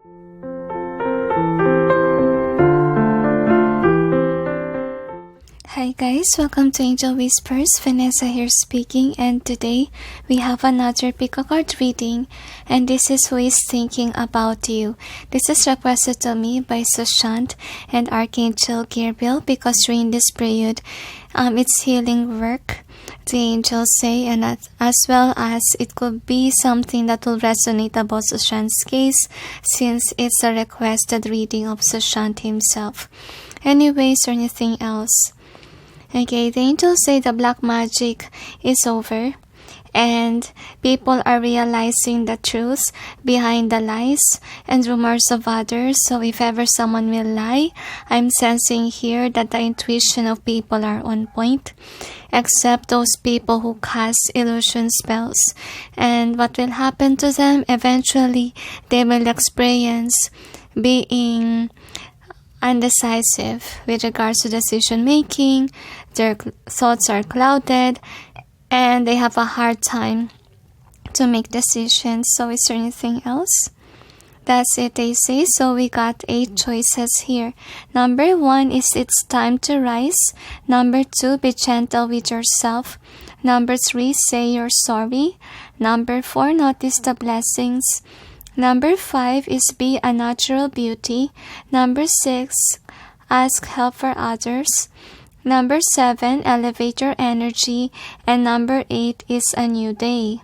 Hi guys, welcome to Angel Whispers. Vanessa here speaking, and today we have another pick a card reading, and this is who is thinking about you. This is requested to me by Sushant and Archangel Gabriel because during this period, it's healing work, the angels say, and as well as it could be something that will resonate about Sushant's case since it's a requested reading of Sushant himself. Anyways, or anything else. Okay, the angels say the black magic is over and people are realizing the truth behind the lies and rumors of others. So if ever someone will lie, I'm sensing here that the intuition of people are on point, except those people who cast illusion spells. And what will happen to them? Eventually, they will experience being undecisive with regards to decision making. Their thoughts are clouded and they have a hard time to make decisions. So is there anything else? That's it, they say. So we got 8 choices here. Number 1 is it's time to rise. Number 2, be gentle with yourself. Number 3, say you're sorry. Number 4, notice the blessings. Number 5 is be a natural beauty. Number 6, ask help for others. Number 7, elevate your energy. And number 8 is a new day.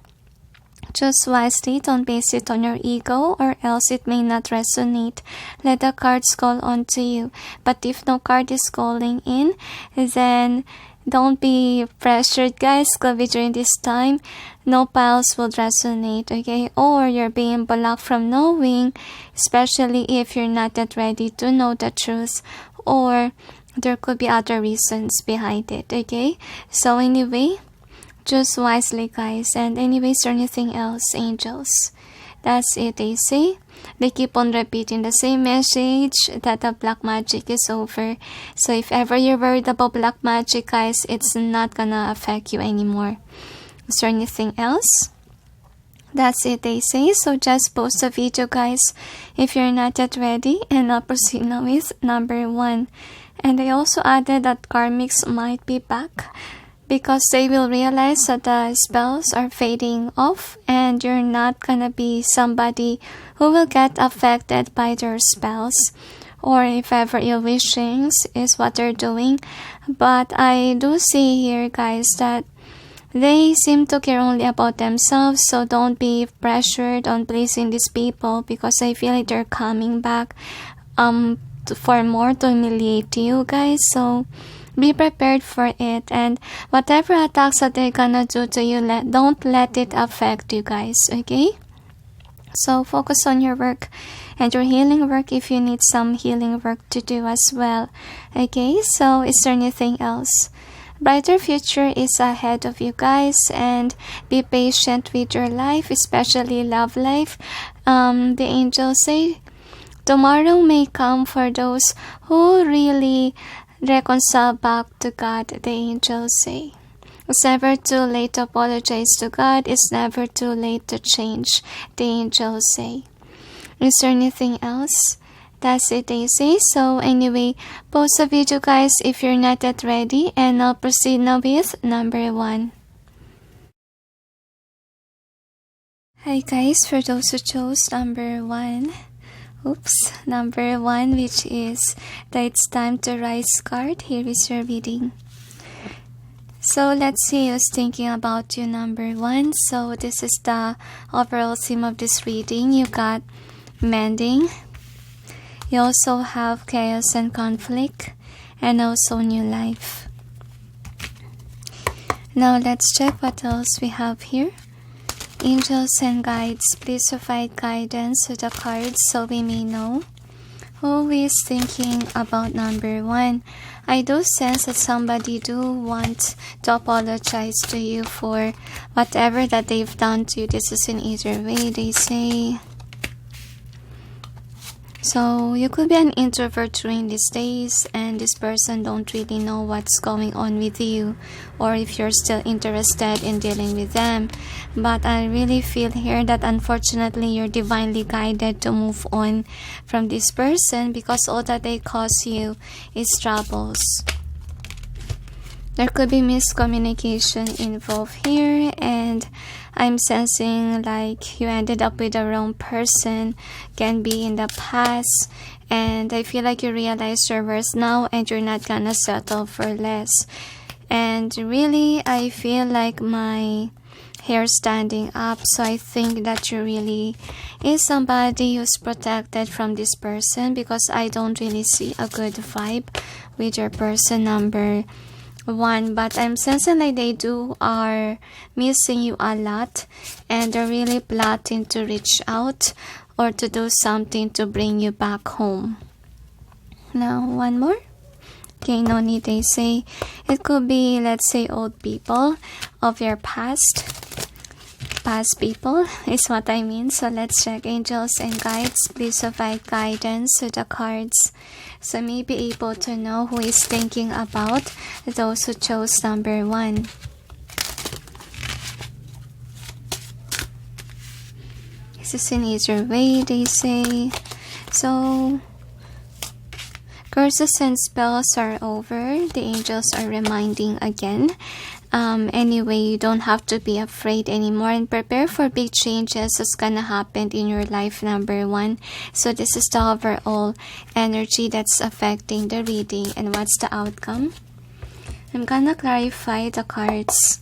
Choose wisely, don't base it on your ego or else it may not resonate. Let the cards call on to you. But if no card is calling in, then don't be pressured, guys. Could be during this time, no piles will resonate, okay? Or you're being blocked from knowing, especially if you're not yet ready to know the truth. Or there could be other reasons behind it, okay? So anyway, choose wisely, guys. And anyways, or anything else, angels? That's it, they say. They keep on repeating the same message that the black magic is over. So if ever you're worried about black magic, guys, it's not gonna affect you anymore. Is there anything else? That's it, they say. So just post a video, guys, if you're not yet ready, and I'll proceed now with number 1. And they also added that karmics might be back because they will realize that the spells are fading off and you're not gonna be somebody who will get affected by their spells, or if ever ill wishings is what they're doing. But I do see here, guys, that they seem to care only about themselves, so don't be pressured on pleasing these people because I feel like they're coming back for more to humiliate you, guys. So be prepared for it, and whatever attacks that they're gonna do to you, don't let it affect you, guys, okay? So focus on your work and your healing work if you need some healing work to do as well, okay? So is there anything else? Brighter future is ahead of you, guys, and be patient with your life, especially love life. The angels say tomorrow may come for those who really reconcile back to God, the angels say. It's never too late to apologize to God. It's never too late to change, the angels say. Is there anything else? That's it, they say. So anyway, post a video, guys, if you're not yet ready, and I'll proceed now with number 1. Hi guys, for those who chose number 1, number 1, which is the It's Time to Rise card, here is your reading. So let's see who's thinking about you, number 1. So this is the overall theme of this reading. You got mending. You also have chaos and conflict, and also new life. Now let's check what else we have here. Angels and guides, please provide guidance to the cards so we may know who is thinking about number 1. I do sense that somebody do want to apologize to you for whatever that they've done to you. This is in either way, they say. So you could be an introvert during these days, and this person don't really know what's going on with you, or if you're still interested in dealing with them. But I really feel here that unfortunately you're divinely guided to move on from this person, because all that they cause you is troubles. There could be miscommunication involved here, and I'm sensing like you ended up with the wrong person, can be in the past, and I feel like you realize your worth now and you're not gonna settle for less. And really, I feel like my hair standing up, so I think that you really is somebody who's protected from this person, because I don't really see a good vibe with your person number 1, but I'm sensing like they are missing you a lot, and they're really plotting to reach out or to do something to bring you back home. Now, one more. Okay, no need, they say. It could be, let's say, old people of your past people is what I mean. So let's check. Angels and guides, please provide guidance to the cards, so may be able to know who is thinking about those who chose number 1. This is an easier way, they say. So curses and spells are over. The angels are reminding again. Anyway, you don't have to be afraid anymore, and prepare for big changes that's gonna happen in your life, number 1. So this is the overall energy that's affecting the reading, and what's the outcome? I'm gonna clarify the cards.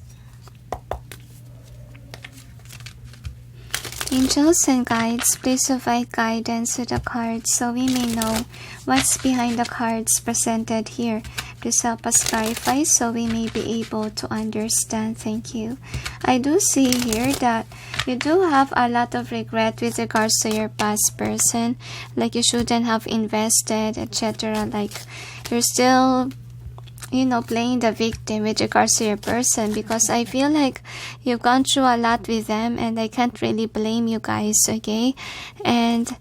Angels and guides, please provide guidance to the cards so we may know what's behind the cards presented here. Please help us clarify so we may be able to understand. Thank you. I do see here that you do have a lot of regret with regards to your past person, like you shouldn't have invested, etc. Like you're still playing the victim with regards to your person, because I feel like you've gone through a lot with them, and I can't really blame you guys, okay? And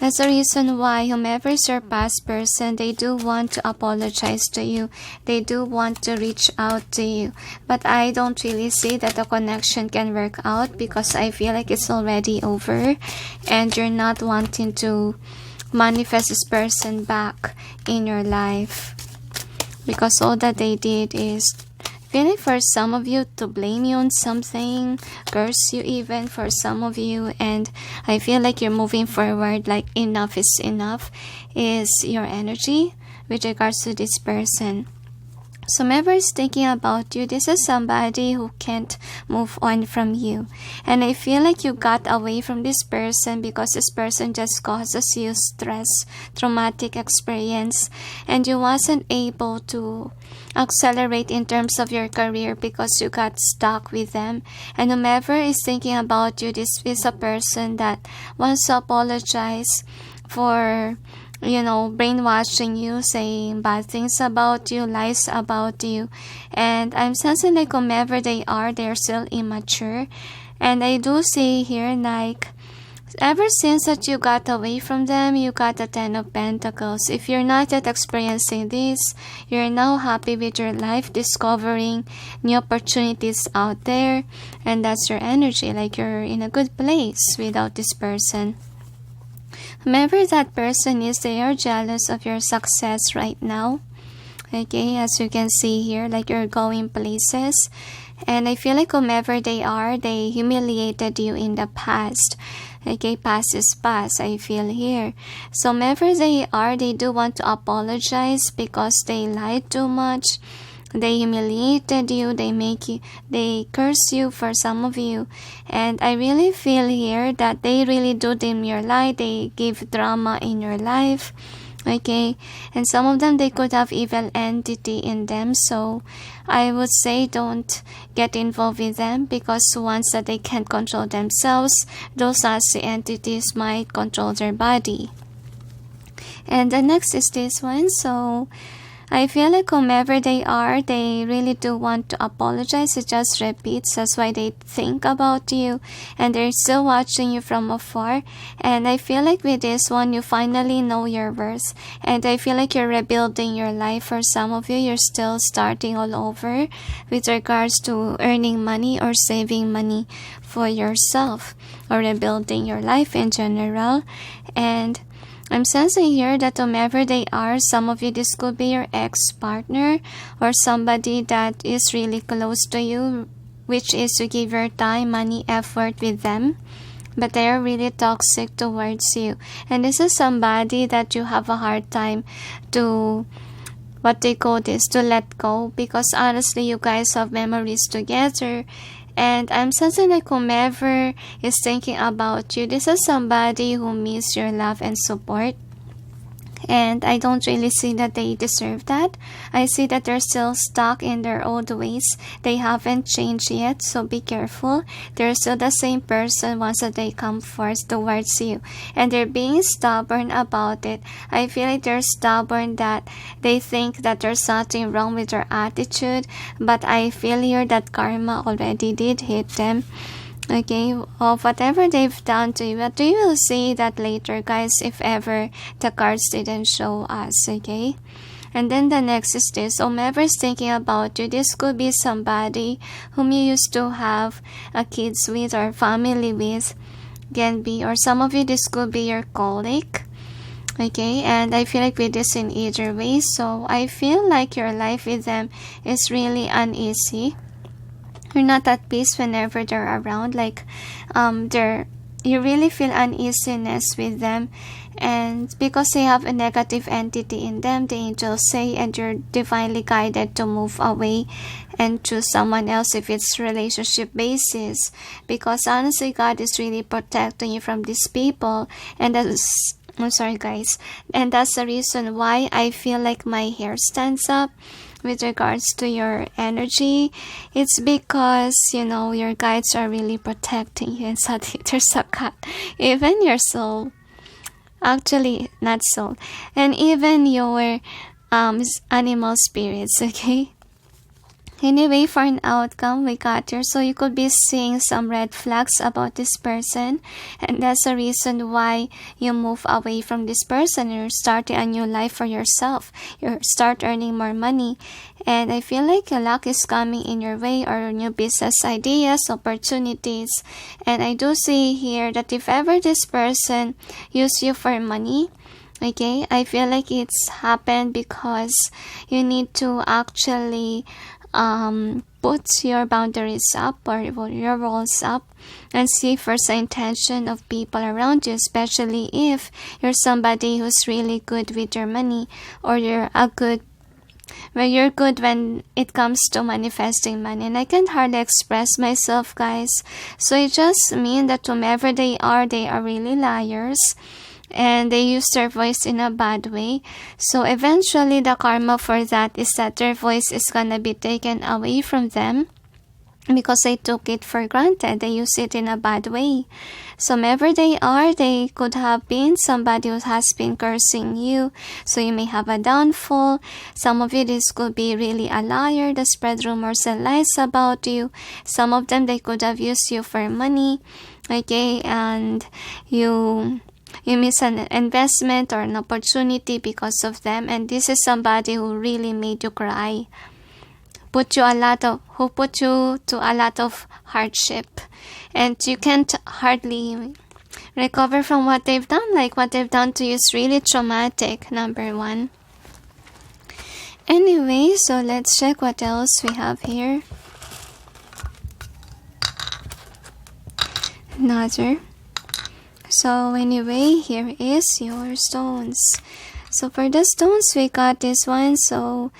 that's the reason why whomever is your past person, they do want to apologize to you. They do want to reach out to you. But I don't really see that the connection can work out, because I feel like it's already over and you're not wanting to manifest this person back in your life. Because all that they did is feeling for some of you to blame you on something, curse you even for some of you, and I feel like you're moving forward, like enough is enough is your energy with regards to this person. So whoever is thinking about you, this is somebody who can't move on from you. And I feel like you got away from this person because this person just causes you stress, traumatic experience, and you wasn't able to accelerate in terms of your career because you got stuck with them. And whomever is thinking about you, this is a person that wants to apologize for brainwashing you, saying bad things about you, lies about you. And I'm sensing like whomever they are, they're still immature. And I do see here like ever since that you got away from them, you got the 10 of Pentacles. If you're not yet experiencing this, you're now happy with your life, discovering new opportunities out there. And that's your energy, like you're in a good place without this person. Whomever that person is, they are jealous of your success right now. Okay, as you can see here, like you're going places. And I feel like whomever they are, they humiliated you in the past. Okay, past is past, I feel here. So whomever they are, they do want to apologize because they lied too much. They humiliated you, they curse you for some of you. And I really feel here that they really do dim your light. They give drama in your life. Okay, and some of them, they could have evil entity in them. So I would say don't get involved with them, because once that they can't control themselves, those nasty entities might control their body. And the next is this one. So I feel like whomever they are, they really do want to apologize. It just repeats. That's why they think about you and they're still watching you from afar. And I feel like with this one, you finally know your worth. And I feel like you're rebuilding your life. For some of you, you're still starting all over with regards to earning money or saving money for yourself or rebuilding your life in general. And I'm sensing here that whomever they are, some of you, this could be your ex-partner or somebody that is really close to you, which is to give your time, money, effort with them. But they are really toxic towards you. And this is somebody that you have a hard time to, what they call this, to let go. Because honestly, you guys have memories together. And I'm sensing like whomever is thinking about you, this is somebody who needs your love and support. And I don't really see that they deserve that. I see that they're still stuck in their old ways. They haven't changed yet, so be careful. They're still the same person once that they come forth towards you. And they're being stubborn about it. I feel like they're stubborn that they think that there's something wrong with their attitude. But I feel here that karma already did hit them. Okay, of whatever they've done to you. But we will see that later, guys, if ever the cards didn't show us, okay? And then the next is this. Whomever is thinking about you, this could be somebody whom you used to have a kids with or family with. Can be, or some of you, this could be your colleague. Okay, and I feel like with this in either way. So I feel like your life with them is really uneasy. You're not at peace whenever they're around. Like, you really feel uneasiness with them. And because they have a negative entity in them, the angels say, and you're divinely guided to move away and choose someone else if it's relationship basis. Because honestly, God is really protecting you from these people. And that's, I'm sorry guys. And that's the reason why I feel like my hair stands up. With regards to your energy, it's because, you know, your guides are really protecting you. And suddenly there's a cat. Even your soul. Actually, not soul. And even your animal spirits, okay? Anyway, for an outcome, we got here. So you could be seeing some red flags about this person. And that's the reason why you move away from this person. You're starting a new life for yourself. You start earning more money. And I feel like a luck is coming in your way, or new business ideas, opportunities. And I do see here that if ever this person use you for money, okay, I feel like it's happened because you need to actually put your boundaries up or your walls up and see first the intention of people around you, especially if you're somebody who's really good with your money, or you're good when it comes to manifesting money. And I can't hardly express myself, guys. So it just means that whomever they are really liars. And they use their voice in a bad way. So eventually the karma for that is that their voice is gonna be taken away from them because they took it for granted. They use it in a bad way. So whomever they are, they could have been somebody who has been cursing you. So you may have a downfall. Some of you, this could be really a liar that spread rumors and lies about you. Some of them, they could have used you for money. Okay, and you miss an investment or an opportunity because of them. And this is somebody who really made you cry. Who put you to a lot of hardship. And you can't hardly recover from what they've done. Like what they've done to you is really traumatic, number one. Anyway, so let's check what else we have here. Another. So anyway, here is your stones. So for the stones, we got this one. So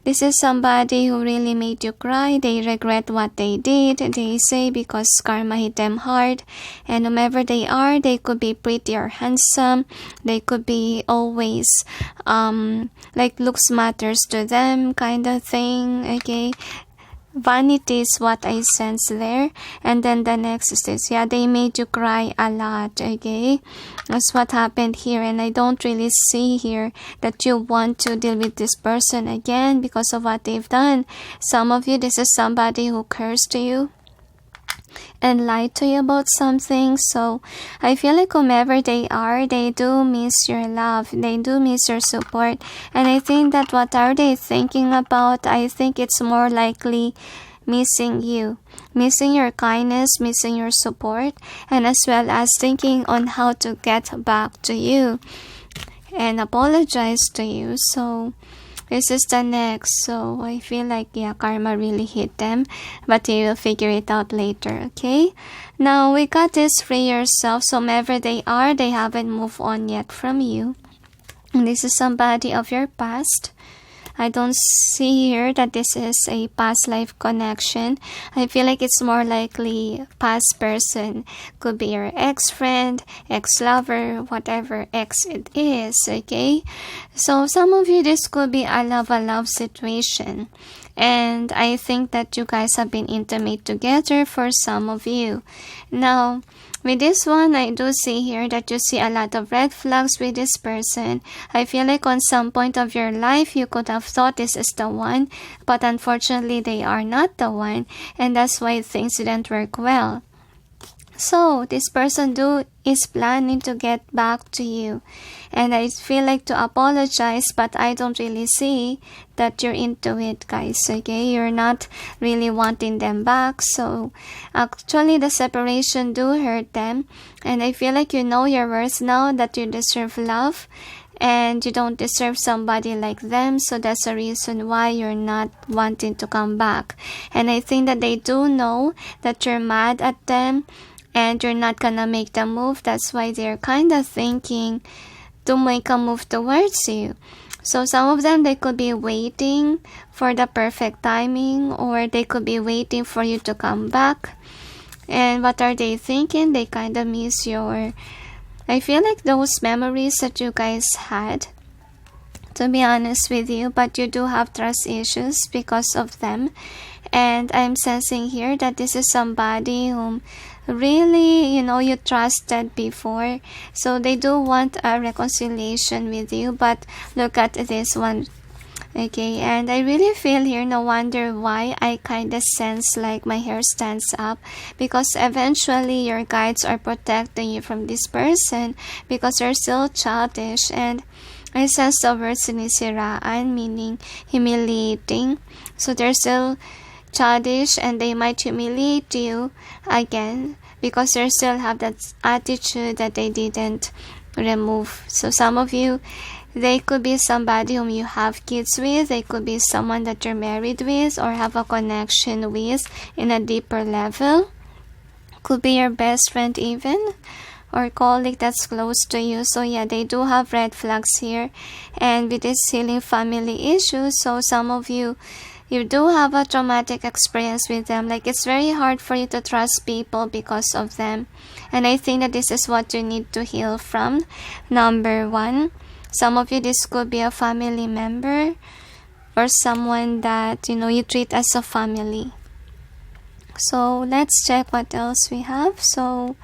this is somebody who really made you cry. They regret what they did, they say, because karma hit them hard. And whomever they are, they could be pretty or handsome. They could be always like looks matters to them kind of thing. Okay, vanity is what I sense there. And then the next is this. Yeah, they made you cry a lot, okay? That's what happened here. And I don't really see here that you want to deal with this person again because of what they've done. Some of you, this is somebody who cursed you and lied to you about something. So I feel like whomever they are, they do miss your love, they do miss your support. And I think that what are they thinking about? I think it's more likely missing you, missing your kindness, missing your support, and as well as thinking on how to get back to you and apologize to you. So this is the next. So I feel like, yeah, karma really hit them, but they will figure it out later, okay? Now we got this, free yourself. So whomever they are, they haven't moved on yet from you. And this is somebody of your past. I don't see here that this is a past life connection. I feel like it's more likely past person. Could be your ex-friend, ex-lover, whatever ex it is, okay? So some of you, this could be a love situation. And I think that you guys have been intimate together for some of you. Now, with this one, I do see here that you see a lot of red flags with this person. I feel like on some point of your life, you could have thought this is the one, but unfortunately, they are not the one, and that's why things didn't work well. So, this person is planning to get back to you. And I feel like to apologize, but I don't really see that you're into it, guys, okay? You're not really wanting them back. So, actually, the separation do hurt them. And I feel like you know your worth now, that you deserve love. And you don't deserve somebody like them. So, that's the reason why you're not wanting to come back. And I think that they do know that you're mad at them and you're not gonna make the move. That's why they're kind of thinking to make a move towards you. So some of them, they could be waiting for the perfect timing, or they could be waiting for you to come back. And what are they thinking? They kind of miss your, I feel like those memories that you guys had, to be honest with you, but you do have trust issues because of them. And I'm sensing here that this is somebody whom really, you trusted before. So they do want a reconciliation with you, but look at this one, okay? And I really feel here, no wonder why I kind of sense like my hair stands up, because eventually your guides are protecting you from this person because they're still childish. And I sense the word sinisiraan, meaning humiliating. So they're still childish and they might humiliate you again because they still have that attitude that they didn't remove. So some of you, they could be somebody whom you have kids with, they could be someone that you're married with or have a connection with in a deeper level, could be your best friend even, or colleague that's close to you. So yeah, they do have red flags here. And with this healing family issues, so some of you do have a traumatic experience with them. Like, it's very hard for you to trust people because of them. And I think that this is what you need to heal from. Number one, some of you, this could be a family member or someone that, you treat as a family. So let's check what else we have. So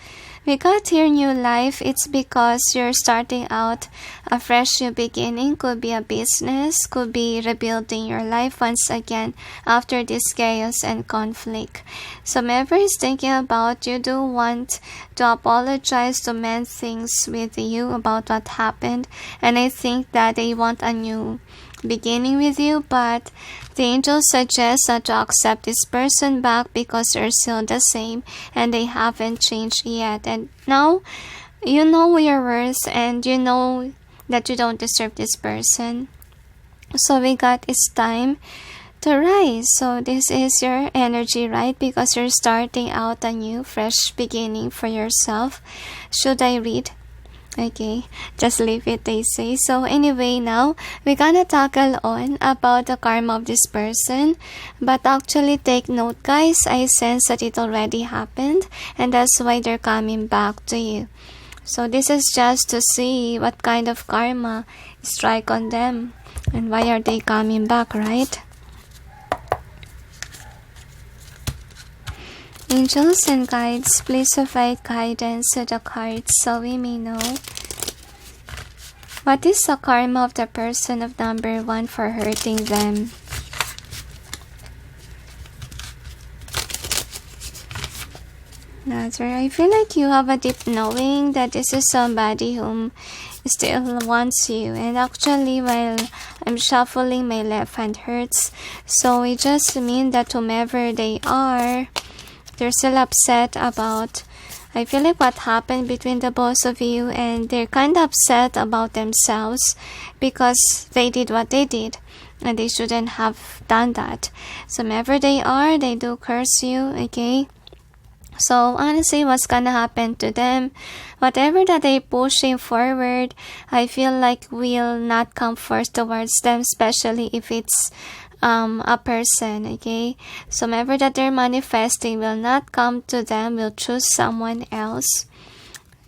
we got here new life. It's because you're starting out a fresh new beginning. Could be a business, could be rebuilding your life once again after this chaos and conflict. So whoever is thinking about you do want to apologize, to mend things with you about what happened. And I think that they want a new beginning with you, but the angels suggest not to accept this person back because they're still the same and they haven't changed yet. And now you know your worth and you know that you don't deserve this person. So we got, it's time to rise. So this is your energy, right? Because you're starting out a new fresh beginning for yourself. Should I read? Okay, just leave it, they say. So anyway, now we're gonna tackle on about the karma of this person. But actually, take note, guys, I sense that it already happened and that's why they're coming back to you. So this is just to see what kind of karma strike on them and why are they coming back, right? Angels and guides, please provide guidance to the cards so we may know what is the karma of the person of number 1 for hurting them. Another, I feel like you have a deep knowing that this is somebody whom still wants you. And actually, while I'm shuffling, my left hand hurts. So it just means that whomever they are, they're still upset about, I feel like, what happened between the both of you. And they're kind of upset about themselves because they did what they did. And they shouldn't have done that. So whomever they are, they do curse you, okay? So honestly, what's gonna happen to them, whatever that they pushing forward, I feel like will not come first towards them, especially if it's a person, okay? So whatever that they're manifesting will not come to them, will choose someone else.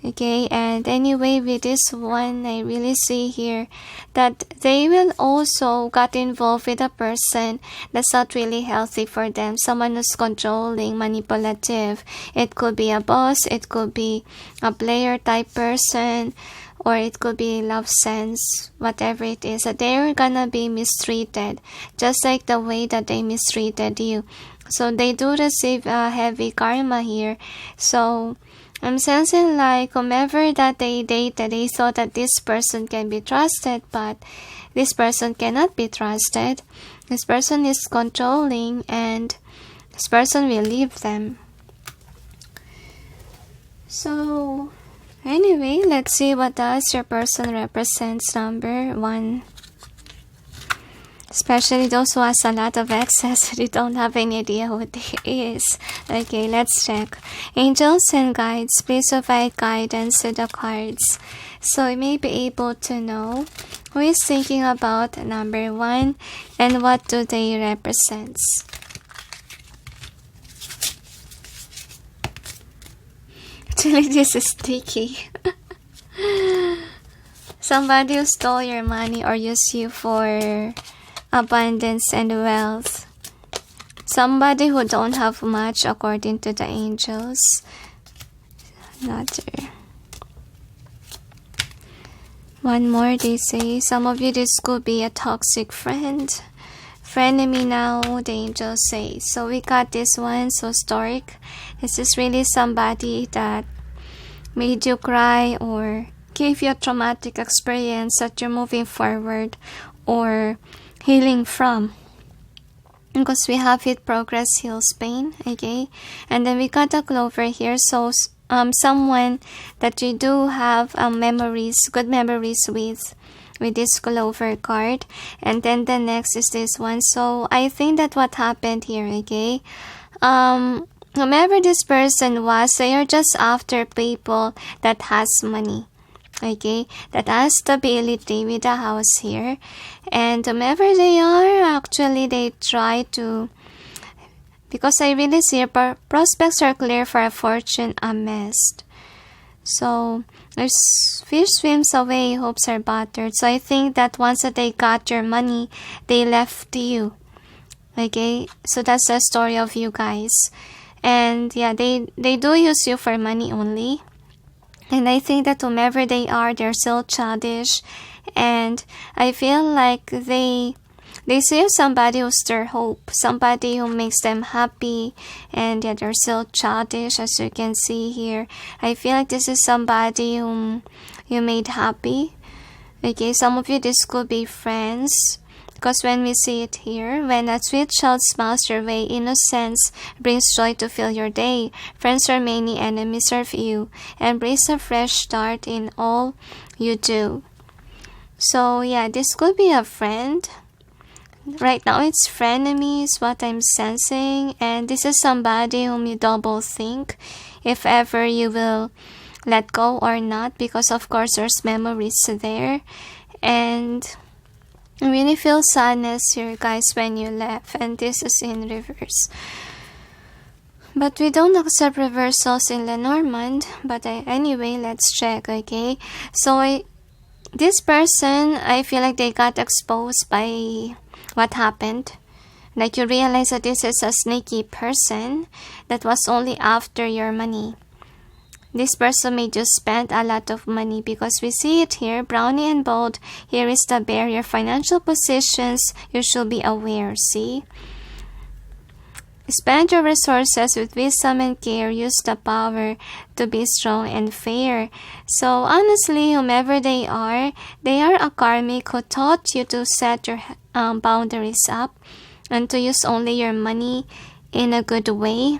Okay, and anyway, with this one, I really see here that they will also get involved with a person that's not really healthy for them. Someone who's controlling, manipulative. It could be a boss, it could be a player type person, or it could be love sense, whatever it is. That they're gonna be mistreated, just like the way that they mistreated you. So they do receive a heavy karma here. So I'm sensing like whomever that they dated, they thought that this person can be trusted, but this person cannot be trusted. This person is controlling and this person will leave them. So anyway, let's see what does your person represents number 1. Especially those who has a lot of excess, they don't have any idea who it is. Okay, let's check. Angels and guides, please provide guidance to the cards so we may be able to know who is thinking about number 1 and what do they represent. Actually, this is sticky. Somebody who stole your money or used you for abundance and wealth. Somebody who don't have much according to the angels. Another. One more, they say. Some of you, this could be a toxic friend. Frenemy now, the angels say. So we got this one, so historic. This is really somebody that made you cry or gave you a traumatic experience that you're moving forward or healing from, because we have it progress heals pain, okay? And then we got a clover here, so someone that you do have memories, good memories with this clover card. And then the next is this one. So I think that what happened here, okay, whomever this person was, they are just after people that has money, okay, that has stability with a house here. And whomever they are, actually they try to, because I really see prospects are clear for a fortune amassed. So there's fish swims away, hopes are battered. So I think that once that they got your money, they left you, okay? So that's the story of you guys. And yeah, they do use you for money only. And I think that whomever they are, they're still childish. And I feel like they see somebody who's their hope, somebody who makes them happy. And yeah, they're still childish, as you can see here. I feel like this is somebody whom you made happy. Okay, some of you, this could be friends. Because when we see it here, when a sweet child smiles your way, innocence brings joy to fill your day. Friends are many, enemies are few. Embrace a fresh start in all you do. So yeah, this could be a friend. Right now it's frenemy is what I'm sensing. And this is somebody whom you double think if ever you will let go or not. Because of course there's memories there. And I really feel sadness here, guys, when you left. And this is in reverse. But we don't accept reversals in Lenormand. But anyway, let's check, okay? So this person, I feel like they got exposed by what happened. Like you realize that this is a sneaky person that was only after your money. This person made you spend a lot of money because we see it here, brownie and bold. Here is the bear, your financial positions. You should be aware, see? Spend your resources with wisdom and care. Use the power to be strong and fair. So honestly, whomever they are a karmic who taught you to set your boundaries up and to use only your money in a good way.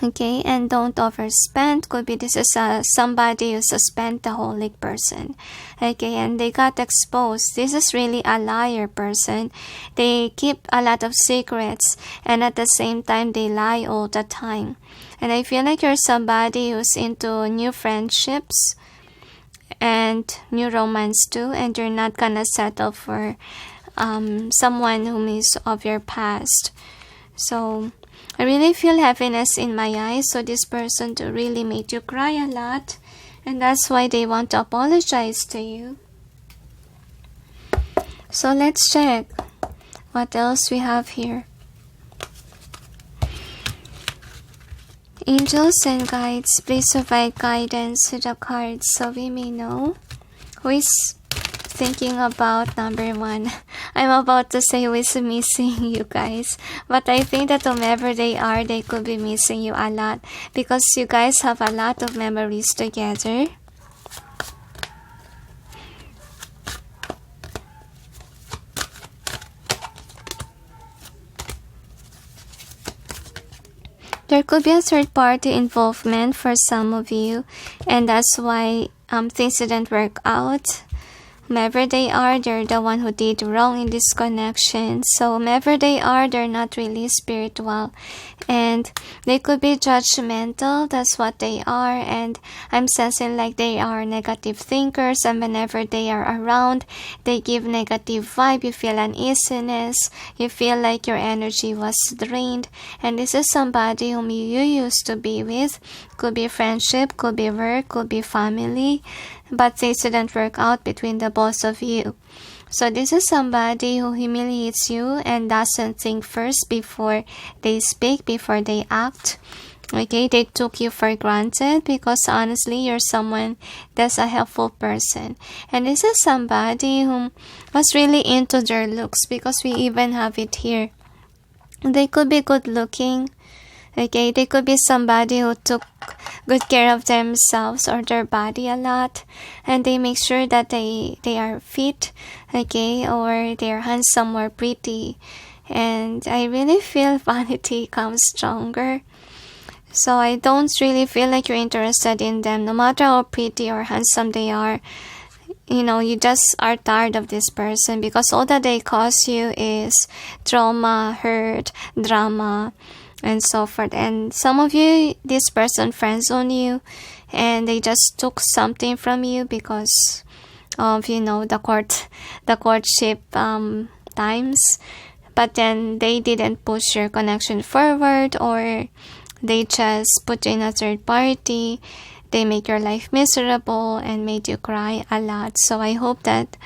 Okay, and don't overspend. Could be this is somebody who's a spendaholic person. Okay, and they got exposed. This is really a liar person. They keep a lot of secrets, and at the same time, they lie all the time. And I feel like you're somebody who's into new friendships and new romance too, and you're not gonna settle for someone who is of your past. So I really feel happiness in my eyes. So this person to really make you cry a lot, and that's why they want to apologize to you. So let's check what else we have here. Angels and guides, please provide guidance to the cards so we may know who is thinking about number 1. I'm about to say who is missing you guys, but I think that whomever they are, they could be missing you a lot because you guys have a lot of memories together. There could be a third-party involvement for some of you, and that's why things didn't work out. Whomever they are, they're the one who did wrong in this connection. So whomever they are, they're not really spiritual. And they could be judgmental. That's what they are. And I'm sensing like they are negative thinkers. And whenever they are around, they give negative vibe. You feel uneasiness. You feel like your energy was drained. And this is somebody whom you used to be with. Could be friendship, could be work, could be family. But things didn't work out between the both of you. So this is somebody who humiliates you and doesn't think first before they speak, before they act. Okay, they took you for granted because honestly, you're someone that's a helpful person. And this is somebody who was really into their looks because we even have it here. They could be good looking. Okay, they could be somebody who took good care of themselves or their body a lot, and they make sure that they are fit, okay, or they are handsome or pretty. And I really feel vanity comes stronger. So I don't really feel like you're interested in them, no matter how pretty or handsome they are. You know, you just are tired of this person because all that they cause you is trauma, hurt, drama, and so forth. And some of you, this person friends on you, and they just took something from you because of, you know, the courtship times. But then they didn't push your connection forward, or they just put you in a third party. They make your life miserable and made you cry a lot. So I hope that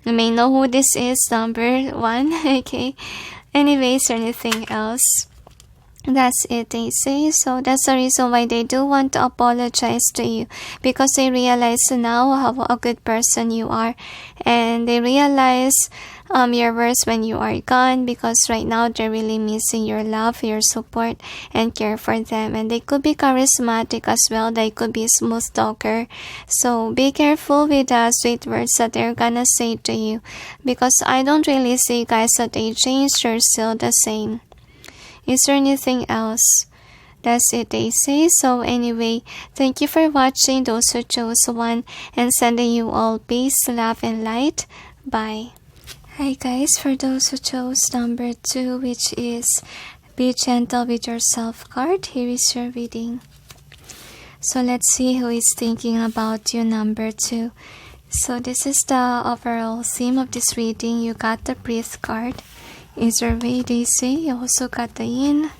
you may know who this is, number 1. Okay. Anyways, or anything else? That's it, they say. So that's the reason why they do want to apologize to you, because they realize now how a good person you are, and they realize your worth when you are gone, because right now they're really missing your love, your support, and care for them. And they could be charismatic as well. They could be a smooth talker. So be careful with the sweet words that they're gonna say to you, because I don't really see, guys, that they changed. They're still the same. Is there anything else? That's it, they say. So anyway, thank you for watching, those who chose 1, and sending you all peace, love, and light. Bye. Hi guys, for those who chose number 2, which is Be Gentle with Yourself card, here is your reading. So let's see who is thinking about you, number 2. So this is the overall theme of this reading. You got the Breathe card. Is your way, they say. You also got the Yin.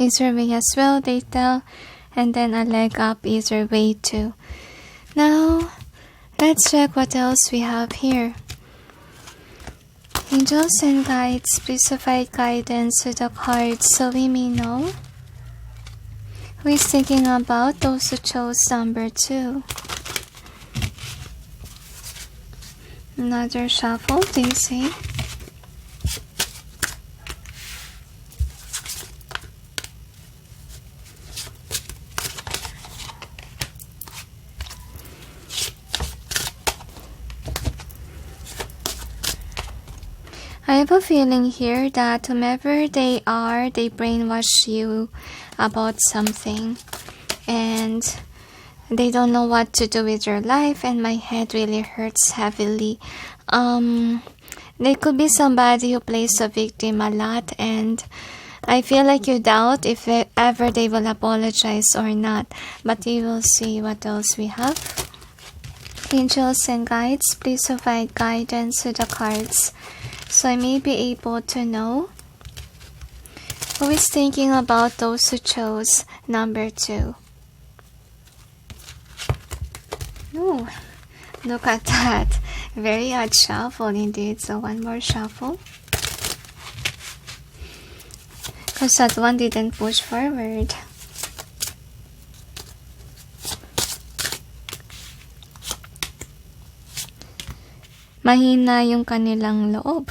Is your way as well, they tell. And then a leg up is your way too. Now, let's check what else we have here. Angels and guides, please provide guidance to the cards so we may know who is thinking about those who chose number 2. Another shuffle, they say. I have a feeling here that whomever they are, they brainwash you about something and they don't know what to do with your life, and my head really hurts heavily. They could be somebody who plays a victim a lot, and I feel like you doubt if ever they will apologize or not, but we will see what else we have. Angels and guides, please provide guidance to the cards so I may be able to know who is thinking about those who chose number 2. Ooh, look at that. Very odd shuffle indeed. So one more shuffle. Because that one didn't push forward. Mahina yung kanilang loob.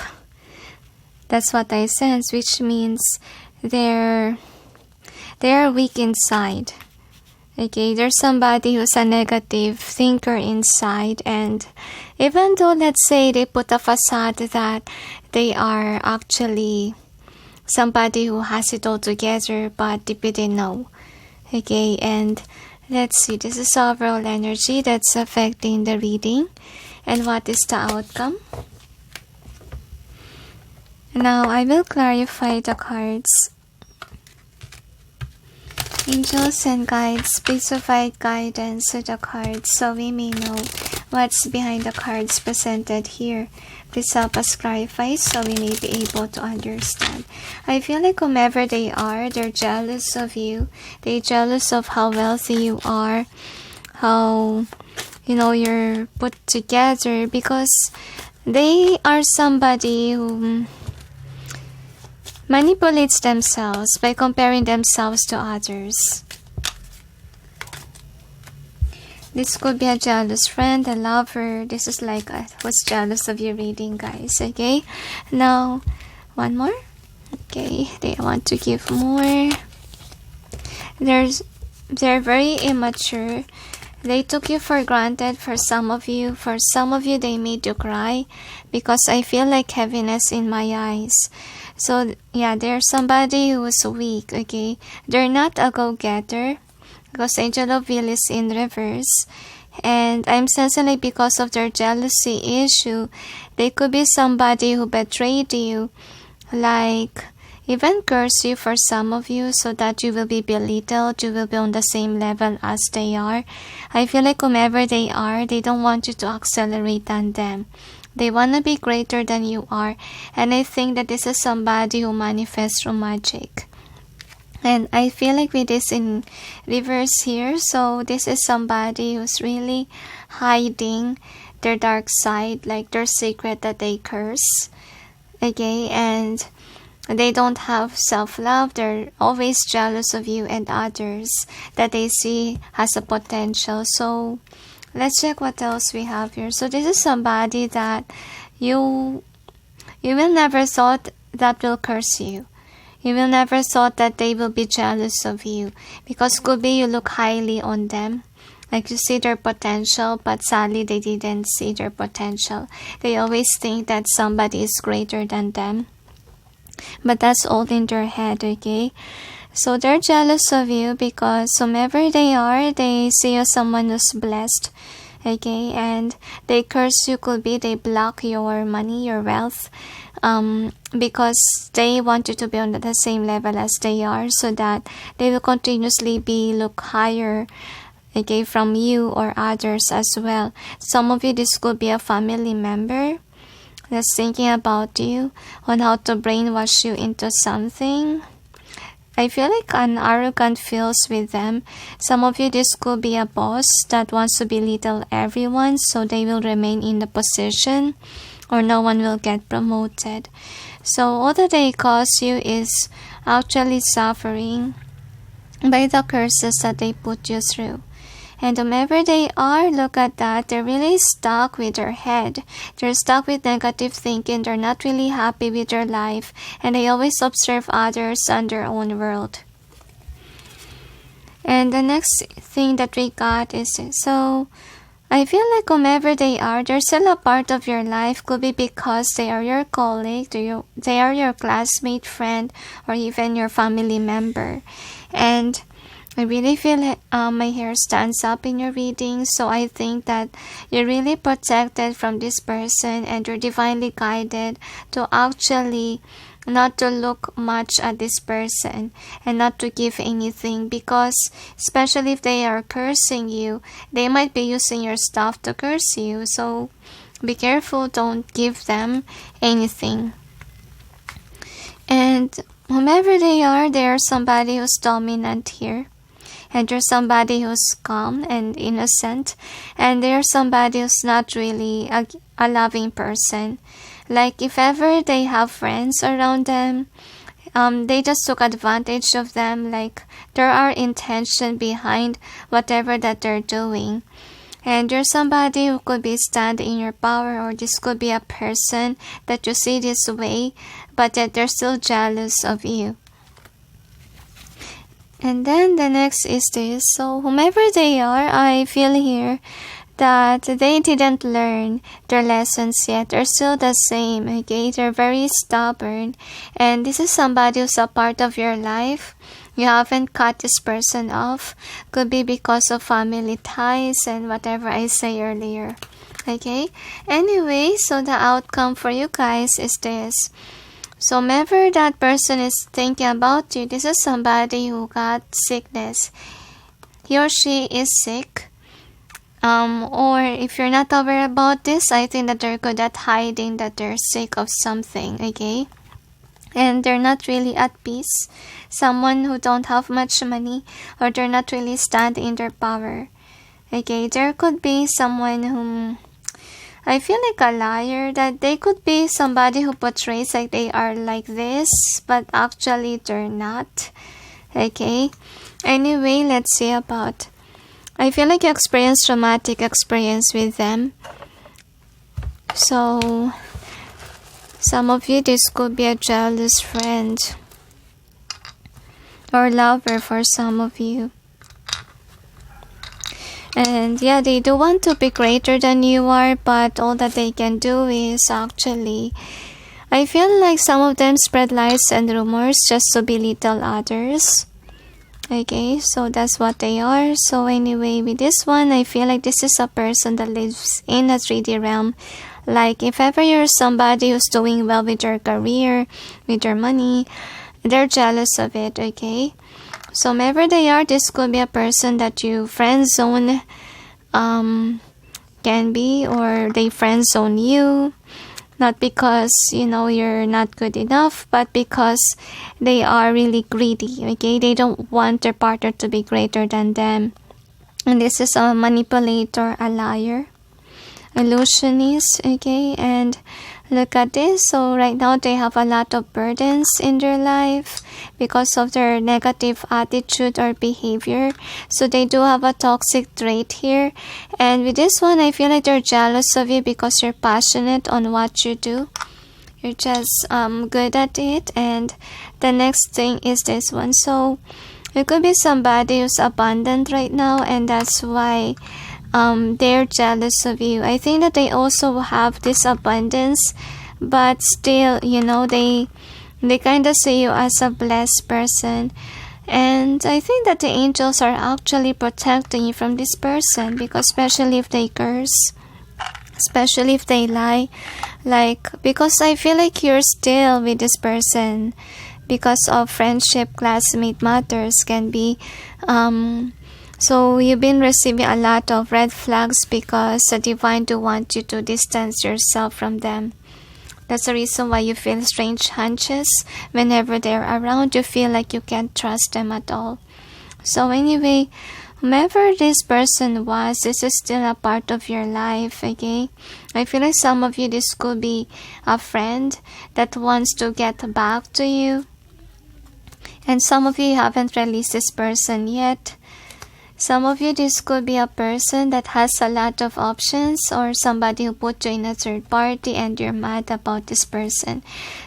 That's what I sense, which means they're weak inside. Okay, there's somebody who's a negative thinker inside, and even though, let's say, they put a facade that they are actually somebody who has it all together, but deep within no. Okay, and let's see, this is overall energy that's affecting the reading. And what is the outcome? Now I will clarify the cards. Angels and guides, please provide guidance to the cards so we may know what's behind the cards presented here. Please help us clarify so we may be able to understand. I feel like whomever they are, they're jealous of you. They're jealous of how wealthy you are, how you're put together, because they are somebody who manipulates themselves by comparing themselves to others. This could be a jealous friend, a lover. This is like who's jealous of your reading, guys. Okay, now one more. Okay, they want to give more. They're very immature. They took you for granted for some of you. For some of you, they made you cry because I feel like heaviness in my eyes. So, yeah, they're somebody who is weak, okay? They're not a go-getter because Angel of Wheel is in reverse. And I'm sensing like because of their jealousy issue, they could be somebody who betrayed you, like even curse you for some of you so that you will be belittled, you will be on the same level as they are. I feel like whomever they are, they don't want you to accelerate on them. They want to be greater than you are. And I think that this is somebody who manifests through magic. And I feel like with this in reverse here, so this is somebody who's really hiding their dark side, like their secret that they curse. Okay, and they don't have self-love. They're always jealous of you and others that they see has a potential. So let's check what else we have here. So this is somebody that you will never thought that will curse you. You will never thought that they will be jealous of you, because could be you look highly on them. Like you see their potential, but sadly they didn't see their potential. They always think that somebody is greater than them. But that's all in their head, okay? So they're jealous of you because whomever they are, they see you as someone who's blessed, okay? And they curse you, could be they block your money, your wealth, because they want you to be on the same level as they are, so that they will continuously be look higher, okay, from you or others as well. Some of you, this could be a family member that's thinking about you on how to brainwash you into something. I feel like an arrogant feels with them. Some of you, this could be a boss that wants to belittle everyone so they will remain in the position. or no one will get promoted. So all that they cause you is actually suffering by the curses that they put you through. And whomever they are, look at that. They're really stuck with their head. They're stuck with negative thinking. They're not really happy with their life. And they always observe others and their own world. And the next thing that we got is, so I feel like whomever they are, they're still a part of your life. Could be because they are your colleague, they are your classmate, friend, or even your family member. And I really feel my hair stands up in your reading. So I think that you're really protected from this person and you're divinely guided to actually not to look much at this person and not to give anything, because especially if they are cursing you, they might be using your stuff to curse you. So be careful, don't give them anything. And whomever they are somebody who's dominant here. And you're somebody who's calm and innocent. And they're somebody who's not really a loving person. Like if ever they have friends around them, they just took advantage of them. Like there are intention behind whatever that they're doing. And you're somebody who could be standing in your power, or this could be a person that you see this way, but yet they're still jealous of you. And then the next is this. So whomever they are, I feel here that they didn't learn their lessons yet. They're still the same, okay? They're very stubborn. And this is somebody who's a part of your life. You haven't cut this person off. Could be because of family ties and whatever I say earlier. Okay? Anyway, so the outcome for you guys is this. So whenever that person is thinking about you, this is somebody who got sickness. He or she is sick. Or if you're not aware about this, I think that they're good at hiding that they're sick of something, okay? And they're not really at peace. Someone who don't have much money, or they're not really standing in their power. Okay, there could be someone whom I feel like a liar, that they could be somebody who portrays like they are like this, but actually they're not. Okay. Anyway, let's see about. I feel like you experienced traumatic experience with them. So, some of you, this could be a jealous friend or lover for some of you. And yeah, they do want to be greater than you are, but all that they can do is actually, I feel like some of them spread lies and rumors just to belittle others. Okay, so that's what they are. So anyway, with this one, I feel like this is a person that lives in a 3D realm. Like if ever you're somebody who's doing well with your career, with your money, they're jealous of it, okay? So wherever they are, this could be a person that you friend zone can be, or they friend zone you. Not because, you're not good enough, but because they are really greedy, okay? They don't want their partner to be greater than them. And this is a manipulator, a liar, illusionist, okay? And look at this. So right now they have a lot of burdens in their life because of their negative attitude or behavior. So they do have a toxic trait here. And with this one, I feel like they're jealous of you because you're passionate on what you do. You're just good at it. And the next thing is this one. So it could be somebody who's abundant right now, and that's why they're jealous of you. I think that they also have this abundance, but still, they kind of see you as a blessed person. And I think that the angels are actually protecting you from this person, because especially if they curse, especially if they lie, because I feel like you're still with this person because of friendship, classmate matters can be. So you've been receiving a lot of red flags because the divine do want you to distance yourself from them. That's the reason why you feel strange hunches whenever they're around. You feel like you can't trust them at all. So anyway, whomever this person was, this is still a part of your life, okay? I feel like some of you, this could be a friend that wants to get back to you. And some of you haven't released this person yet. Some of you, this could be a person that has a lot of options, or somebody who put you in a third party and you're mad about this person.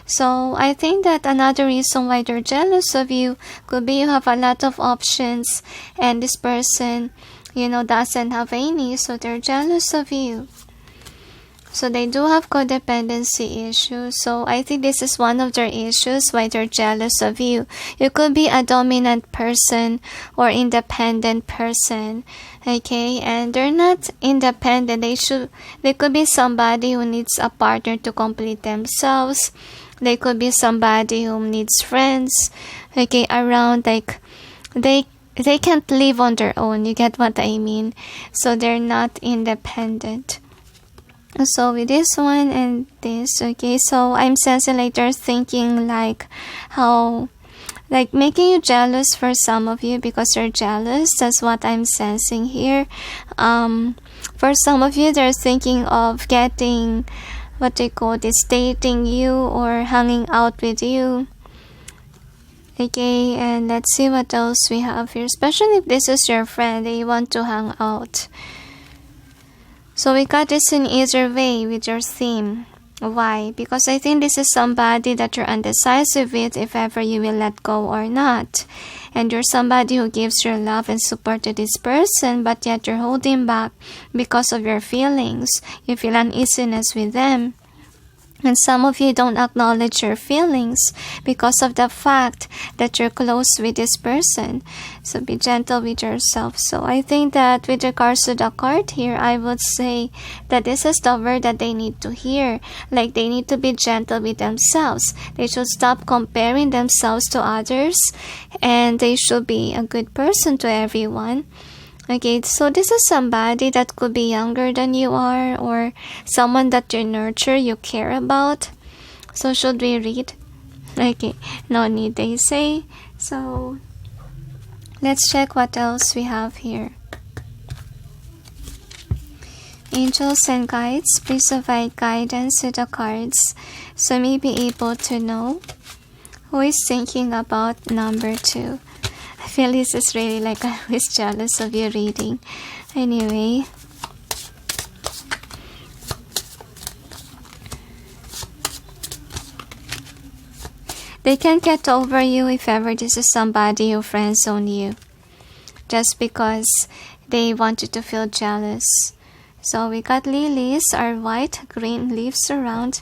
So I think that another reason why they're jealous of you could be you have a lot of options and this person, doesn't have any, so they're jealous of you. So they do have codependency issues. So I think this is one of their issues why they're jealous of you. You could be a dominant person or independent person. Okay, and they're not independent. They could be somebody who needs a partner to complete themselves. They could be somebody who needs friends, okay, around, like they can't live on their own. You get what I mean? So they're not independent. So with this one and this, okay, so I'm sensing like they're thinking like how, like making you jealous for some of you because you're jealous. That's what I'm sensing here. For some of you, they're thinking of getting, what they call this, dating you or hanging out with you. Okay, and let's see what else we have here. Especially if this is your friend, they want to hang out. So we got this in either way with your theme. Why? Because I think this is somebody that you're undecisive with if ever you will let go or not. And you're somebody who gives your love and support to this person, but yet you're holding back because of your feelings. You feel uneasiness with them. And some of you don't acknowledge your feelings because of the fact that you're close with this person. So be gentle with yourself. So I think that with regards to the card here, I would say that this is the word that they need to hear. Like they need to be gentle with themselves. They should stop comparing themselves to others. And they should be a good person to everyone. Okay, so this is somebody that could be younger than you are, or someone that you nurture, you care about. So should we read? Okay, no need, they say. So let's check what else we have here. Angels and guides, please provide guidance to the cards so we may be able to know who is thinking about number 2. I feel this is really like I was jealous of your reading. Anyway. They can't get over you if ever this is somebody who friends on you. Just because they want you to feel jealous. So we got lilies are white, green leaves around.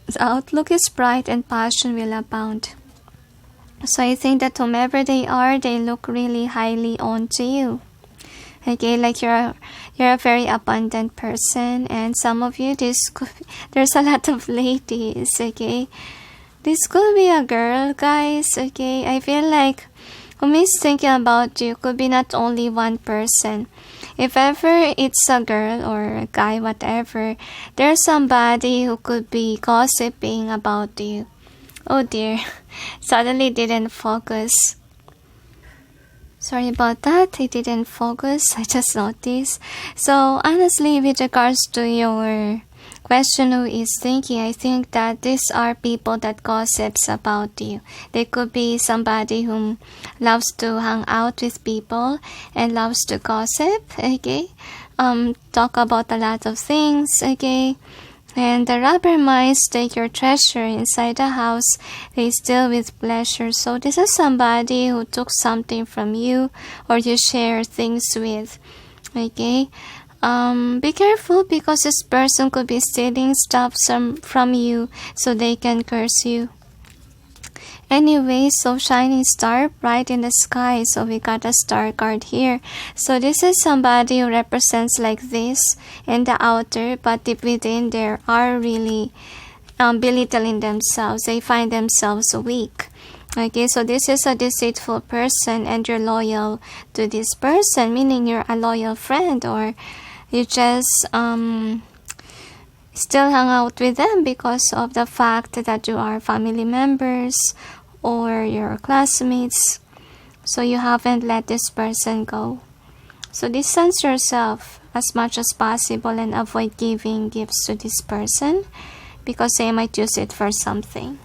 The outlook is bright and passion will abound. So I think that whomever they are, they look really highly onto you. Okay, like you're a very abundant person, and some of you, there's a lot of ladies. Okay, this could be a girl, guys. Okay, I feel like whom is thinking about you could be not only one person. If ever it's a girl or a guy, whatever, there's somebody who could be gossiping about you. Oh dear, suddenly didn't focus. Sorry about that, it didn't focus, I just noticed. So honestly, with regards to your question who is thinking, I think that these are people that gossips about you. They could be somebody who loves to hang out with people and loves to gossip, okay? Talk about a lot of things, okay? And the rubber mice take your treasure inside the house. They steal with pleasure. So this is somebody who took something from you or you share things with. Okay. Be careful because this person could be stealing stuff from you so they can curse you. Anyway, so shining star bright in the sky. So we got a star card here. So this is somebody who represents like this in the outer, but deep within they are really belittling themselves. They find themselves weak. Okay, so this is a deceitful person and you're loyal to this person, meaning you're a loyal friend, or you just still hang out with them because of the fact that you are family members or your classmates. So you haven't let this person go. So distance yourself as much as possible and avoid giving gifts to this person because they might use it for something.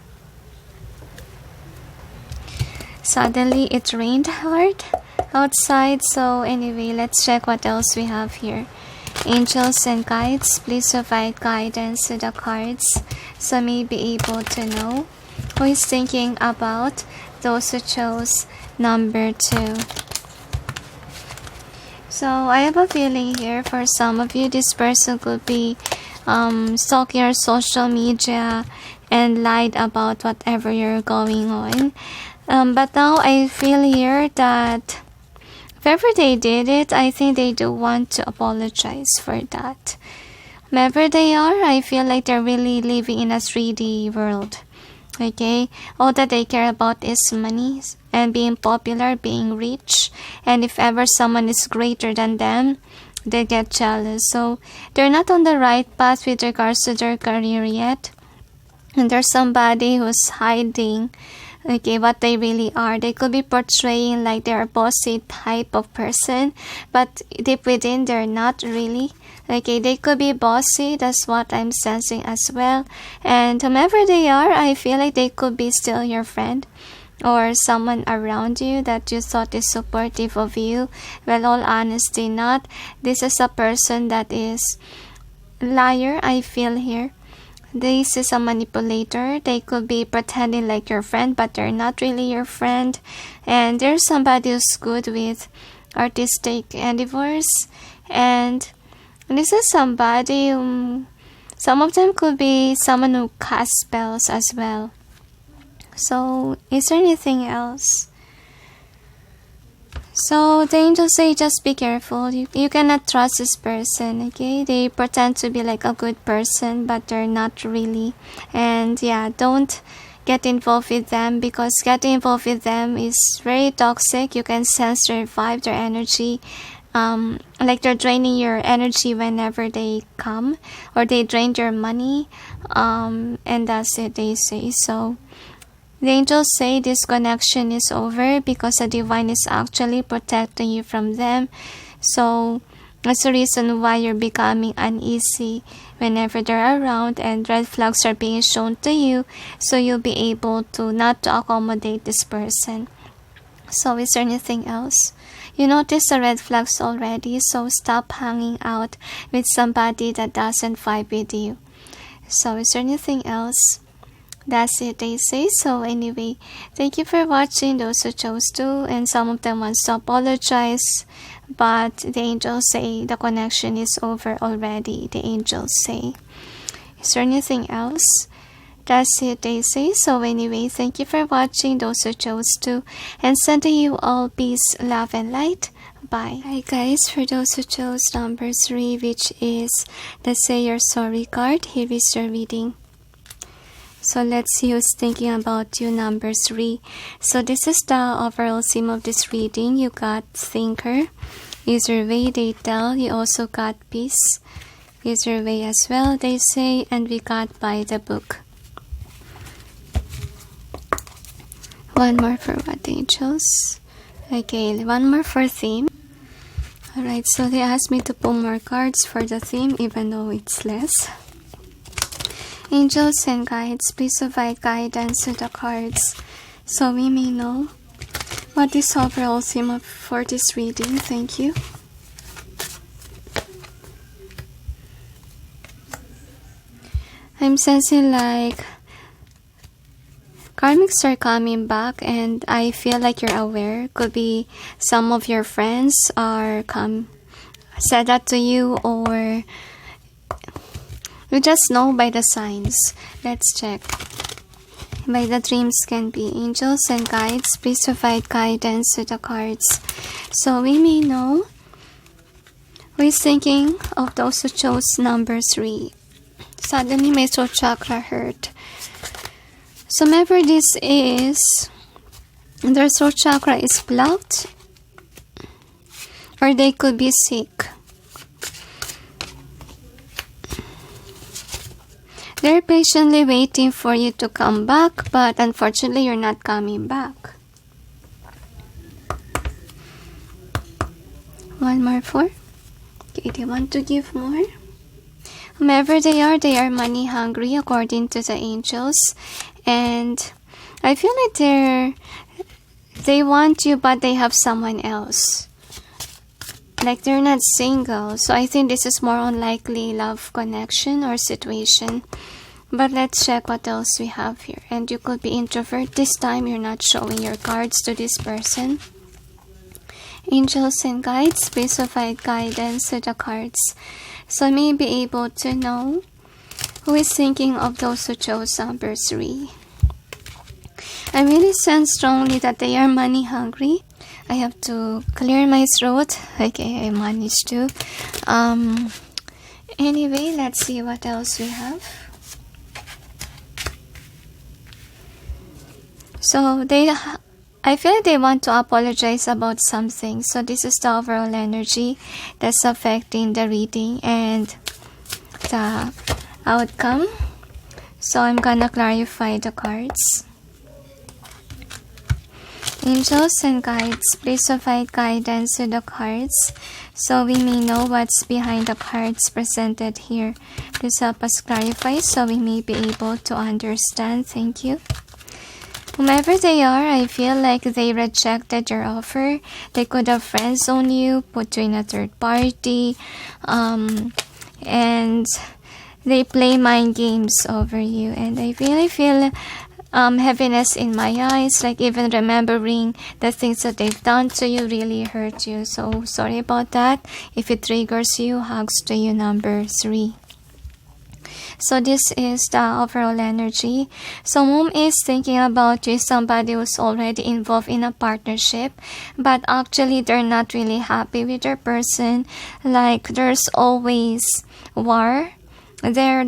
Suddenly it rained hard outside. So anyway, let's check what else we have here. Angels and guides, please provide guidance to the cards so I may be able to know who is thinking about those who chose number 2. So I have a feeling here for some of you, this person could be stalking your social media and lied about whatever you're going on. But now I feel here that if ever they did it, I think they do want to apologize for that. Whoever they are, I feel like they're really living in a 3D world. Okay, all that they care about is money and being popular, being rich, and if ever someone is greater than them, they get jealous. So they're not on the right path with regards to their career yet, and there's somebody who's hiding, okay, what they really are. They could be portraying like they're a bossy type of person, but deep within they're not really. Okay, they could be bossy, that's what I'm sensing as well. And whomever they are, I feel like they could be still your friend or someone around you that you thought is supportive of you. Well, all honesty, not. This is a person that is liar, I feel here. This is a manipulator. They could be pretending like your friend, but they're not really your friend. And there's somebody who's good with artistic endeavors. And this is somebody who, some of them could be someone who casts spells as well. So, is there anything else? So, the angels say just be careful. You cannot trust this person, okay? They pretend to be like a good person, but they're not really. And yeah, don't get involved with them because getting involved with them is very toxic. You can sense their vibe, their energy. Like they're draining your energy whenever they come, or they drain your money, and that's it, they say. So the angels say this connection is over because the divine is actually protecting you from them. So that's the reason why you're becoming uneasy whenever they're around, and red flags are being shown to you, so you'll be able to not to accommodate this person. So is there anything else? You notice the red flags already, so stop hanging out with somebody that doesn't vibe with you. So is there anything else? That's it, they say. So anyway, thank you for watching, those who chose to, and some of them wants to apologize, but the angels say the connection is over already, the angels say. Is there anything else? That's it, they say. So anyway, thank you for watching, those who chose to, and sending you all peace, love, and light. Bye. Hi guys, for those who chose number 3, which is the Say You're Sorry card, here is your reading. So let's see who's thinking about you, number 3. So this is the overall theme of this reading. You got Thinker, is your way, they tell. You also got Peace, is your way as well, they say. And we got By the Book. One more for what, angels? Okay, one more for theme. Alright, so they asked me to pull more cards for the theme, even though it's less. Angels and guides, please provide guidance to the cards so we may know what is overall theme for this reading. Thank you. I'm sensing like karmics are coming back, and I feel like you're aware. Could be some of your friends are said that to you, or you just know by the signs. Let's check. By the dreams can be. Angels and guides, please provide guidance to the cards so we may know who is thinking of those who chose number 3. Suddenly my throat chakra hurt. So whoever this is, their throat chakra is blocked, or they could be sick. They're patiently waiting for you to come back, but unfortunately you're not coming back. One more four. Okay, they want to give more. Whomever they are money hungry according to the angels. And I feel like they want you, but they have someone else. Like they're not single. So I think this is more unlikely love connection or situation. But let's check what else we have here. And you could be introvert. This time you're not showing your cards to this person. Angels and guides, please provide guidance to the cards. So I may be able to know who is thinking of those who chose number 3. I really sense strongly that they are money hungry. I have to clear my throat. Okay, I managed to. Anyway, let's see what else we have. So I feel like they want to apologize about something. So this is the overall energy that's affecting the reading and the outcome. So I'm gonna clarify the cards. Angels and guides, please provide guidance to the cards so we may know what's behind the cards presented here. Please help us clarify so we may be able to understand. Thank you. Whomever they are, I feel like they rejected your offer. They could have friend-zoned you, put you in a third party, and they play mind games over you. And I really feel heaviness in my eyes, like even remembering the things that they've done to you really hurt you. So sorry about that. If it triggers you, hugs to you, number 3. So this is the overall energy. So whom is thinking about you is somebody who's already involved in a partnership, but actually they're not really happy with their person. Like there's always war. They're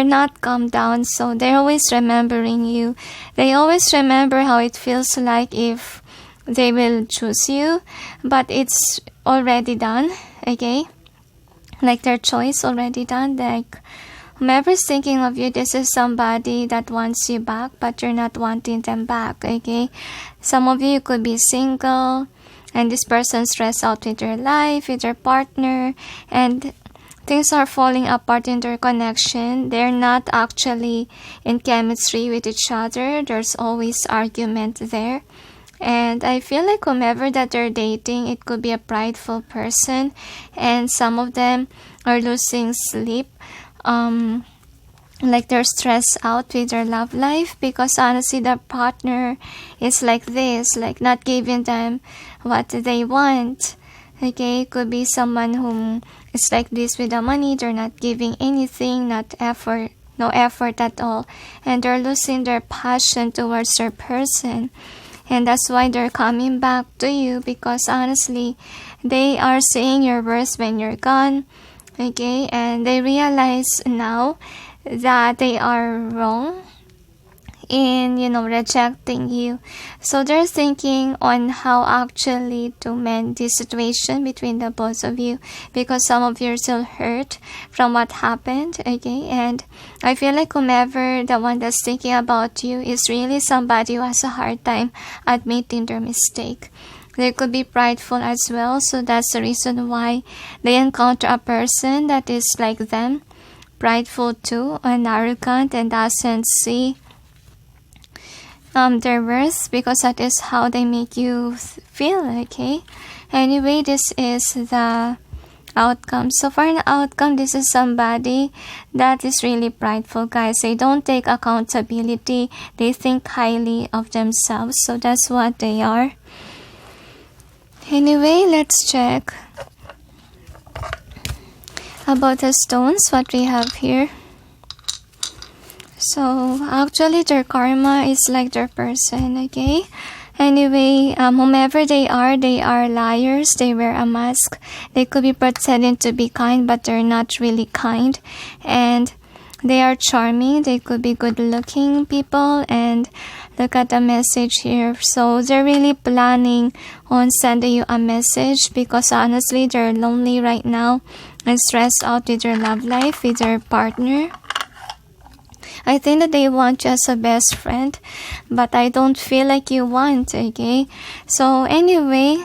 not calm down, so they're always remembering you. They always remember how it feels like if they will choose you, but it's already done, okay? Like their choice already done. Like whomever's thinking of you, this is somebody that wants you back, but you're not wanting them back, okay? Some of you could be single, and this person's stressed out with their life, with their partner, and things are falling apart in their connection. They're not actually in chemistry with each other. There's always argument there. And I feel like whomever that they're dating, it could be a prideful person. And some of them are losing sleep. Like they're stressed out with their love life. Because honestly, their partner is like this. Like not giving them what they want. Okay, it could be someone whom is like this with the money. They're not giving anything, not effort, no effort at all. And they're losing their passion towards their person. And that's why they're coming back to you, because honestly, they are seeing your worth when you're gone. Okay, and they realize now that they are wrong in, rejecting you. So they're thinking on how actually to mend this situation between the both of you, because some of you are still hurt from what happened, okay? And I feel like whomever the one that's thinking about you is really somebody who has a hard time admitting their mistake. They could be prideful as well, so that's the reason why they encounter a person that is like them, prideful too, and arrogant, and doesn't see their worth, because that is how they make you feel, okay? Anyway, this is the outcome. So for an outcome, this is somebody that is really prideful, guys. They don't take accountability. They think highly of themselves. So that's what they are. Anyway, let's check about the stones, what we have here. So actually their karma is like their person, okay? Anyway, whomever they are liars. They wear a mask. They could be pretending to be kind, but they're not really kind. And they are charming. They could be good looking people. And look at the message here. So they're really planning on sending you a message, because honestly they're lonely right now and stressed out with their love life, with their partner. I think that they want you as a best friend, but I don't feel like you want, okay? So anyway,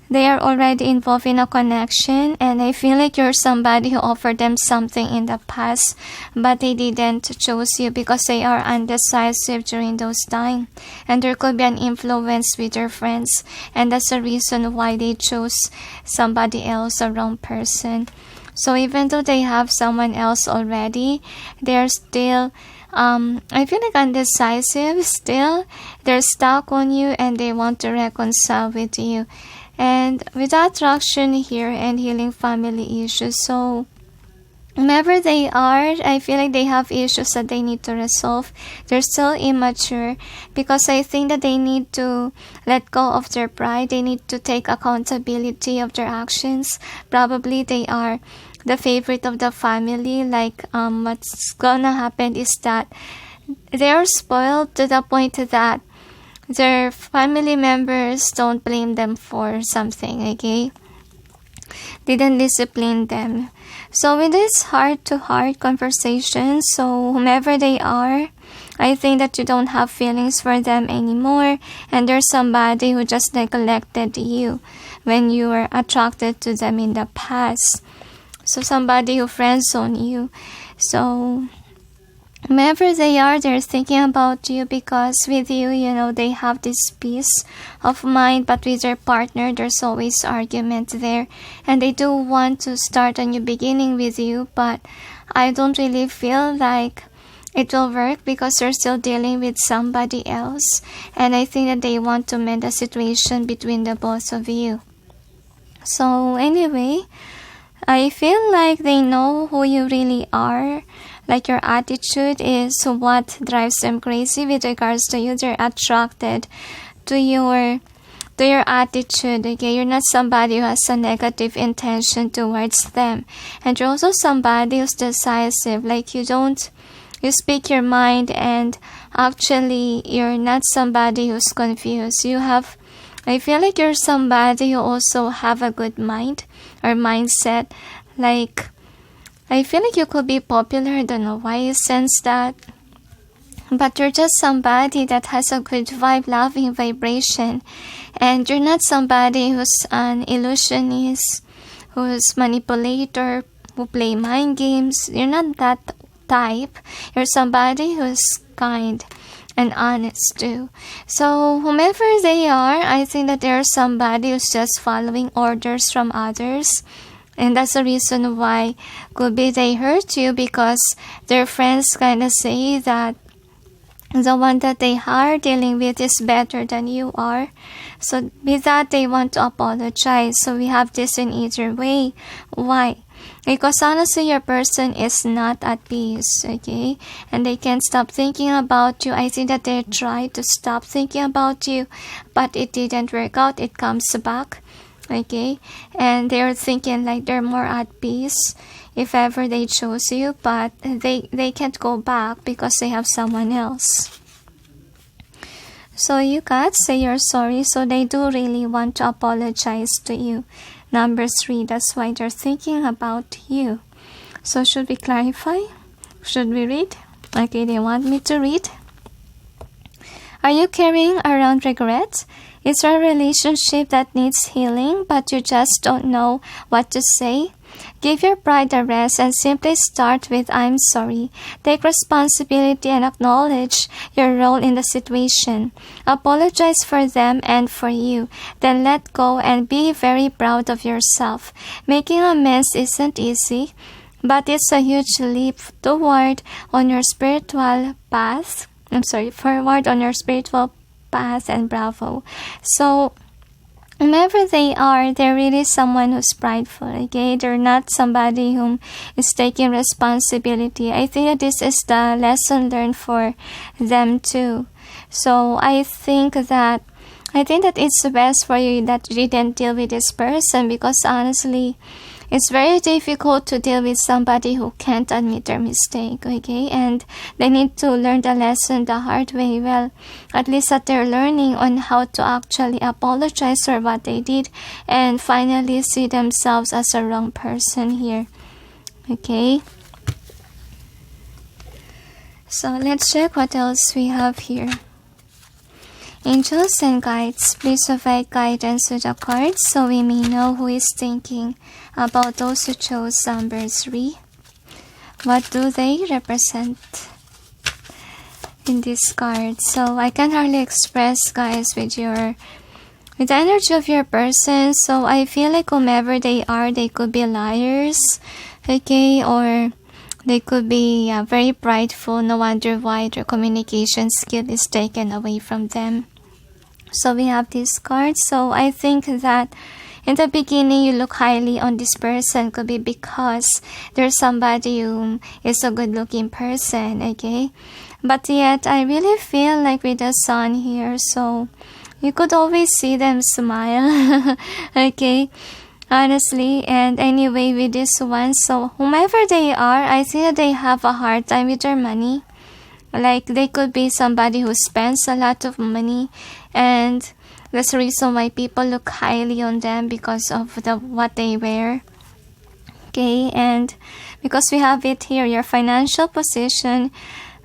they are already involved in a connection, and I feel like you're somebody who offered them something in the past, but they didn't choose you because they are undecisive during those time, and there could be an influence with their friends, and that's the reason why they chose somebody else, a wrong person. So even though they have someone else already, they're still I feel like undecisive still. They're stuck on you and they want to reconcile with you. And with attraction here and healing family issues, so whomever they are, I feel like they have issues that they need to resolve. They're still immature because I think that they need to let go of their pride. They need to take accountability of their actions. Probably they are the favorite of the family. Like what's gonna happen is that they are spoiled to the point that their family members don't blame them for something, okay? They didn't discipline them. So with this heart-to-heart conversation, so whomever they are, I think that you don't have feelings for them anymore, and there's somebody who just neglected you when you were attracted to them in the past. So somebody who friend-zoned you. So whomever they are, they're thinking about you because with you, they have this peace of mind, but with their partner, there's always argument there. And they do want to start a new beginning with you, but I don't really feel like it will work because they're still dealing with somebody else. And I think that they want to mend the situation between the both of you. So anyway, I feel like they know who you really are. Like your attitude is what drives them crazy with regards to you. They're attracted to your attitude, okay? You're not somebody who has a negative intention towards them. And you're also somebody who's decisive. Like you speak your mind, and actually you're not somebody who's confused. I feel like you're somebody who also have a good mind or mindset. Like, I feel like you could be popular. I don't know why you sense that. But you're just somebody that has a good vibe, loving vibration. And you're not somebody who's an illusionist, who's manipulator, who play mind games. You're not that type. You're somebody who's kind and honest too. So whomever they are, I think that they're somebody who's just following orders from others. And that's the reason why could be they hurt you because their friends kind of say that the one that they are dealing with is better than you are. So with that, they want to apologize. So we have this in either way. Why? Because honestly, your person is not at peace, okay? And they can't stop thinking about you. I think that they tried to stop thinking about you, but it didn't work out. It comes back. Okay, and they're thinking like they're more at peace if ever they chose you, but they can't go back because they have someone else. So you guys say you're sorry, so they do really want to apologize to you. Number 3, that's why they're thinking about you. So should we clarify? Should we read? Okay, they want me to read. Are you carrying around regrets? Is there a relationship that needs healing, but you just don't know what to say? Give your pride a rest and simply start with I'm sorry. Take responsibility and acknowledge your role in the situation. Apologize for them and for you. Then let go and be very proud of yourself. Making amends isn't easy, but it's a huge leap forward on your spiritual path, and bravo. So whomever they are, they're really someone who's prideful, okay? They're not somebody who is taking responsibility. I think that this is the lesson learned for them too. So I think that it's best for you that you didn't deal with this person, because honestly, it's very difficult to deal with somebody who can't admit their mistake, okay? And they need to learn the lesson the hard way. Well, at least that they're learning on how to actually apologize for what they did and finally see themselves as a wrong person here, okay? So let's check what else we have here. Angels and guides, please provide guidance to the cards so we may know who is thinking about those who chose number 3. What do they represent in this card? So I can hardly express, guys, with the energy of your person. So I feel like whomever they are, they could be liars, okay, or they could be very prideful. No wonder why their communication skill is taken away from them. So we have this card. So I think that in the beginning you look highly on this person. Could be because there's somebody who is a good looking person, okay? But yet I really feel like with the sun here, so you could always see them smile, okay? Honestly, and anyway with this one, so whomever they are, I think that they have a hard time with their money. Like they could be somebody who spends a lot of money, and that's the reason why people look highly on them because of what they wear. Okay, and because we have it here, your financial position,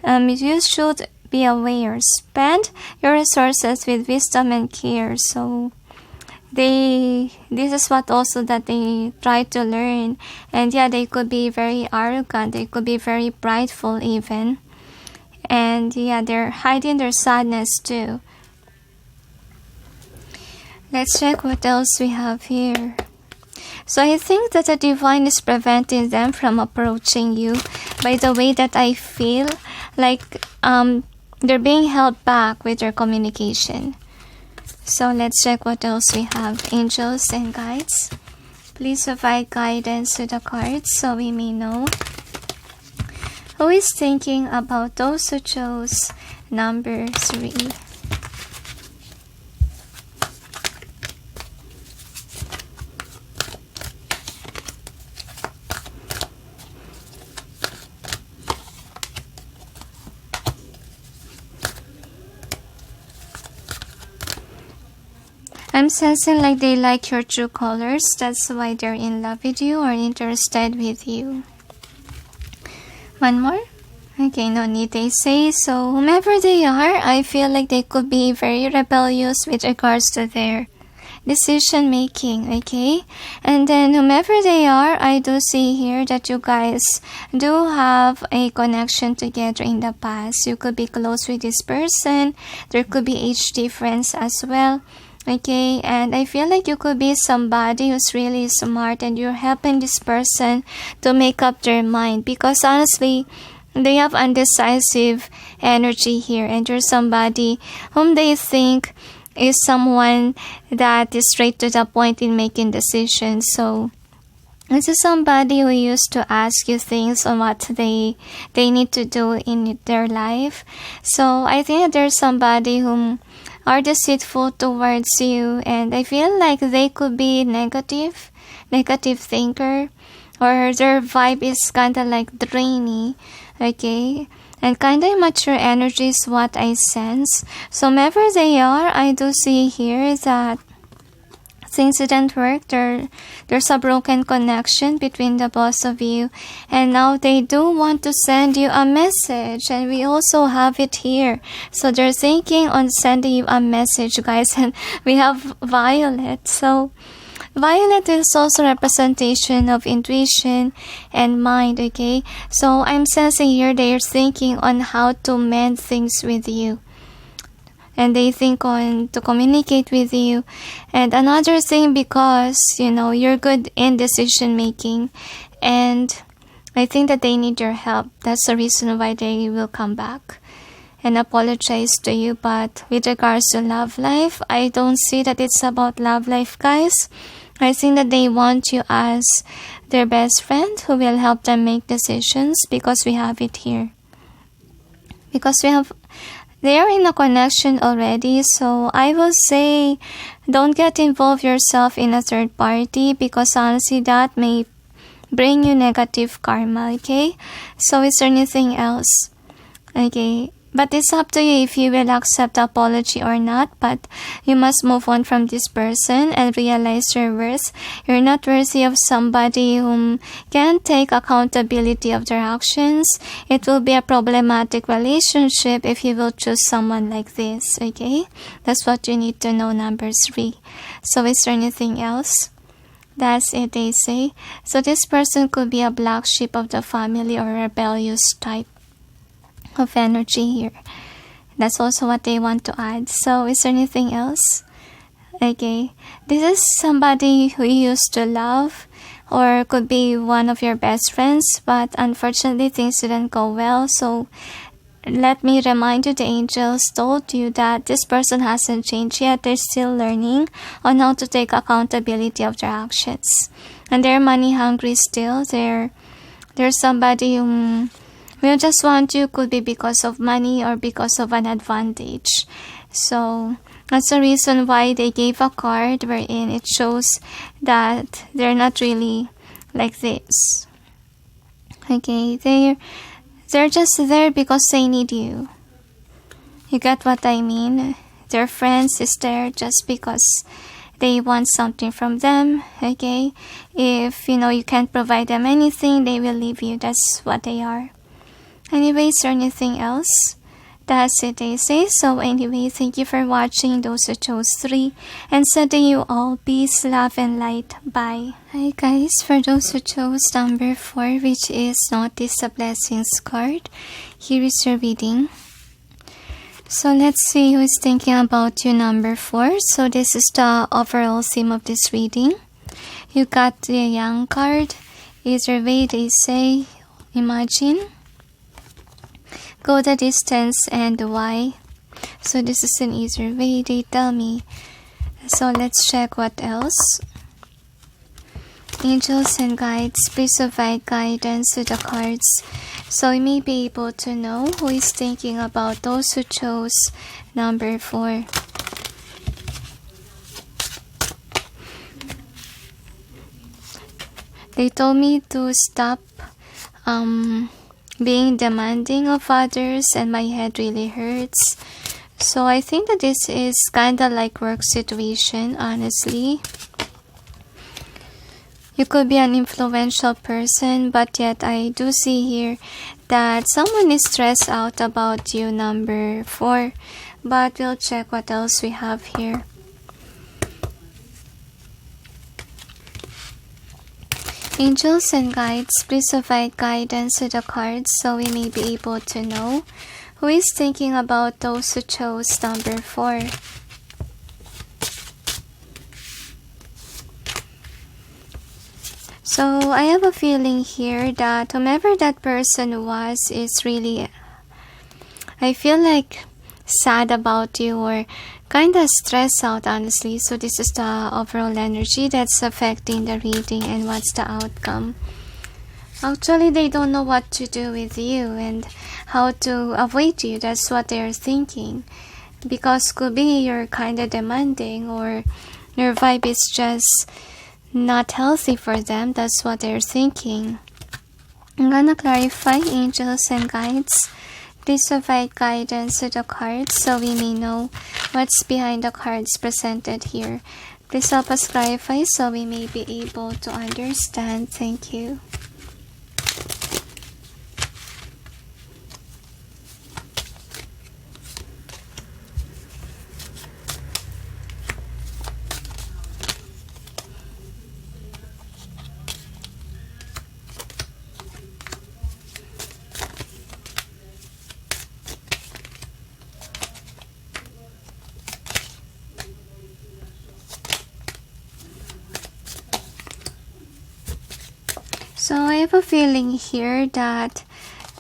you should be aware. Spend your resources with wisdom and care. So this is what also that they try to learn. And yeah, they could be very arrogant. They could be very prideful even. And yeah, they're hiding their sadness too. Let's check what else we have here. So I think that the divine is preventing them from approaching you by the way that I feel like they're being held back with their communication. So let's check what else we have. Angels and guides, please provide guidance to the cards so we may know who is thinking about those who chose number 3. I'm sensing like they like your true colors. That's why they're in love with you or interested with you. One more? Okay, no need they say. So whomever they are, I feel like they could be very rebellious with regards to their decision making, okay? And then whomever they are, I do see here that you guys do have a connection together in the past. You could be close with this person. There could be age difference as well. Okay, and I feel like you could be somebody who's really smart and you're helping this person to make up their mind, because honestly they have undecisive energy here, and you're somebody whom they think is someone that is straight to the point in making decisions. So this is somebody who used to ask you things on what they need to do in their life. So I think that there's somebody whom are deceitful towards you, and I feel like they could be negative thinker, or their vibe is kinda like drainy, okay, and kinda immature energy is what I sense. So whoever they are, I do see here that things didn't work. There's a broken connection between the both of you, and now they do want to send you a message, and we also have it here. So they're thinking on sending you a message, guys, and we have Violet. So Violet is also representation of intuition and mind, okay? So I'm sensing here they're thinking on how to mend things with you, and they think on to communicate with you. And another thing, because you know you're good in decision making, and I think that they need your help. That's the reason why they will come back and apologize to you. But with regards to love life, I don't see that it's about love life, guys. I think that they want you as their best friend who will help them make decisions, because we have it here. Because they are in a connection already. So I will say don't get involved yourself in a third party, because honestly that may bring you negative karma, okay? So is there anything else? Okay, But it's up to you if you will accept the apology or not. But you must move on from this person and realize your worth. You're not worthy of somebody whom can't take accountability of their actions. It will be a problematic relationship if you will choose someone like this, okay? That's what you need to know, number 3. So is there anything else? That's it, they say. So this person could be a black sheep of the family or a rebellious type of energy here. That's also what they want to add. So is there anything else? Okay, this is somebody who you used to love, or could be one of your best friends, but unfortunately things didn't go well. So let me remind you, the angels told you that this person hasn't changed yet. They're still learning on how to take accountability of their actions, and they're money hungry still. They're somebody who will just want you, could be because of money or because of an advantage. So that's the reason why they gave a card wherein it shows that they're not really like this. Okay, they're just there because they need you. You get what I mean? Their friends is there just because they want something from them, okay? If, you can't provide them anything, they will leave you. That's what they are. Anyway, is there anything else? That's it, they say. So anyway, thank you for watching, those who chose 3. And sending you all peace, love, and light. Bye. Hi guys, for those who chose number 4, which is Notice the Blessings card, here is your reading. So let's see who is thinking about you, number 4. So this is the overall theme of this reading. You got the Young card. Either way, they say, imagine, go the distance, and why. So this is an easier way, they tell me. So let's check what else. Angels and guides, please provide guidance to the cards, so we may be able to know who is thinking about those who chose number 4. They told me to stop being demanding of others, and my head really hurts. So I think that this is kind of like work situation, honestly. You could be an influential person, but yet I do see here that someone is stressed out about you, number 4. But we'll check what else we have here. Angels and guides, please provide guidance to the cards so we may be able to know who is thinking about those who chose number 4. So I have a feeling here that whomever that person was is really, I feel like, sad about you or kind of stressed out, honestly. So this is the overall energy that's affecting the reading and what's the outcome. Actually, they don't know what to do with you and how to avoid you. That's what they're thinking. Because could be you're kind of demanding, or your vibe is just not healthy for them. That's what they're thinking. I'm gonna clarify, angels and guides, please provide guidance to the cards so we may know what's behind the cards presented here. Please help us clarify so we may be able to understand. Thank you. So I have a feeling here that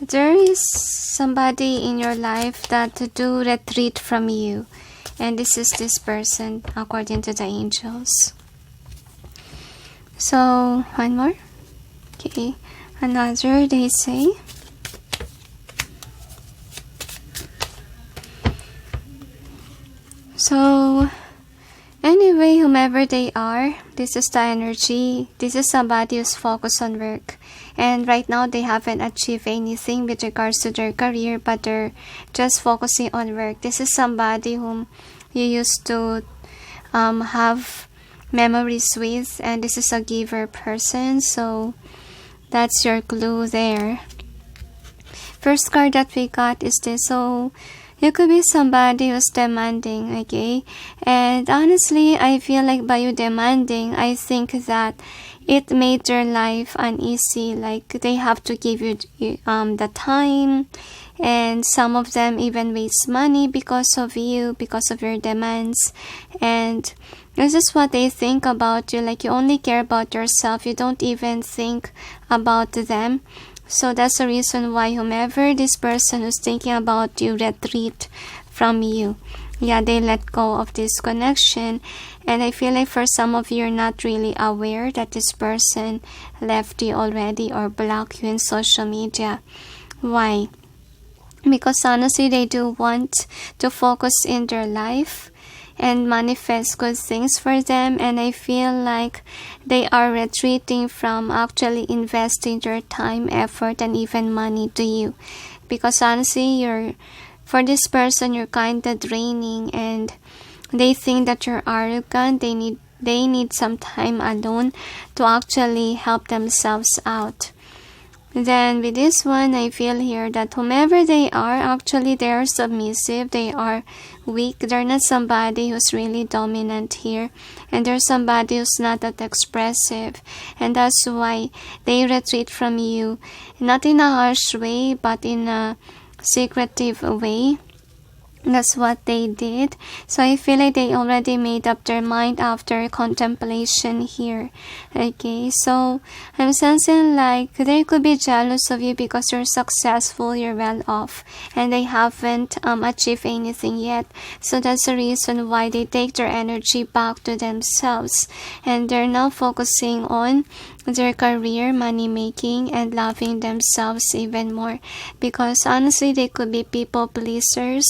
there is somebody in your life that do retreat from you. And this is this person, according to the angels. So, one more. Okay, another, they say. So, Anyway, whomever they are, this is the energy. This is somebody who's focused on work. And right now, they haven't achieved anything with regards to their career, but they're just focusing on work. This is somebody whom you used to have memories with, and this is a giver person. So that's your clue there. First card that we got is this. So you could be somebody who's demanding, okay? And honestly, I feel like by you demanding, I think that it made their life uneasy. Like they have to give you the time, and some of them even waste money because of you, because of your demands. And this is what they think about you. Like you only care about yourself. You don't even think about them. So that's the reason why whomever this person who's thinking about you retreat from you. Yeah, they let go of this connection. And I feel like for some of you, you're not really aware that this person left you already or blocked you in social media. Why? Because honestly, they do want to focus in their life and manifest good things for them, and I feel like they are retreating from actually investing their time, effort, and even money to you. Because honestly, for this person, you're kind of draining, and they think that you're arrogant. They need some time alone to actually help themselves out. Then with this one, I feel here that whomever they are, actually they are submissive, they are weak. They're not somebody who's really dominant here, and they're somebody who's not that expressive, and that's why they retreat from you, not in a harsh way, but in a secretive way. That's what they did. So I feel like they already made up their mind after contemplation here. Okay, so I'm sensing like they could be jealous of you because you're successful, you're well off, and they haven't achieved anything yet. So that's the reason why they take their energy back to themselves, and they're now focusing on their career, money making, and loving themselves even more. Because honestly, they could be people pleasers,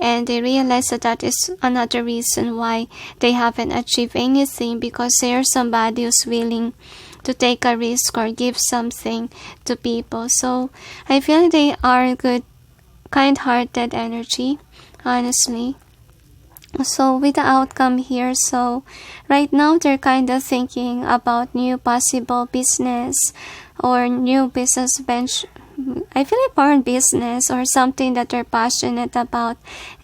and they realize that is another reason why they haven't achieved anything, because they are somebody who's willing to take a risk or give something to people. So I feel they are good, kind-hearted energy, honestly. So with the outcome here, so right now they're kind of thinking about new possible business or new business bench. I feel like foreign business or something that they're passionate about,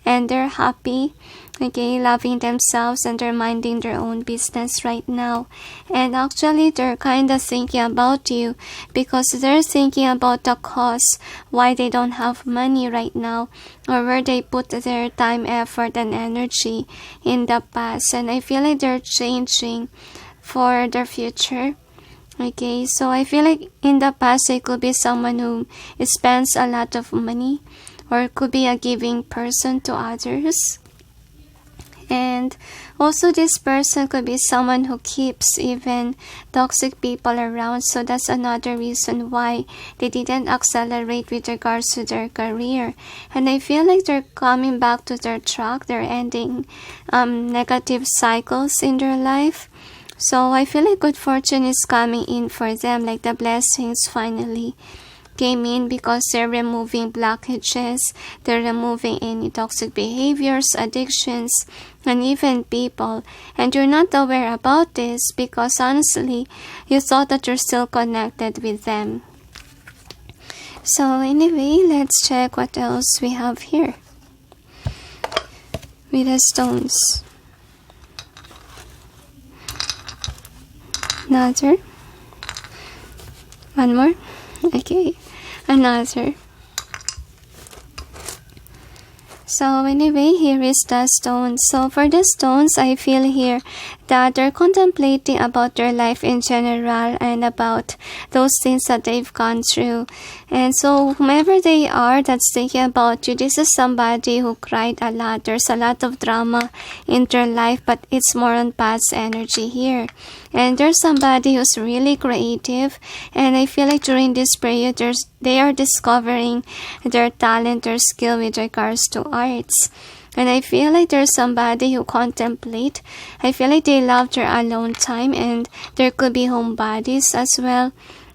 and they're happy, okay, loving themselves, and they're minding their own business right now. And actually they're kind of thinking about you because they're thinking about the cause why they don't have money right now, or where they put their time, effort, and energy in the past. And I feel like they're changing for their future. Okay, so I feel like in the past it could be someone who spends a lot of money, or it could be a giving person to others. And also this person could be someone who keeps even toxic people around. So that's another reason why they didn't accelerate with regards to their career. And I feel like they're coming back to their track. They're ending negative cycles in their life. So I feel like good fortune is coming in for them, like the blessings finally came in, because they're removing blockages, they're removing any toxic behaviors, addictions, and even people. And you're not aware about this because honestly, you thought that you're still connected with them. So anyway, let's check what else we have here with the stones. Another. One more. Okay. Another. So anyway, here is the stones. So for the stones, I feel here that they're contemplating about their life in general and about those things that they've gone through. And so whomever they are that's thinking about you, this is somebody who cried a lot. There's a lot of drama in their life, but it's more on past energy here. And there's somebody who's really creative, and I feel like during this period they are discovering their talent or skill with regards to arts. And I feel like there's somebody who contemplate. I feel like they love their alone time, and there could be homebodies as well.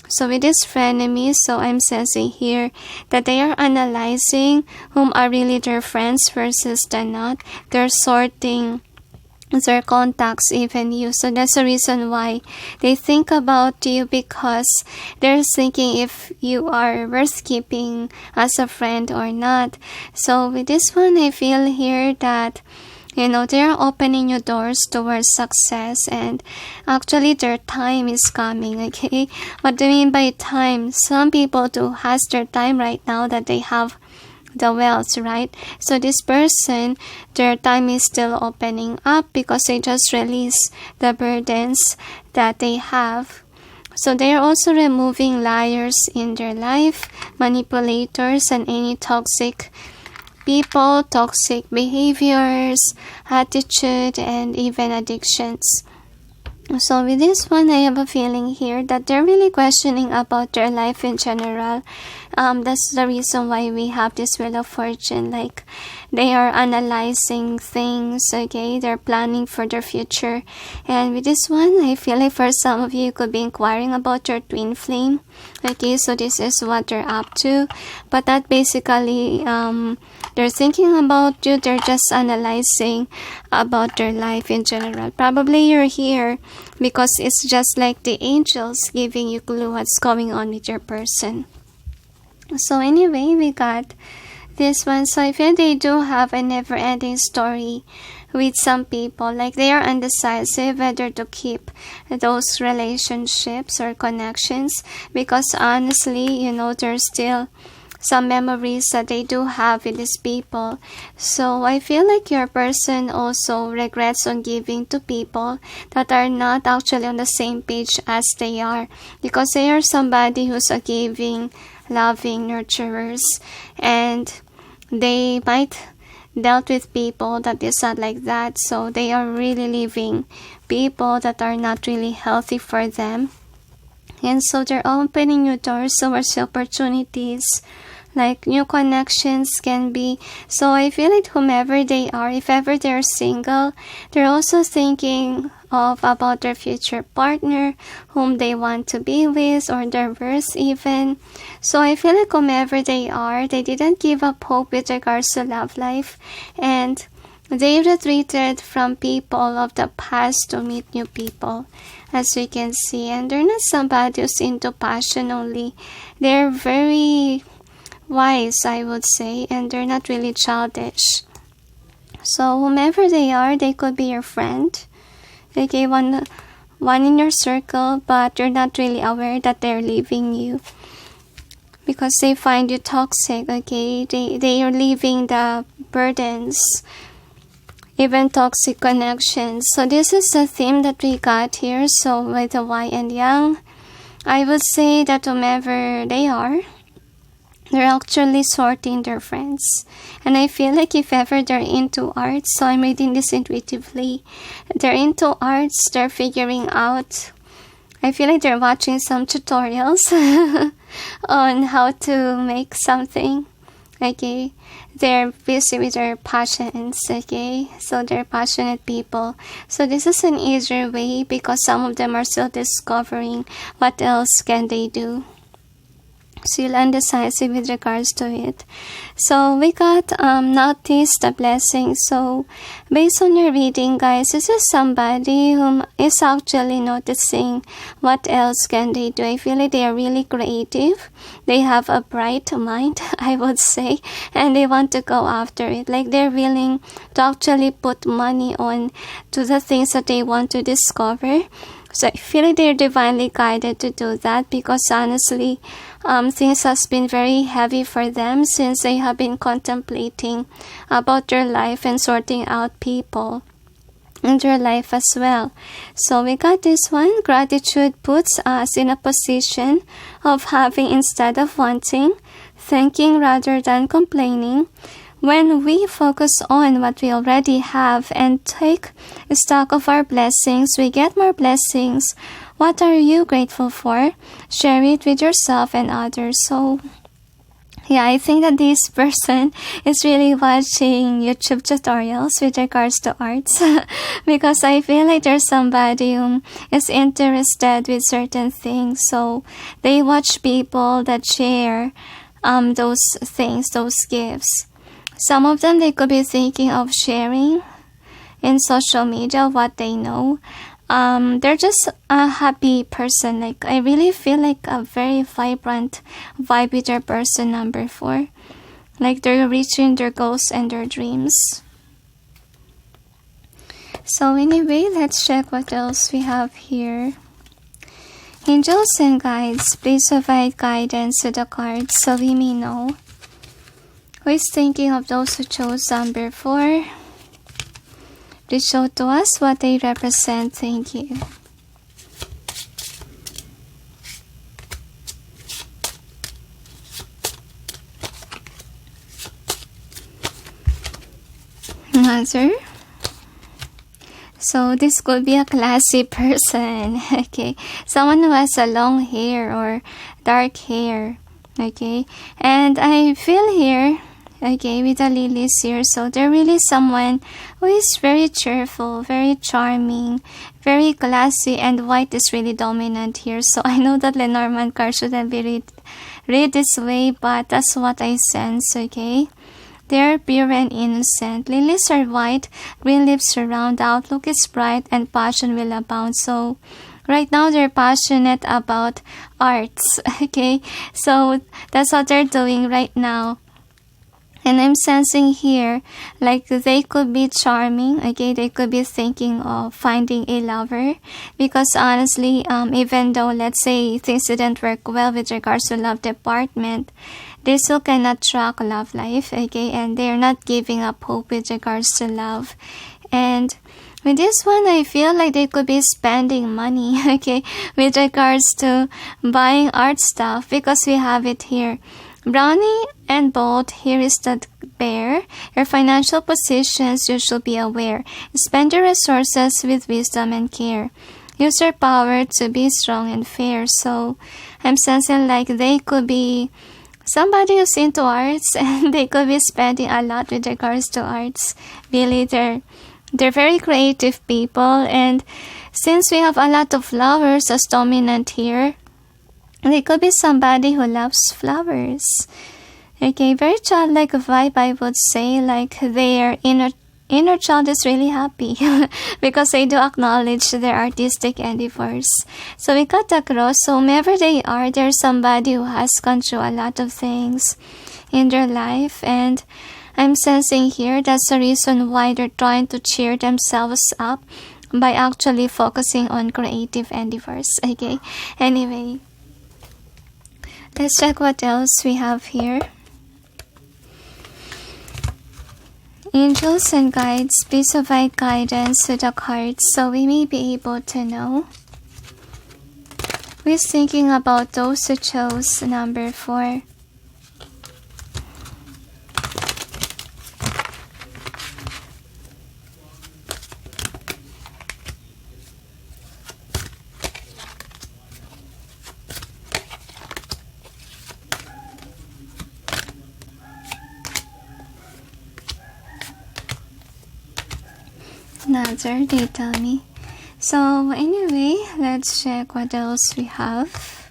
So with this frenemies, so I'm sensing here that they are analyzing whom are really their friends versus the not. They're sorting their contacts, even you. So that's the reason why they think about you, because they're thinking if you are worth keeping as a friend or not. So with this one, I feel here that they're opening new doors towards success, and actually their time is coming, okay? What do I mean by time? Some people do has their time right now that they have the wealth, right? So this person, their time is still opening up because they just release the burdens that they have. So they are also removing liars in their life, manipulators, and any toxic people, toxic behaviors, attitude, and even addictions. So with this one, I have a feeling here that they're really questioning about their life in general. That's the reason why we have this Wheel of Fortune. Like, they are analyzing things, okay? They're planning for their future. And with this one, I feel like for some of you could be inquiring about your twin flame. Okay, so this is what they're up to. But that basically, they're thinking about you. They're just analyzing about their life in general. Probably you're here because it's just like the angels giving you clue what's going on with your person. So anyway, we got this one. So I feel they do have a never-ending story with some people. Like, they are undecisive whether to keep those relationships or connections, because honestly, there's still some memories that they do have with these people. So I feel like your person also regrets on giving to people that are not actually on the same page as they are, because they are somebody who's a giving, loving nurturers, and they might dealt with people that is not like that. So they are really leaving people that are not really healthy for them, and so they're opening new doors towards opportunities, like new connections can be. So I feel like whomever they are, if ever they're single, they're also thinking about their future partner, whom they want to be with, or their worth even. So I feel like whomever they are, they didn't give up hope with regards to love life, and they retreated from people of the past to meet new people, as we can see. And they're not somebody who's into passion only. They're very wise, I would say, and they're not really childish. So whomever they are, they could be your friend, okay, one in your circle, but you're not really aware that they're leaving you because they find you toxic, okay? They are leaving the burdens, even toxic connections. So this is the theme that we got here. So with the Y and Yang, I would say that whomever they are, they're actually sorting their friends. And I feel like if ever they're into arts, so I'm reading this intuitively, they're into arts, they're figuring out, I feel like they're watching some tutorials on how to make something, okay? They're busy with their passions, okay? So they're passionate people. So this is an easier way because some of them are still discovering what else can they do. Still undecisive with regards to it. So we got notice the blessing. So based on your reading, guys, this is somebody whom is actually noticing what else can they do. I feel like they are really creative. They have a bright mind, I would say, and they want to go after it. Like, they're willing to actually put money on to the things that they want to discover. So I feel like they're divinely guided to do that, because honestly, things has been very heavy for them since they have been contemplating about their life and sorting out people in their life as well. So we got this one. Gratitude puts us in a position of having instead of wanting, thanking rather than complaining. When we focus on what we already have and take stock of our blessings, we get more blessings. What are you grateful for? Share it with yourself and others. So Yeah, I think that this person is really watching YouTube tutorials with regards to arts because I feel like there's somebody who is interested with certain things. So they watch people that share those things, those gifts. Some of them, they could be thinking of sharing in social media what they know. They're just a happy person. Like, I really feel like a very vibrant vibe with their person number 4. Like, they're reaching their goals and their dreams. So anyway, let's check what else we have here. Angels and guides, please provide guidance to the cards so we may know who is thinking of those who chose number 4. Please show to us what they represent. Thank you. Another. So this could be a classy person. Okay. Someone who has a long hair or dark hair. Okay. And I feel here, okay, with the lilies here, so they're really someone who is very cheerful, very charming, very classy, and white is really dominant here. So I know that Lenormand card shouldn't be read this way, but that's what I sense, okay? They're pure and innocent. Lilies are white, green leaves surround, outlook is bright, and passion will abound. So right now, they're passionate about arts, okay? So that's what they're doing right now. And I'm sensing here, like, they could be charming, okay? They could be thinking of finding a lover. Because honestly, even though, let's say, things didn't work well with regards to love department, they still cannot track love life, okay? And they're not giving up hope with regards to love. And with this one, I feel like they could be spending money, okay? With regards to buying art stuff, because we have it here. Brownie and bold, here is the bear. Your financial positions, you should be aware. Spend your resources with wisdom and care. Use your power to be strong and fair. So I'm sensing like they could be somebody who's into arts and they could be spending a lot with regards to arts. Really, they're very creative people. And since we have a lot of flowers as dominant here, they could be somebody who loves flowers. Okay, very childlike vibe, I would say. Like, their inner child is really happy because they do acknowledge their artistic endeavors. So we got the cross. So whomever they are, there's somebody who has gone through a lot of things in their life. And I'm sensing here that's the reason why they're trying to cheer themselves up by actually focusing on creative endeavors. Okay, anyway. Let's check what else we have here. Angels and guides, please provide guidance to the cards so we may be able to know who is thinking about those who chose number 4. Another, they tell me. So anyway, let's check what else we have.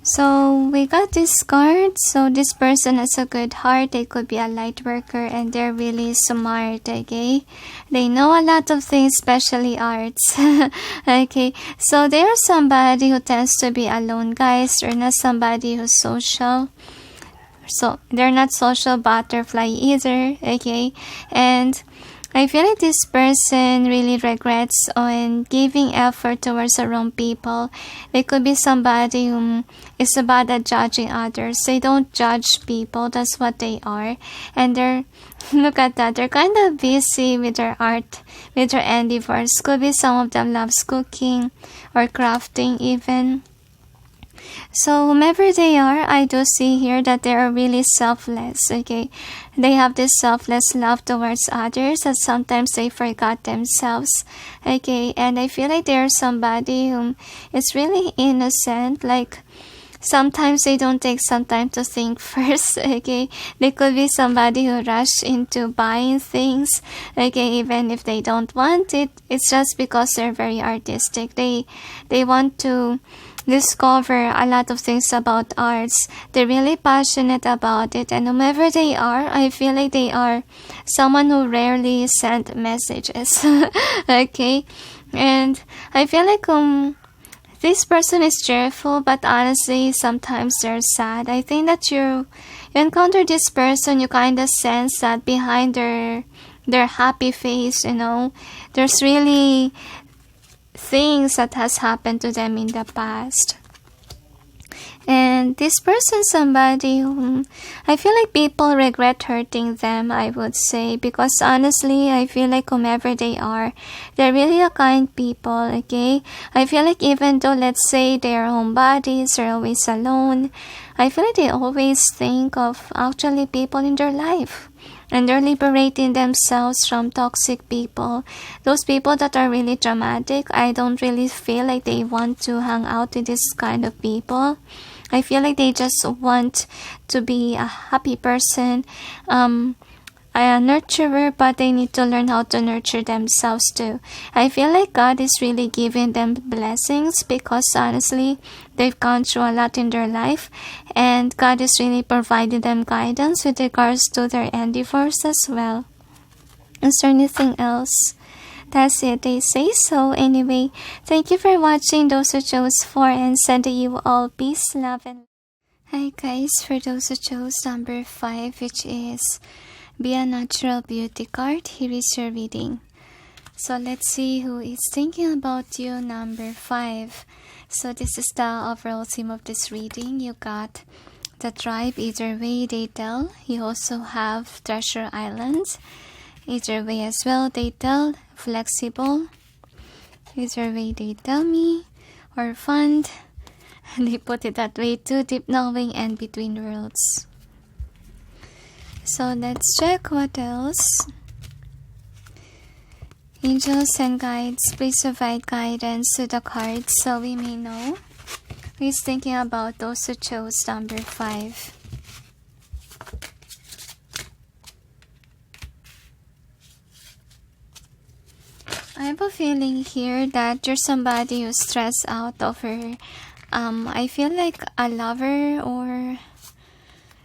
So we got this card. So this person has a good heart. They could be a light worker and they're really smart, okay? They know a lot of things, especially arts. Okay, so they're somebody who tends to be alone, guys. They're not somebody who's social. So they're not social butterfly either, okay? And I feel like this person really regrets on giving effort towards the wrong people. They could be somebody who is bad at judging others. They don't judge people. That's what they are. And they're, look at that, they're kind of busy with their art, with their endeavors. Could be some of them loves cooking or crafting even. So whomever they are, I do see here that they are really selfless, okay? They have this selfless love towards others that sometimes they forgot themselves, okay? And I feel like they are somebody who is really innocent, like sometimes they don't take some time to think first, okay? They could be somebody who rush into buying things, okay, even if they don't want it. It's just because they're very artistic. They want to discover a lot of things about arts. They're really passionate about it, and whomever they are, I feel like they are someone who rarely send messages. Okay, and I feel like this person is cheerful, but honestly sometimes they're sad. I think that you encounter this person, you kind of sense that behind their happy face, you know, there's really things that has happened to them in the past. And this person, somebody whom I feel like people regret hurting them, I would say, because honestly, I feel like whomever they are, they're really a kind people, okay? I feel like even though, let's say, they're homebodies, they're always alone, I feel like they always think of actually people in their life. And they're liberating themselves from toxic people. Those people that are really dramatic, I don't really feel like they want to hang out with this kind of people. I feel like they just want to be a happy person, a nurturer, but they need to learn how to nurture themselves too. I feel like God is really giving them blessings because honestly, they've gone through a lot in their life, and God is really providing them guidance with regards to their endeavors as well. Is there anything else? That's it, they say so. Anyway, thank you for watching. Those who chose 4, and sending you all peace, love, and hi guys, for those who chose number 5, which is Be a Natural Beauty card, here is your reading. So let's see who is thinking about you, number 5. So this is the overall theme of this reading. You got the tribe, either way they tell. You also have Treasure Island, either way as well they tell. Flexible, either way they tell me. Or fund, they put it that way too. Deep knowing, and between worlds. So let's check what else. Angels and guides, please provide guidance to the cards so we may know who is thinking about those who chose number 5. I have a feeling here that you're somebody who's stressed out over, I feel like a lover or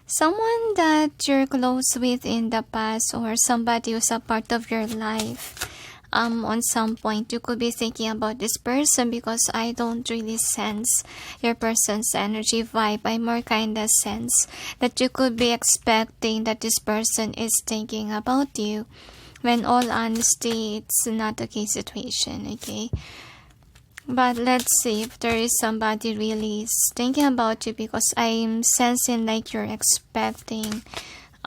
someone that you're close with in the past, or somebody who's a part of your life. On some point, you could be thinking about this person because I don't really sense your person's energy vibe. I more kind of sense that you could be expecting that this person is thinking about you, when all honesty, it's not a case situation, okay? But let's see if there is somebody really thinking about you, because I'm sensing like you're expecting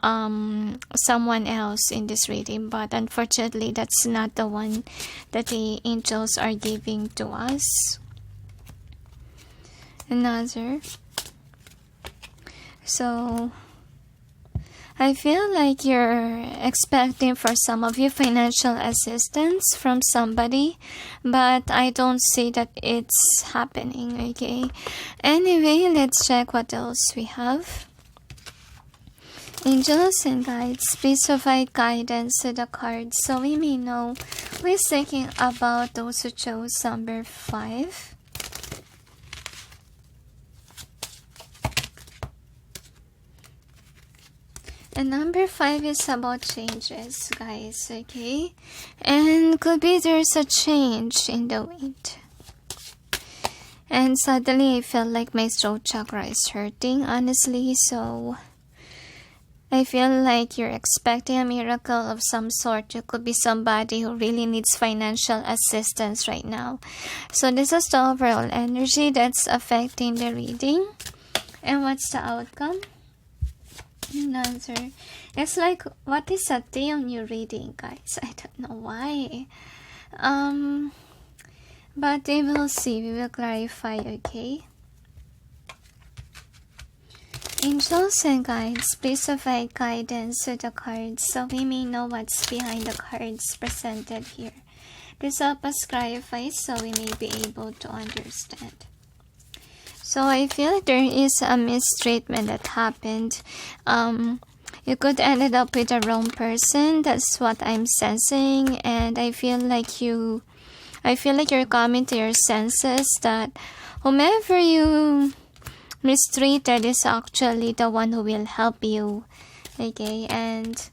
someone else in this reading, but unfortunately that's not the one that the angels are giving to us. Another. So I feel like you're expecting, for some of you, financial assistance from somebody, but I don't see that it's happening, okay? Anyway, let's check what else we have. Angels and guides, please provide guidance to the cards so we may know who is thinking about those who chose number 5. And number 5 is about changes, guys, okay? And could be there's a change in the wind. And suddenly I felt like my throat chakra is hurting, honestly, so I feel like you're expecting a miracle of some sort. You could be somebody who really needs financial assistance right now. So this is the overall energy that's affecting the reading. And what's the outcome? Another. It's like, what is a theme you're reading, guys? I don't know why. But we will see. We will clarify, okay? Angels and guides, please provide guidance to the cards so we may know what's behind the cards presented here. Please help us clarify so we may be able to understand. So I feel like there is a mistreatment that happened. You could ended up with the wrong person. That's what I'm sensing, and I feel like you're coming to your senses that whomever you mistreated is actually the one who will help you. Okay, and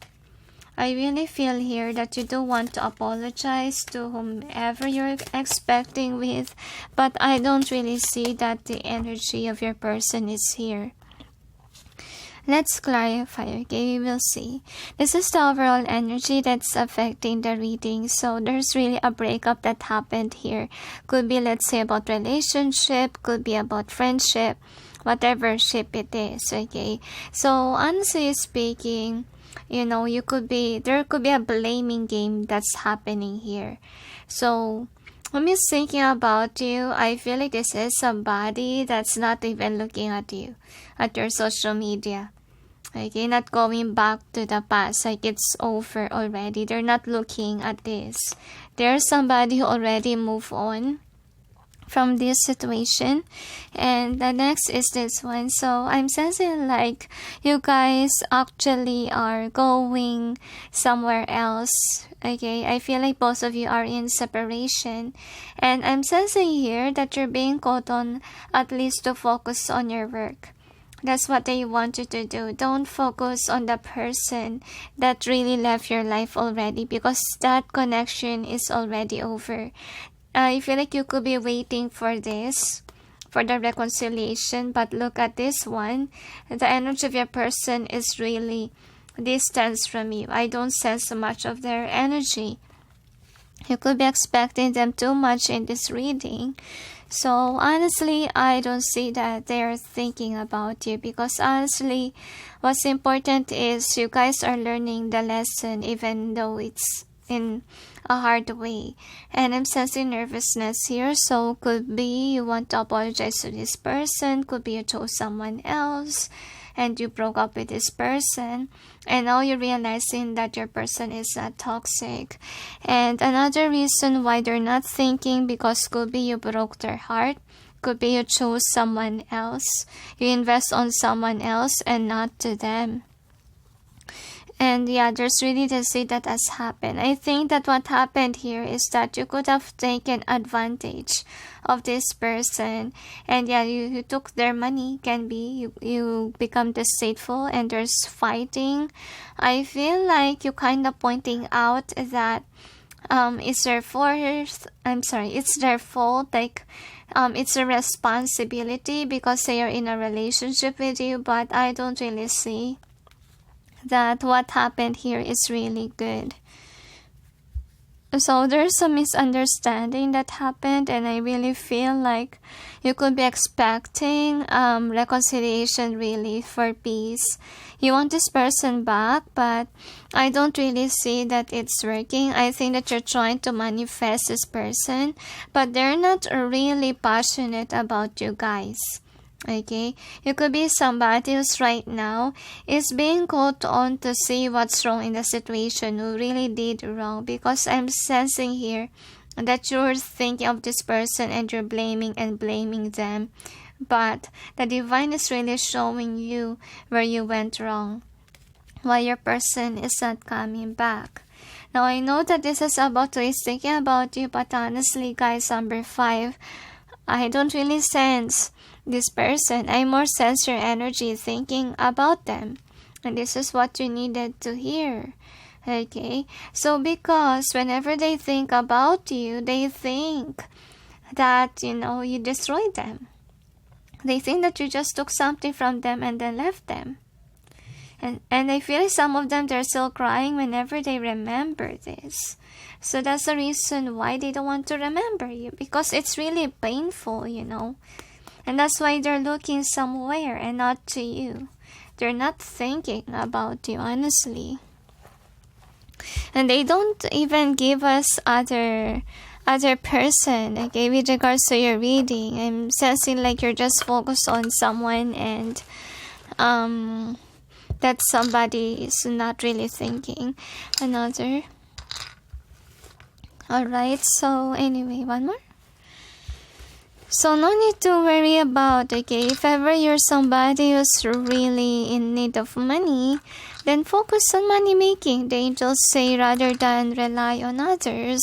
I really feel here that you do want to apologize to whomever you're expecting with, but I don't really see that the energy of your person is here. Let's clarify, okay? We will see. This is the overall energy that's affecting the reading. So there's really a breakup that happened here. Could be, let's say, about relationship, could be about friendship, whatever ship it is, okay? So honestly speaking, there could be a blaming game that's happening here. So when I'm thinking about you, I feel like this is somebody that's not even looking at you, at your social media. Okay, not going back to the past, like it's over already. They're not looking at this. There's somebody who already moved on from this situation, and the next is this one. So I'm sensing like you guys actually are going somewhere else. Okay, I feel like both of you are in separation, and I'm sensing here that you're being called on at least to focus on your work. That's what they want you to do. Don't focus on the person that really left your life already, because that connection is already over. I feel like you could be waiting for this, for the reconciliation, but look at this one. The energy of your person is really distance from you. I don't sense much of their energy. You could be expecting them too much in this reading. So honestly, I don't see that they're thinking about you, because honestly, what's important is you guys are learning the lesson, even though it's in a hard way. And I'm sensing nervousness here, so could be you want to apologize to this person, could be you chose someone else and you broke up with this person, and now you're realizing that your person is not toxic. And another reason why they're not thinking, because could be you broke their heart, could be you chose someone else, you invest on someone else and not to them. And yeah, there's really the say that has happened. I think that what happened here is that you could have taken advantage of this person, and yeah, you took their money. Can be you become deceitful and there's fighting. I feel like you kind of pointing out that it's their it's their fault, like it's a responsibility because they are in a relationship with you, but I don't really see that what happened here is really good. So there's a misunderstanding that happened, and I really feel like you could be expecting reconciliation, really, for peace. You want this person back, but I don't really see that it's working. I think that you're trying to manifest this person, but they're not really passionate about you guys. Okay, you could be somebody who's right now is being called on to see what's wrong in the situation, who really did wrong, because I'm sensing here that you're thinking of this person and you're blaming them, but the divine is really showing you where you went wrong, why your person is not coming back. Now I know that this is about to is thinking about you, but honestly guys, number 5, I don't really sense this person. I more sense your energy thinking about them, and this is what you needed to hear. Okay, so because whenever they think about you, they think that you destroyed them. They think that you just took something from them and then left them, and I feel like some of them, they're still crying whenever they remember this. So that's the reason why they don't want to remember you, because it's really painful, and that's why they're looking somewhere and not to you. They're not thinking about you, honestly. And they don't even give us other person, okay, with regards to your reading. I'm sensing like you're just focused on someone, and that somebody is not really thinking another. Alright, so anyway, one more. So no need to worry about, okay? If ever you're somebody who's really in need of money, then focus on money making. The angels say rather than rely on others,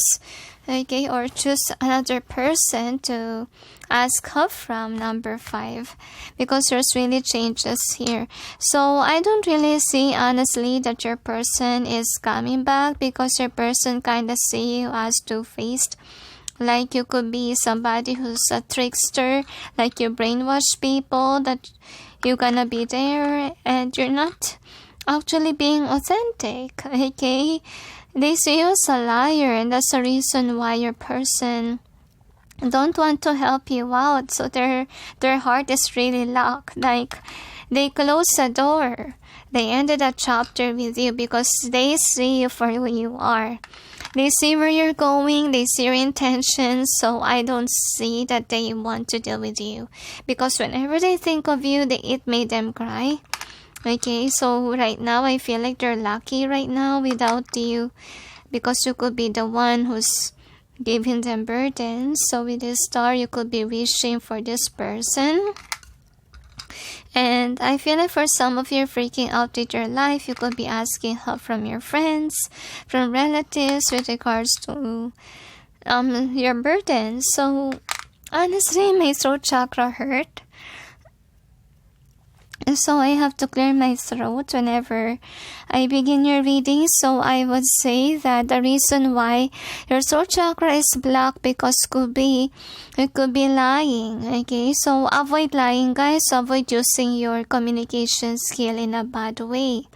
okay? Or choose another person to ask help from, number 5, because there's really changes here. So I don't really see honestly that your person is coming back, because your person kind of see you as two-faced. Like you could be somebody who's a trickster, like you brainwash people that you're gonna be there and you're not actually being authentic, okay? They see you as a liar, and that's the reason why your person don't want to help you out. So their heart is really locked. Like they close the door. They ended a chapter with you because they see you for who you are. They see where you're going. They see your intentions. So I don't see that they want to deal with you, because whenever they think of you, it made them cry. Okay, so right now I feel like they're lucky right now without you, because you could be the one who's giving them burdens. So with this star, you could be wishing for this person. And I feel like for some of you freaking out with your life, you could be asking help from your friends, from relatives with regards to your burdens. So honestly, my throat chakra hurt. So I have to clear my throat whenever I begin your reading. So I would say that the reason why your throat chakra is blocked, because it could be lying. Okay, so avoid lying, guys. Avoid using your communication skill in a bad way.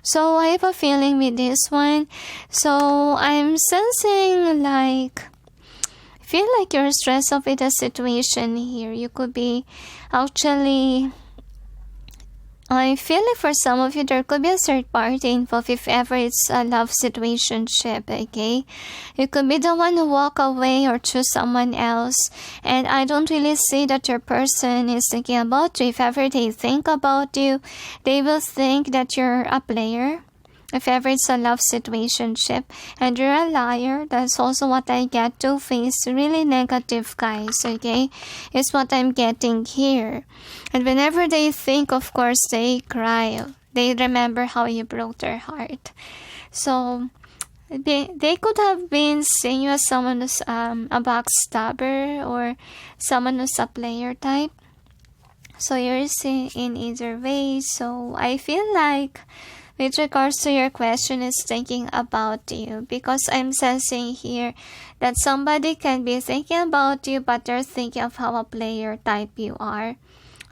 So I have a feeling with this one. So I'm sensing like, I feel like you're stressed out with the situation here. You could be actually, I feel like for some of you, there could be a third party involved if ever it's a love situationship, okay? You could be the one who walk away or choose someone else. And I don't really see that your person is thinking about you. If ever they think about you, they will think that you're a player. If ever it's a love situationship and you're a liar, that's also what I get. Two-faced, really negative, guys, okay? It's what I'm getting here. And whenever they think, of course, they cry. They remember how you broke their heart. So they could have been seeing you as someone who's a backstabber or someone who's a player type. So you're seeing in either way. So I feel like, with regards to your question, is thinking about you, because I'm sensing here that somebody can be thinking about you, but they're thinking of how a player type you are.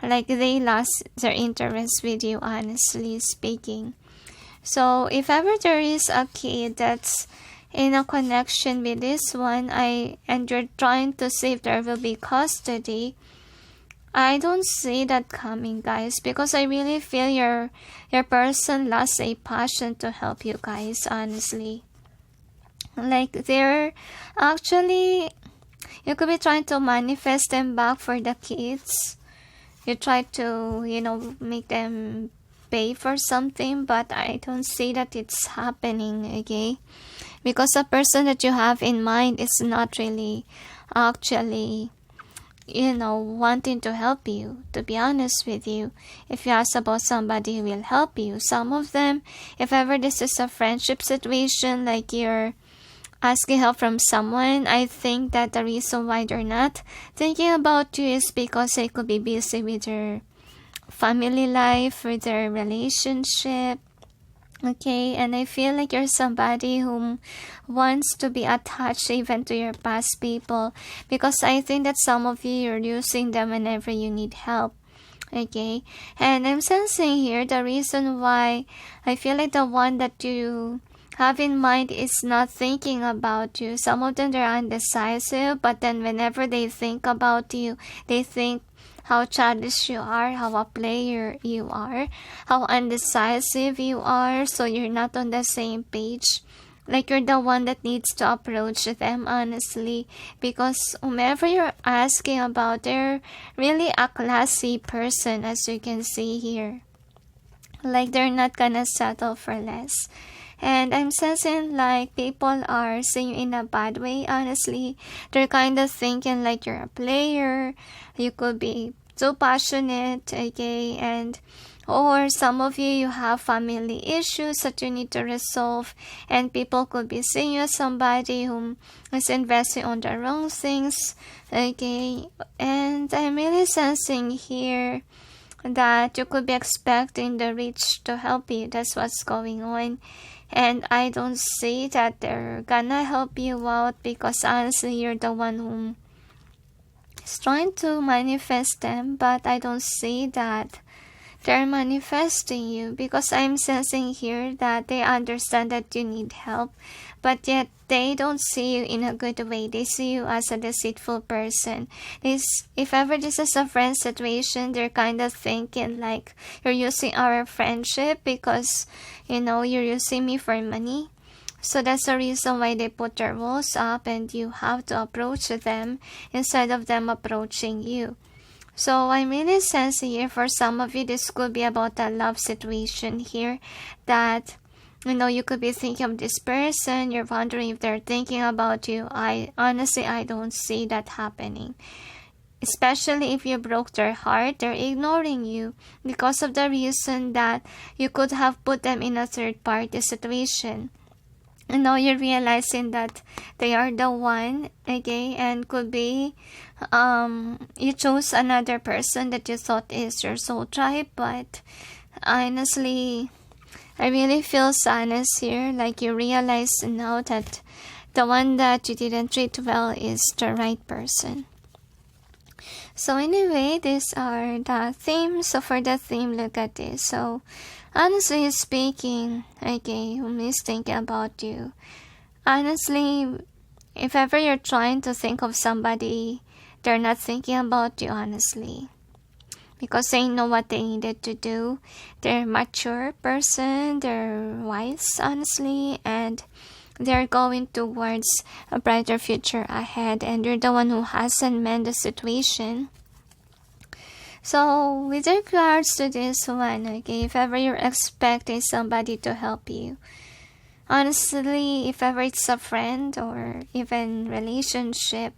Like they lost their interest with you, honestly speaking. So if ever there is a kid that's in a connection with this one, and you're trying to see if there will be custody, I don't see that coming, guys, because I really feel your person lost a passion to help you guys, honestly. Like they're actually, you could be trying to manifest them back for the kids. You try to, make them pay for something, but I don't see that it's happening, okay? Because the person that you have in mind is not really actually wanting to help you, to be honest with you. If you ask about somebody who will help you, some of them, if ever this is a friendship situation, like you're asking help from someone, I think that the reason why they're not thinking about you is because they could be busy with their family life, with their relationship. Okay, and I feel like you're somebody who wants to be attached even to your past people, because I think that some of you are using them whenever you need help. Okay, and I'm sensing here the reason why I feel like the one that you have in mind is not thinking about you. Some of them, they're undecisive, but then whenever they think about you, they think how childish you are, how a player you are, how undecisive you are, so you're not on the same page. Like you're the one that needs to approach them, honestly, because whomever you're asking about, they're really a classy person, as you can see here. Like they're not gonna settle for less. And I'm sensing like people are seeing you in a bad way, honestly. They're kind of thinking like you're a player. You could be too passionate, okay? And or some of you have family issues that you need to resolve, and people could be seeing you as somebody who is investing on the wrong things, okay? And I'm really sensing here that you could be expecting the rich to help you. That's what's going on. And I don't see that they're gonna help you out, because honestly you're the one who is trying to manifest them, but I don't see that they're manifesting you, because I'm sensing here that they understand that you need help, but yet they don't see you in a good way. They see you as a deceitful person. If ever this is a friend situation, they're kind of thinking like you're using our friendship because, you're using me for money. So that's the reason why they put their walls up, and you have to approach them instead of them approaching you. So I'm really sensing here, for some of you, this could be about a love situation here, that you could be thinking of this person. You're wondering if they're thinking about you. I don't see that happening. Especially if you broke their heart, they're ignoring you because of the reason that you could have put them in a third party situation. And now you're realizing that they are the one, okay, and could be you chose another person that you thought is your soul tribe, but honestly, I really feel sadness here, like you realize now that the one that you didn't treat well is the right person. So anyway, these are the themes. So for the theme, look at this. So honestly speaking, okay, who is thinking about you? Honestly, if ever you're trying to think of somebody, they're not thinking about you, honestly, because they know what they needed to do. They're a mature person, they're wise, honestly, and they're going towards a brighter future ahead, and you're the one who hasn't mended the situation. So with regards to this one, okay, if ever you're expecting somebody to help you, honestly, if ever it's a friend or even relationship,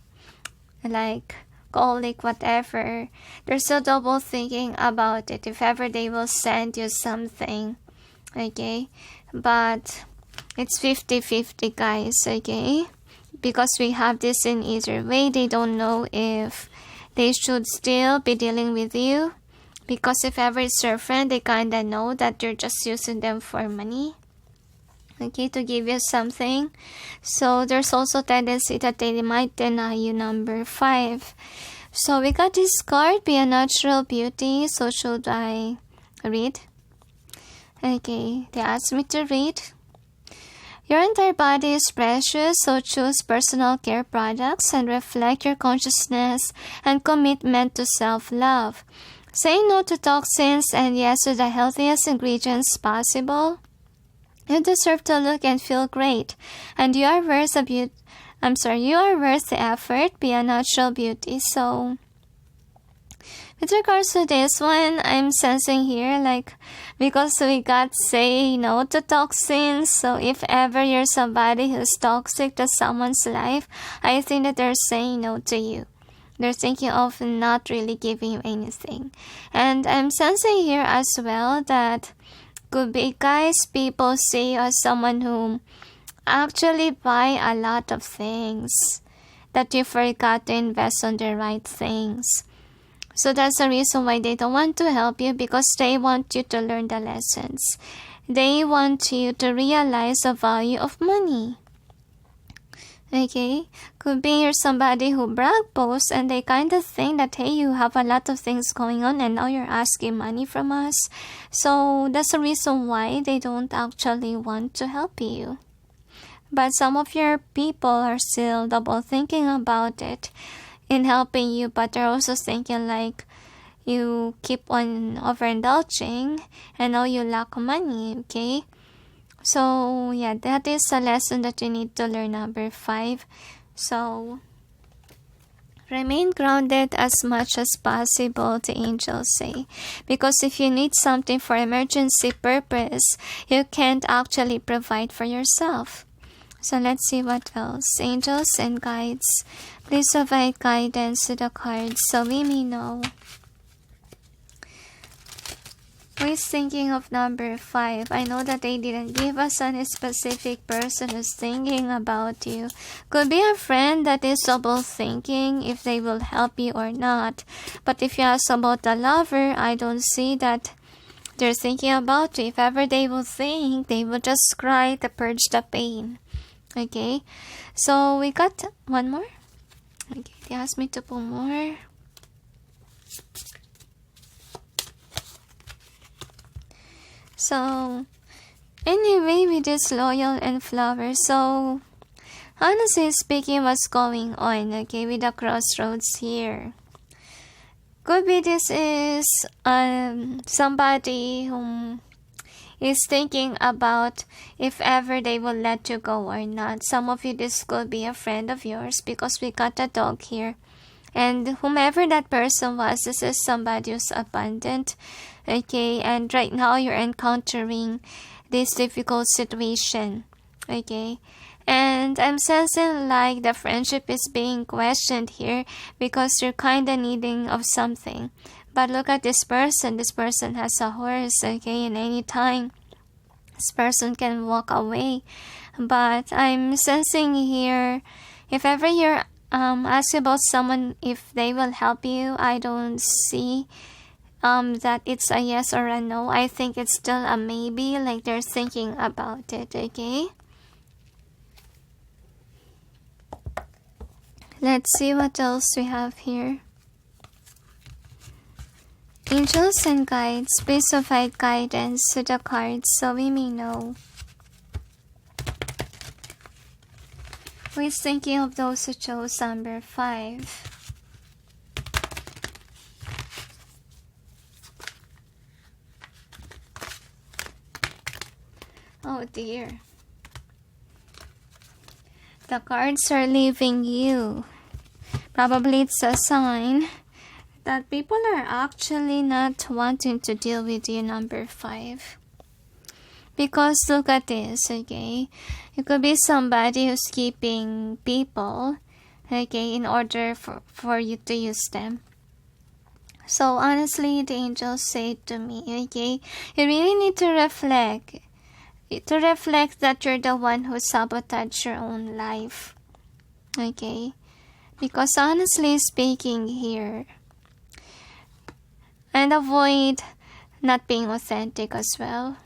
like colleague, whatever, they're still double thinking about it if ever they will send you something, okay? But it's 50-50, guys, okay? Because we have this in either way. They don't know if they should still be dealing with you, because if ever it's your friend, they kind of know that you're just using them for money, okay, to give you something. So there's also tendency that they might deny you. Number 5. So we got this card, be a natural beauty. So should I read? Okay, they asked me to read. Your entire body is precious, so choose personal care products and reflect your consciousness and commitment to self-love. Say no to toxins and yes to the healthiest ingredients possible. You deserve to look and feel great, and you are worth the effort. Be a natural beauty. So with regards to this one, I'm sensing here, like, because we got say no to toxins. So if ever you're somebody who's toxic to someone's life, I think that they're saying no to you. They're thinking of not really giving you anything. And I'm sensing here as well that could be, guys, people see you as someone who actually buy a lot of things, that you forgot to invest on the right things. So that's the reason why they don't want to help you, because they want you to learn the lessons. They want you to realize the value of money. Okay? Could be you're somebody who brag boasts, and they kind of think that, hey, you have a lot of things going on and now you're asking money from us. So that's the reason why they don't actually want to help you. But some of your people are still double thinking about it in helping you, but they're also thinking like you keep on overindulging and now you lack money, okay? So yeah, that is a lesson that you need to learn. Number 5. So Remain grounded as much as possible, the angels say. Because if you need something for emergency purpose, you can't actually provide for yourself. So let's see what else. Angels and guides, please provide guidance to the cards so we may know. Who is thinking of number 5? I know that they didn't give us any specific person who's thinking about you. Could be a friend that is double thinking if they will help you or not. But if you ask about a lover, I don't see that they're thinking about you. If ever they will think, they will just cry to purge the pain. Okay, so we got one more. Okay, they asked me to pull more. So, anyway, with this loyal and flower, so, honestly speaking, what's going on, okay, with the crossroads here? Could be this is, somebody whom is thinking about if ever they will let you go or not. Some of you, this could be a friend of yours because we got a dog here. And whomever that person was, this is somebody who's abundant. Okay, and right now you're encountering this difficult situation. Okay, and I'm sensing like the friendship is being questioned here because you're kind of needing of something. But look at this person. This person has a horse. Okay, and anytime this person can walk away. But I'm sensing here, if ever you're asking about someone if they will help you, I don't see that it's a yes or a no. I think it's still a maybe, like they're thinking about it. Okay, let's see what else we have here. Angels and guides, please provide guidance to the cards so we may know. Who is thinking of those who chose number 5? Oh dear. The cards are leaving you. Probably it's a sign that people are actually not wanting to deal with you, number 5. Because look at this, okay? It could be somebody who's keeping people, okay, in order for you to use them. So honestly, the angels say to me, okay, you really need to reflect that you're the one who sabotaged your own life. Okay? Because honestly speaking here, and avoid not being authentic as well.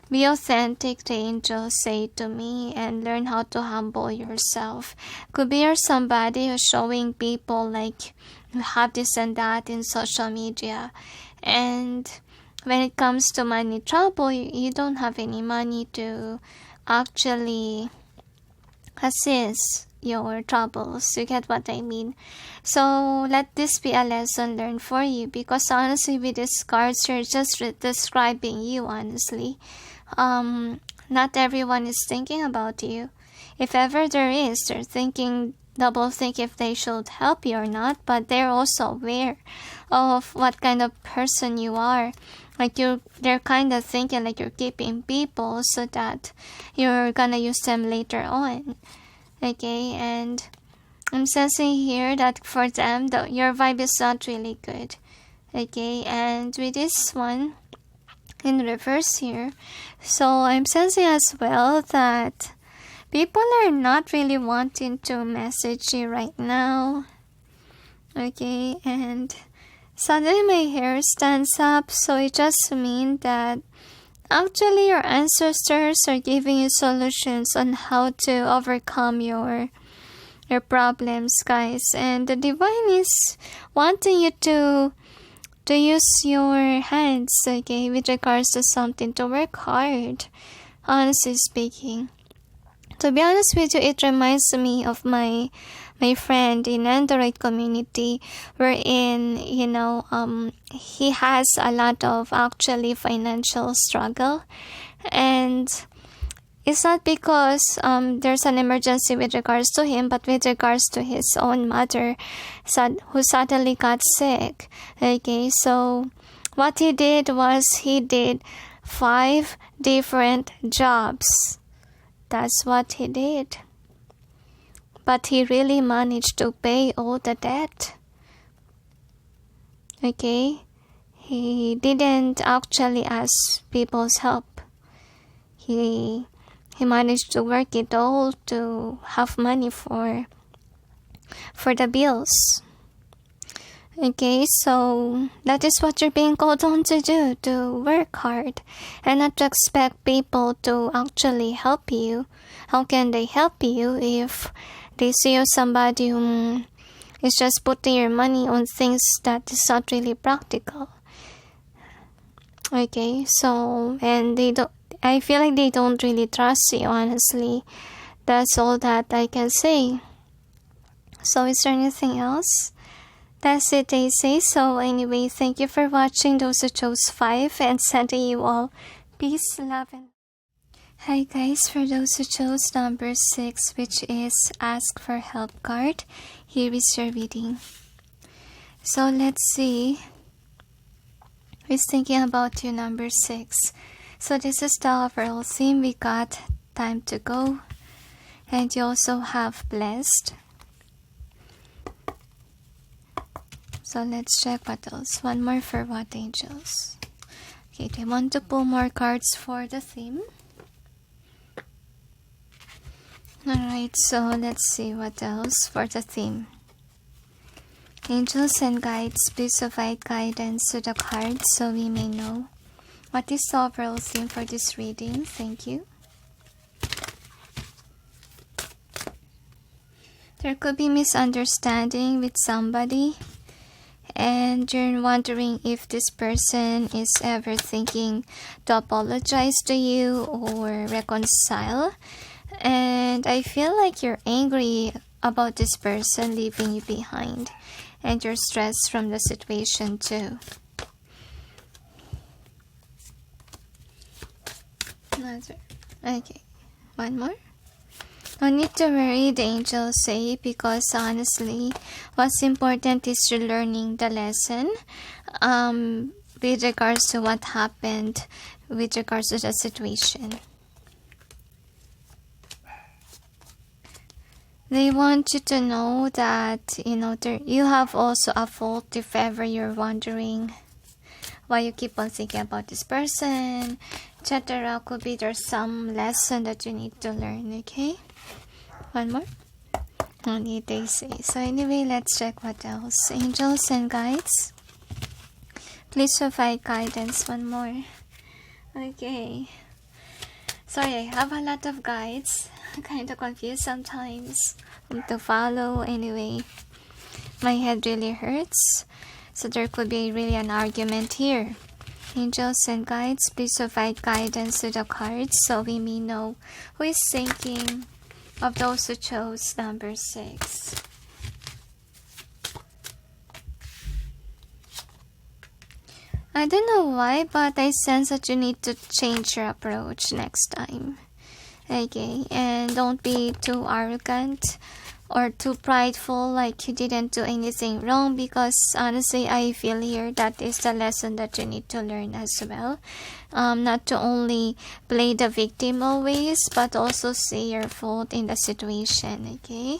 Be authentic, the angels say to me, and learn how to humble yourself. Could be you're somebody who's showing people like you have this and that in social media, and when it comes to money trouble, you don't have any money to actually assist your troubles. You get what I mean? So let this be a lesson learned for you, because honestly with these cards you're just describing you. Honestly, not everyone is thinking about you. If ever there is, they're thinking double think if they should help you or not, but they're also aware of what kind of person you are. Like they're kind of thinking like you're keeping people so that you're gonna use them later on. Okay, and I'm sensing here that for them, your vibe is not really good. Okay, and with this one in reverse here, so I'm sensing as well that people are not really wanting to message you right now. Okay, and suddenly my hair stands up, so it just means that actually your ancestors are giving you solutions on how to overcome your problems, guys. And the divine is wanting you to use your hands, okay, with regards to something, to work hard, honestly speaking. To be honest with you, it reminds me of my friend in Android community, wherein, he has a lot of actually financial struggle, and it's not because there's an emergency with regards to him, but with regards to his own mother, who suddenly got sick. Okay, so what he did was he did 5 different jobs. That's what he did. But he really managed to pay all the debt. Okay, he didn't actually ask people's help. He managed to work it all to have money for the bills. Okay, so that is what you're being called on to do, to work hard and not to expect people to actually help you. How can they help you if they see you somebody who is just putting your money on things that is not really practical? Okay, so, and I feel like they don't really trust you, honestly. That's all that I can say. So is there anything else? That's it, they say. So anyway, thank you for watching those who chose 5, and sending you all peace, love, and... Hi guys, for those who chose number 6, which is Ask for Help card, here is your reading. So let's see who's thinking about you, number 6. So this is the overall theme. We got Time to Go, and you also have Blessed. So let's check what else. One more for what, angels? Okay, they want to pull more cards for the theme. Alright, so let's see what else for the theme. Angels and guides, please provide guidance to the cards so we may know what is the overall theme for this reading. Thank you. There could be misunderstanding with somebody, and you're wondering if this person is ever thinking to apologize to you or reconcile. And I feel like you're angry about this person leaving you behind, and you're stressed from the situation too. Okay, one more. No need to worry, the angels say, because honestly, what's important is you're learning the lesson with regards to what happened, with regards to the situation. They want you to know that, you have also a fault if ever you're wondering why you keep on thinking about this person, etc. Could be there's some lesson that you need to learn, okay? One more. Only they say. So anyway, let's check what else. Angels and guides, please provide guidance. One more. Okay. Sorry, I have a lot of guides. I'm kind of confused sometimes to follow. Anyway, my head really hurts. So there could be really an argument here. Angels and guides, please provide guidance to the cards so we may know who is thinking of those who chose number 6. I don't know why, but I sense that you need to change your approach next time. Okay, and don't be too arrogant or too prideful like you didn't do anything wrong, because honestly I feel here that is the lesson that you need to learn as well. Not to only play the victim always, but also see your fault in the situation, okay?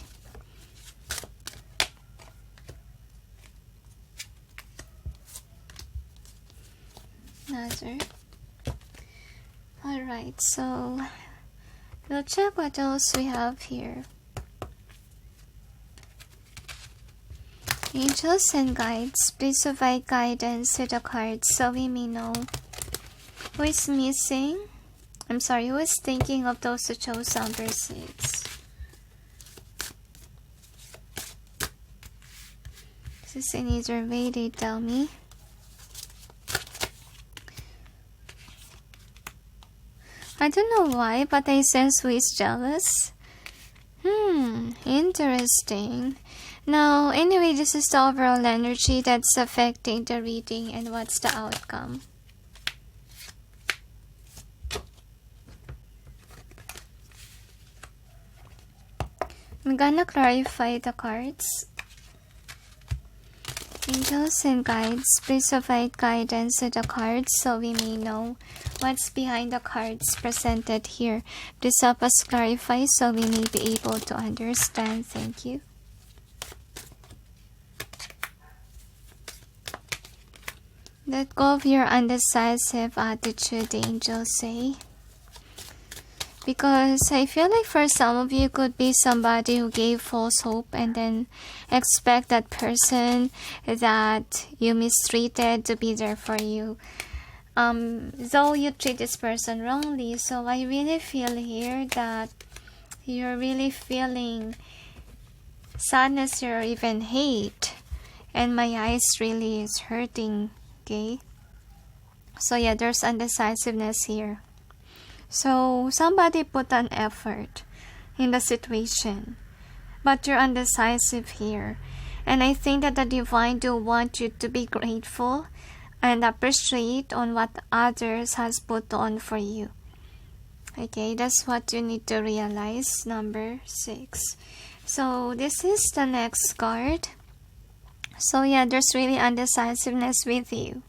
Another. Alright, so we'll check what else we have here. Angels and guides, please provide guidance to the cards so we may know who is missing. I'm sorry, who is thinking of those who chose number 6. This is in either way, they tell me. I don't know why, but I sense who is jealous. Interesting. Now, anyway, this is the overall energy that's affecting the reading, and what's the outcome. I'm gonna clarify the cards. Angels and guides, please provide guidance to the cards so we may know what's behind the cards presented here. Please help us clarify so we may be able to understand. Thank you. Let go of your undecisive attitude, the angels say. Because I feel like for some of you could be somebody who gave false hope and then expect that person that you mistreated to be there for you. Though you treat this person wrongly, so I really feel here that you're really feeling sadness or even hate. And my eyes really is hurting, okay? So yeah, there's undecisiveness here. So, somebody put an effort in the situation, but you're undecisive here. And I think that the Divine do want you to be grateful and appreciate on what others has put on for you. Okay, that's what you need to realize, number 6. So, this is the next card. So, yeah, there's really undecisiveness with you.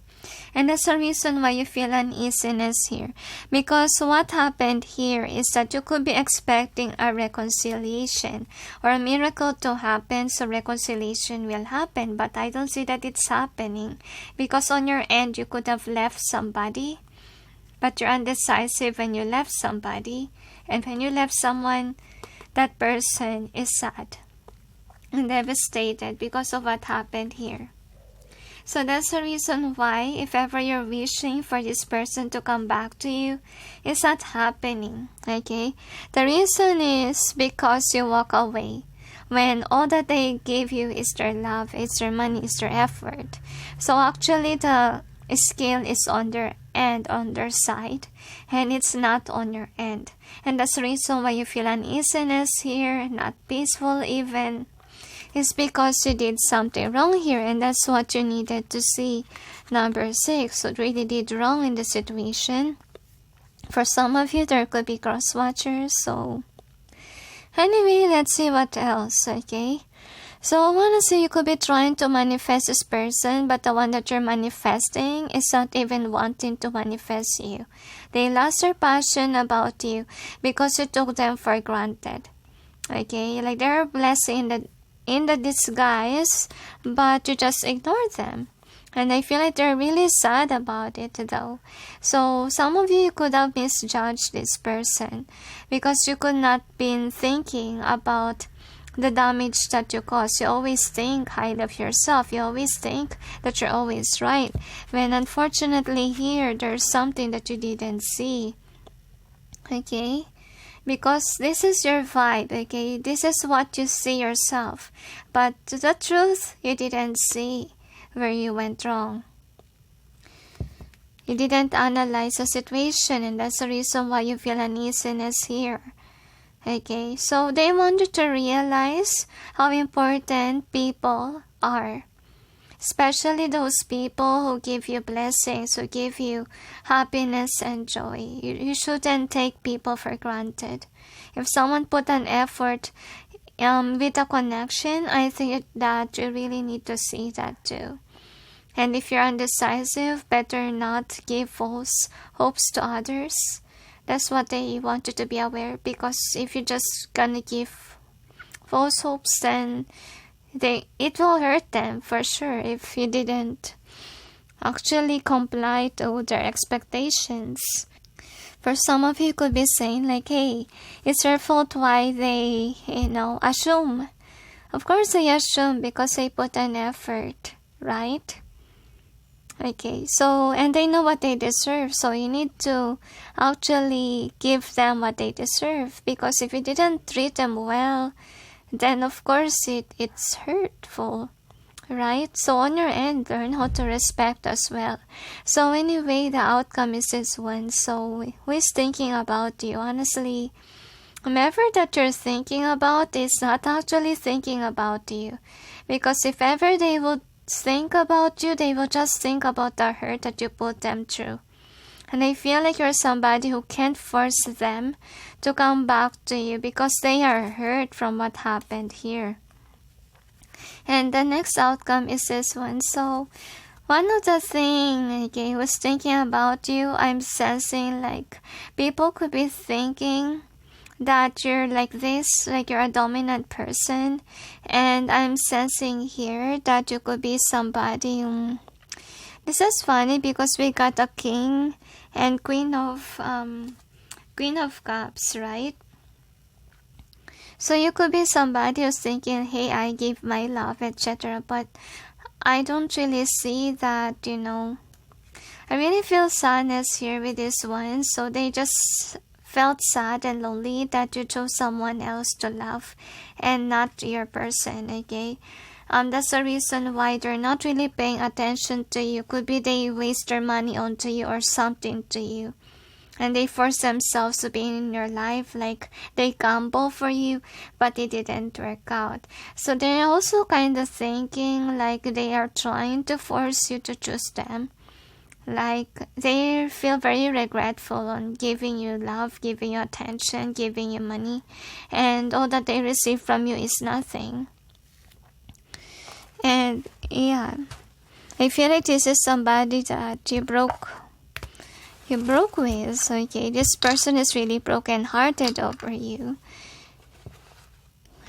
And that's the reason why you feel uneasiness here. Because what happened here is that you could be expecting a reconciliation or a miracle to happen, so reconciliation will happen. But I don't see that it's happening. Because on your end, you could have left somebody. But you're undecisive when you left somebody. And when you left someone, that person is sad and devastated because of what happened here. So that's the reason why, if ever you're wishing for this person to come back to you, it's not happening, okay? The reason is because you walk away when all that they give you is their love, it's their money, it's their effort. So actually the scale is on their end, on their side, and it's not on your end. And that's the reason why you feel uneasiness here, not peaceful even. It's because you did something wrong here, and that's what you needed to see. Number 6, what really did wrong in the situation. For some of you, there could be cross-watchers, so anyway, let's see what else, okay? So I want to say you could be trying to manifest this person, but the one that you're manifesting is not even wanting to manifest you. They lost their passion about you because you took them for granted, okay? Like they're a blessing in the disguise, but you just ignore them. And I feel like they're really sad about it though. So some of you could have misjudged this person because you could not been thinking about the damage that you cause. You always think highly of yourself. You always think that you're always right. When unfortunately here, there's something that you didn't see. Okay? Because this is your vibe, okay? This is what you see yourself. But the truth, you didn't see where you went wrong. You didn't analyze the situation, and that's the reason why you feel uneasiness here. Okay, so they want you to realize how important people are. Especially those people who give you blessings, who give you happiness and joy. You shouldn't take people for granted. If someone put an effort with a connection, I think that you really need to see that too. And if you're undecisive, better not give false hopes to others. That's what they want you to be aware. Because if you're just gonna give false hopes, then it will hurt them for sure if you didn't actually comply to their expectations. For some of you could be saying like, hey, it's their fault why they, assume. Of course they assume because they put an effort, right? Okay, so, and they know what they deserve, so you need to actually give them what they deserve. Because if you didn't treat them well, then of course it's hurtful, right? So on your end, learn how to respect as well. So anyway, the outcome is this one. So who is thinking about you? Honestly, whomever that you're thinking about is not actually thinking about you. Because if ever they would think about you, they will just think about the hurt that you put them through. And I feel like you're somebody who can't force them to come back to you because they are hurt from what happened here. And the next outcome is this one. So one of the things, okay, was thinking about you, I'm sensing like people could be thinking that you're like this, like you're a dominant person. And I'm sensing here that you could be somebody. This is funny because we got a king and queen of cups, right? So you could be somebody who's thinking, hey, I give my love, etc. But I don't really see that, I really feel sadness here with this one. So they just felt sad and lonely that you chose someone else to love and not your person, okay? That's the reason why they're not really paying attention to you. Could be they waste their money onto you or something to you. And they force themselves to be in your life, like they gamble for you, but it didn't work out. So they're also kind of thinking like they are trying to force you to choose them. Like they feel very regretful on giving you love, giving you attention, giving you money, and all that they receive from you is nothing. And yeah, I feel like this is somebody that you broke with. Okay, this person is really broken-hearted over you.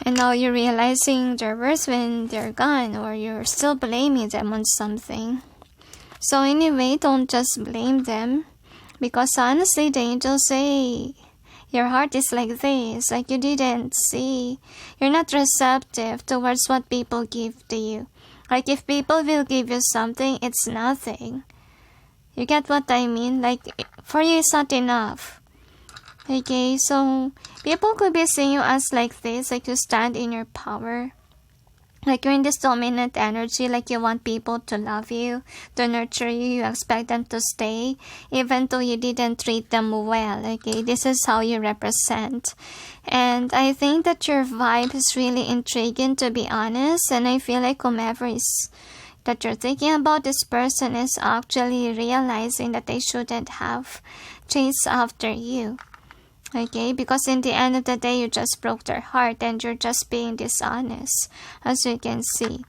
And now you're realizing their worth when they're gone, or you're still blaming them on something. So anyway, don't just blame them. Because honestly, the angels say your heart is like this. Like you didn't see. You're not receptive towards what people give to you. Like if people will give you something, it's nothing. You get what I mean? Like, for you, it's not enough. Okay, so people could be seeing you as like this, like you stand in your power. Like you're in this dominant energy, like you want people to love you, to nurture you, you expect them to stay, even though you didn't treat them well, okay? This is how you represent. And I think that your vibe is really intriguing, to be honest, and I feel like whomever is that you're thinking about this person is actually realizing that they shouldn't have chased after you. Okay, because in the end of the day, you just broke their heart and you're just being dishonest, as you can see.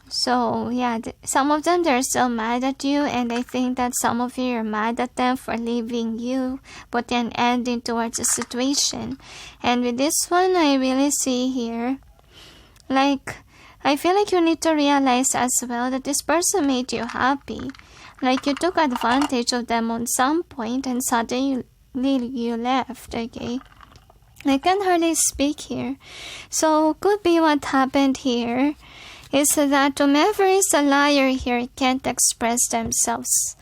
So yeah, some of them, they're still mad at you, and I think that some of you are mad at them for leaving you, but then ending towards the situation. And with this one, I really see here, like, I feel like you need to realize as well that this person made you happy. Like you took advantage of them on some point and suddenly you left, okay? I can hardly speak here. So could be what happened here is that whomever is a liar here can't express themselves.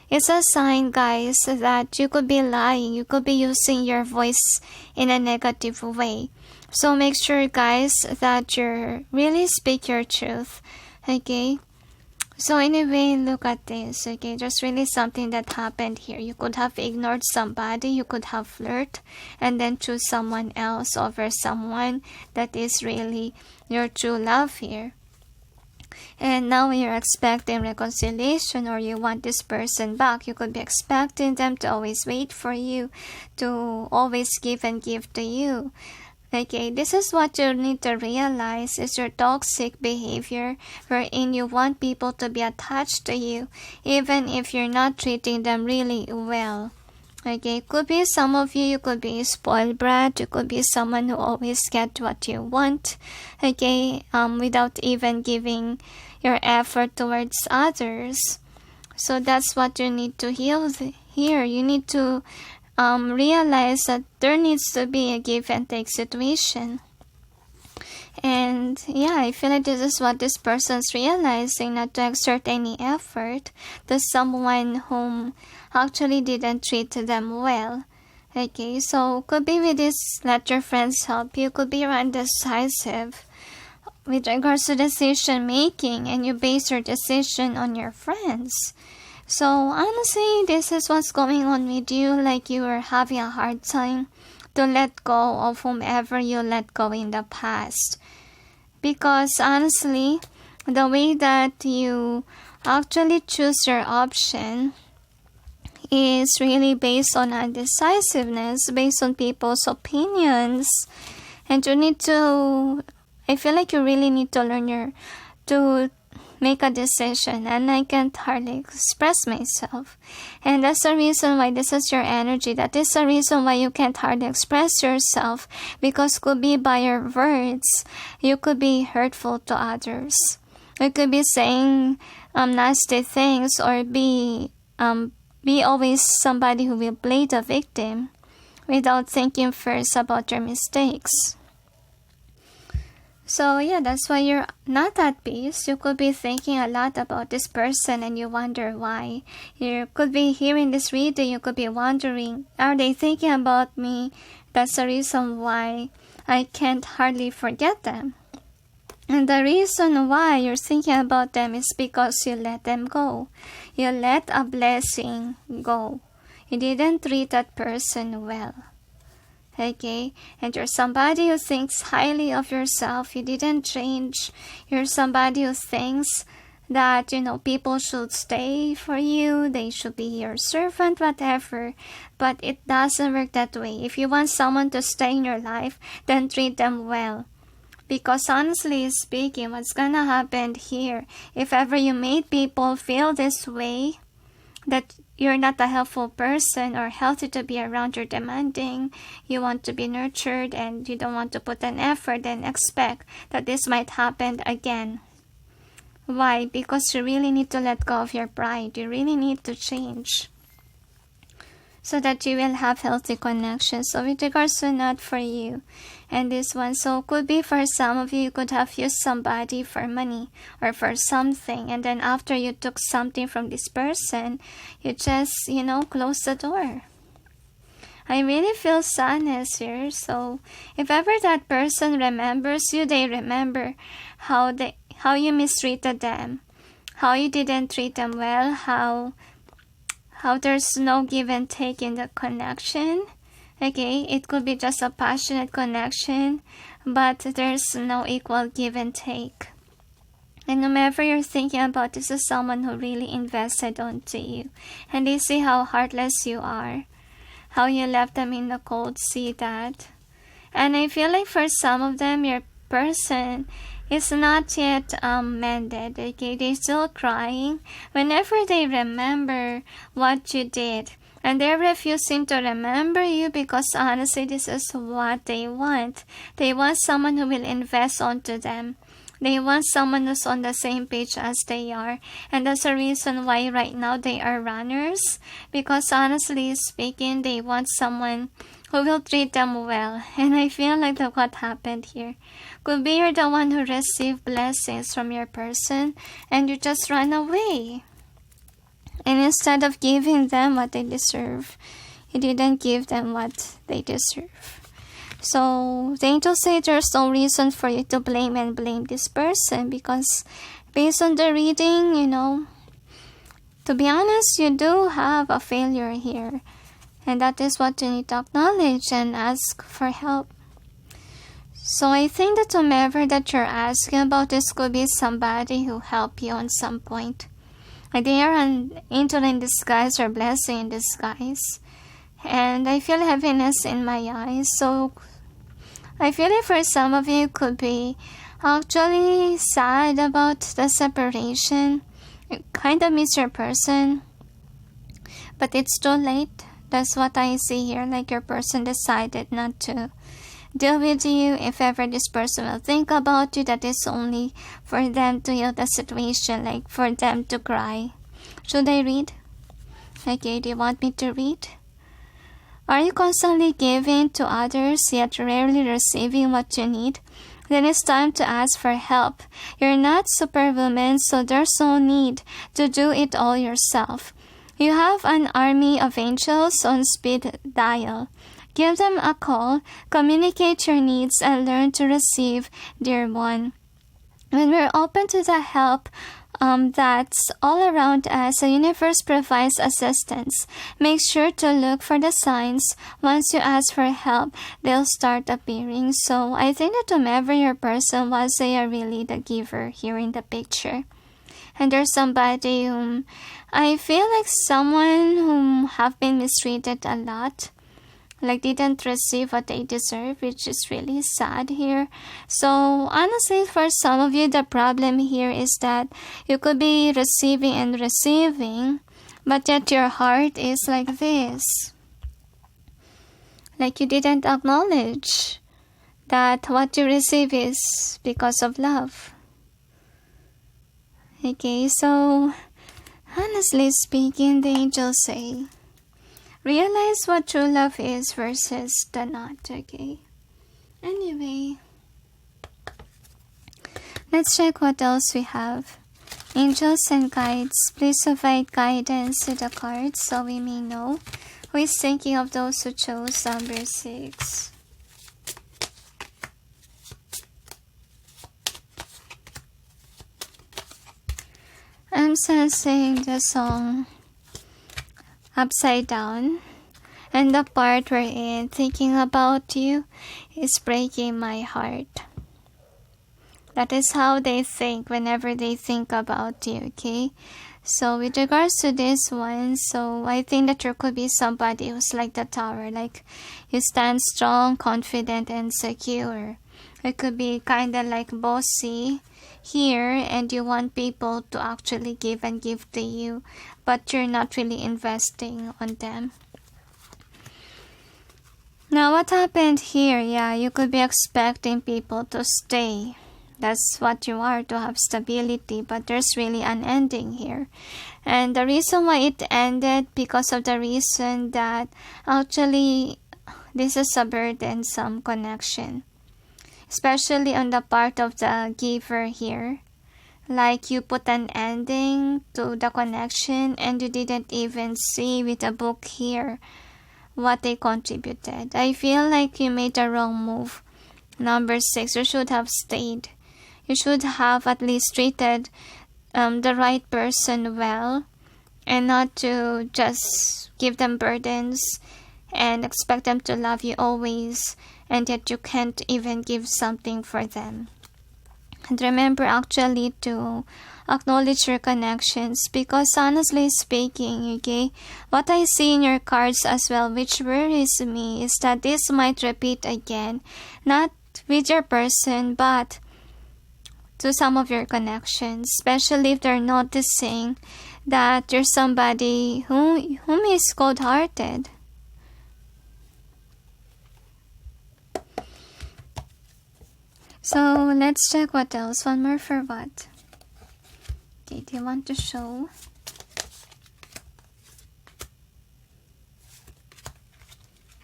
It's a sign, guys, that you could be lying. You could be using your voice in a negative way. So make sure, guys, that you really speak your truth, okay? So anyway, look at this, okay? There's really something that happened here. You could have ignored somebody, you could have flirted, and then choose someone else over someone that is really your true love here. And now you're expecting reconciliation, or you want this person back. You could be expecting them to always wait for you, to always give and give to you. Okay, this is what you need to realize is your toxic behavior, wherein you want people to be attached to you, even if you're not treating them really well. Okay, could be some of you could be a spoiled brat, you could be someone who always get what you want, okay, without even giving your effort towards others. So that's what you need to heal here. You need to realize that there needs to be a give and take situation. And yeah, I feel like this is what this person's realizing, not to exert any effort to someone whom actually didn't treat them well. Okay, so could be with this, let your friends help you. Could be undecisive with regards to decision making, and you base your decision on your friends. So honestly, this is what's going on with you, like you are having a hard time to let go of whomever you let go in the past. Because honestly, the way that you actually choose your option is really based on indecisiveness, based on people's opinions. And I feel like you really need to learn to make a decision, and I can't hardly express myself. And that's the reason why this is your energy. That is the reason why you can't hardly express yourself, because could be by your words, you could be hurtful to others. You could be saying nasty things, or be always somebody who will play the victim without thinking first about your mistakes. So yeah, that's why you're not at peace. You could be thinking a lot about this person and you wonder why. You could be hearing this reading, you could be wondering, are they thinking about me? That's the reason why I can't hardly forget them. And the reason why you're thinking about them is because you let them go. You let a blessing go. You didn't treat that person well. Okay, and you're somebody who thinks highly of yourself. You didn't change. You're somebody who thinks that, people should stay for you. They should be your servant, whatever. But it doesn't work that way. If you want someone to stay in your life, then treat them well. Because honestly speaking, what's gonna happen here, if ever you made people feel this way, that you're not a helpful person or healthy to be around, you're demanding, you want to be nurtured, and you don't want to put an effort and expect that this might happen again. Why? Because you really need to let go of your pride. You really need to change so that you will have healthy connections. So with regards to not for you, and this one, so could be for some of you, you could have used somebody for money or for something, and then after you took something from this person, you just, close the door. I really feel sadness here. So if ever that person remembers you, they remember how you mistreated them, how you didn't treat them well, how there's no give and take in the connection. Okay, it could be just a passionate connection, but there's no equal give and take. And whomever you're thinking about, this is someone who really invested onto you. And they see how heartless you are, how you left them in the cold, see that. And I feel like for some of them, your person is not yet mended. Okay, they're still crying whenever they remember what you did. And they're refusing to remember you because honestly, this is what they want. They want someone who will invest onto them. They want someone who's on the same page as they are. And that's the reason why right now they are runners. Because honestly speaking, they want someone who will treat them well. And I feel like that what happened here. Could be you're the one who received blessings from your person and you just run away. And instead of giving them what they deserve, you didn't give them what they deserve. So the angels say there's no reason for you to blame this person, because based on the reading, to be honest, you do have a failure here. And that is what you need to acknowledge and ask for help. So I think that whomever that you're asking about, this could be somebody who helped you on some point. They are an angel in disguise or blessing in disguise. And I feel heaviness in my eyes. So I feel like for some of you could be actually sad about the separation. You kind of miss your person. But it's too late. That's what I see here. Like your person decided not to deal with you. If ever this person will think about you, that is only for them to heal the situation, like for them to cry. Should I read? Okay, do you want me to read? Are you constantly giving to others yet rarely receiving what you need? Then it's time to ask for help. You're not superwoman, so there's no need to do it all yourself. You have an army of angels on speed dial. Give them a call, communicate your needs, and learn to receive, dear one. When we're open to the help that's all around us, the universe provides assistance. Make sure to look for the signs. Once you ask for help, they'll start appearing. So I think that whomever your person was, they are really the giver here in the picture. And there's somebody whom I feel like someone whom have been mistreated a lot, like didn't receive what they deserve, which is really sad here. So honestly, for some of you, the problem here is that you could be receiving and receiving, but yet your heart is like this. Like you didn't acknowledge that what you receive is because of love. Okay, so honestly speaking, the angels say, realize what true love is versus the not, okay? Anyway, let's check what else we have. Angels and guides, please provide guidance to the cards so we may know who is thinking of those who chose number 6. I'm sensing the song Upside Down, and the part we're in, thinking about you, is breaking my heart. That is how they think whenever they think about you, okay? So with regards to this one, so I think that there could be somebody who's like the tower, like you stand strong, confident, and secure. It could be kind of like bossy here, and you want people to actually give and give to you, but you're not really investing on them. Now what happened here? Yeah, you could be expecting people to stay. That's what you are, to have stability, but there's really an ending here. And the reason why it ended, because of the reason that actually this is a burdensome connection, especially on the part of the giver here. Like you put an ending to the connection and you didn't even see with the book here what they contributed. I feel like you made the wrong move. Number 6, you should have stayed. You should have at least treated the right person well, and not to just give them burdens and expect them to love you always, and yet you can't even give something for them. And remember actually to acknowledge your connections, because honestly speaking, okay, what I see in your cards as well, which worries me, is that this might repeat again, not with your person, but to some of your connections, especially if they're noticing that you're somebody whom is cold-hearted. So let's check what else. One more for what? Okay, do you want to show?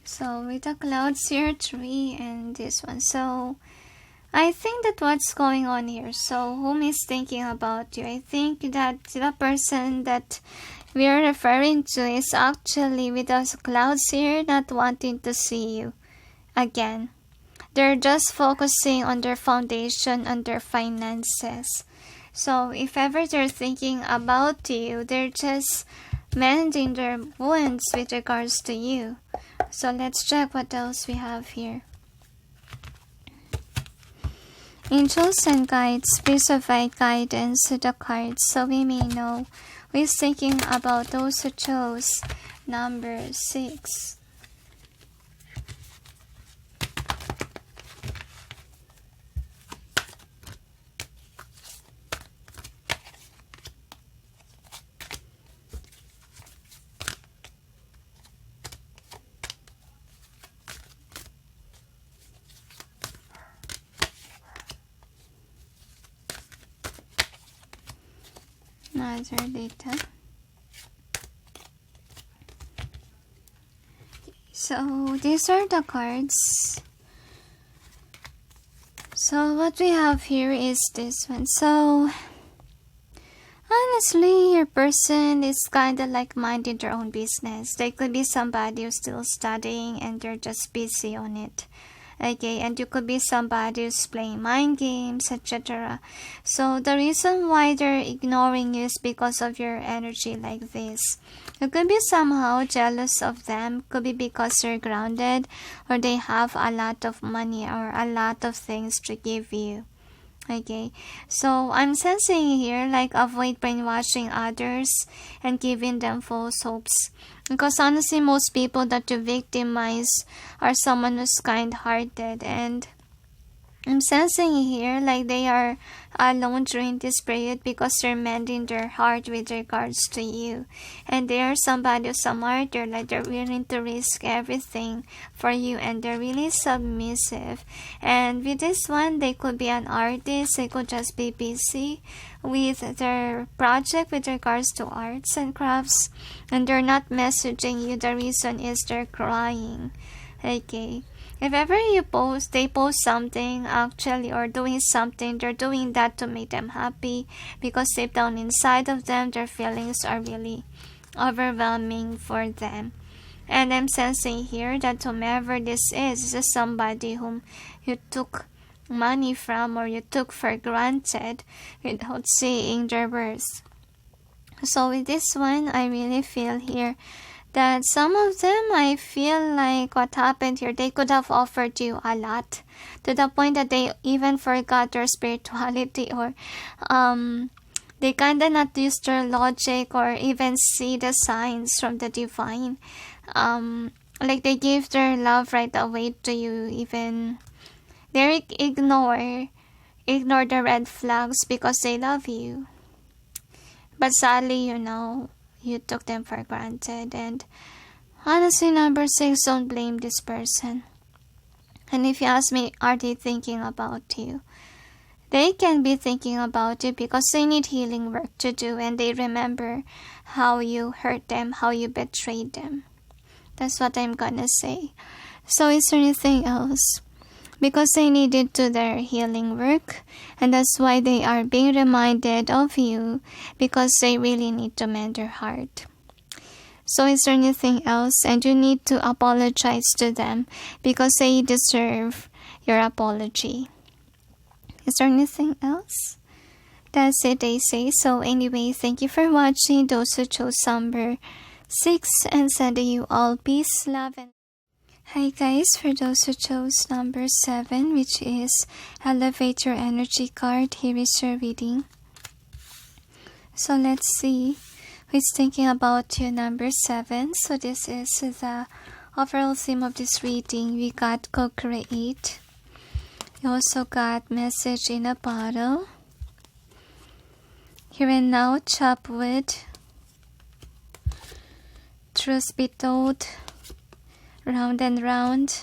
So with the clouds here, 3, and this one. So I think that what's going on here, so whom is thinking about you? I think that the person that we are referring to is actually with those clouds here, not wanting to see you again. They're just focusing on their foundation, on their finances. So if ever they're thinking about you, they're just mending their wounds with regards to you. So let's check what else we have here. Angels and guides, please provide guidance to the cards so we may know who is thinking about those who chose number 6. Another data. So these are the cards. So what we have here is this one. So honestly, your person is kind of like minding their own business. They could be somebody who's still studying and they're just busy on it. Okay, and you could be somebody who's playing mind games, etc. So the reason why they're ignoring you is because of your energy like this. You could be somehow jealous of them. Could be because they're grounded or they have a lot of money or a lot of things to give you. Okay, so I'm sensing here like avoid brainwashing others and giving them false hopes. Because honestly, most people that you victimize are someone who's kind-hearted, and I'm sensing here like they are alone during this period because they're mending their heart with regards to you. And they are somebody who's a martyr, like they're willing to risk everything for you, and they're really submissive. And with this one, they could be an artist, they could just be busy with their project with regards to arts and crafts, and they're not messaging you. The reason is they're crying. Okay. If ever they post something actually or doing something, they're doing that to make them happy because deep down inside of them, their feelings are really overwhelming for them. And I'm sensing here that whomever this is somebody whom you took money from or you took for granted without seeing their worth. So with this one, I really feel here that some of them, I feel like what happened here, they could have offered you a lot to the point that they even forgot their spirituality, or they kinda not use their logic or even see the signs from the divine. Like they give their love right away to you, even they ignore the red flags because they love you. But sadly, you took them for granted. And honestly, number 6, don't blame this person. And if you ask me, are they thinking about you? They can be thinking about you because they need healing work to do, and they remember how you hurt them, how you betrayed them. That's what I'm gonna say. So is there anything else? Because they needed to their healing work, and that's why they are being reminded of you, because they really need to mend their heart. So is there anything else? And you need to apologize to them because they deserve your apology. Is there anything else? That's it, they say. So anyway, thank you for watching. Those who chose number 6, and sending you all peace, love, and hi guys, for those who chose number 7, which is Elevate Your Energy card, here is your reading. So let's see who's thinking about you, number 7. So this is the overall theme of this reading. We got co-create. You also got message in a bottle. Here and now, chop wood. Truth be told. Round and round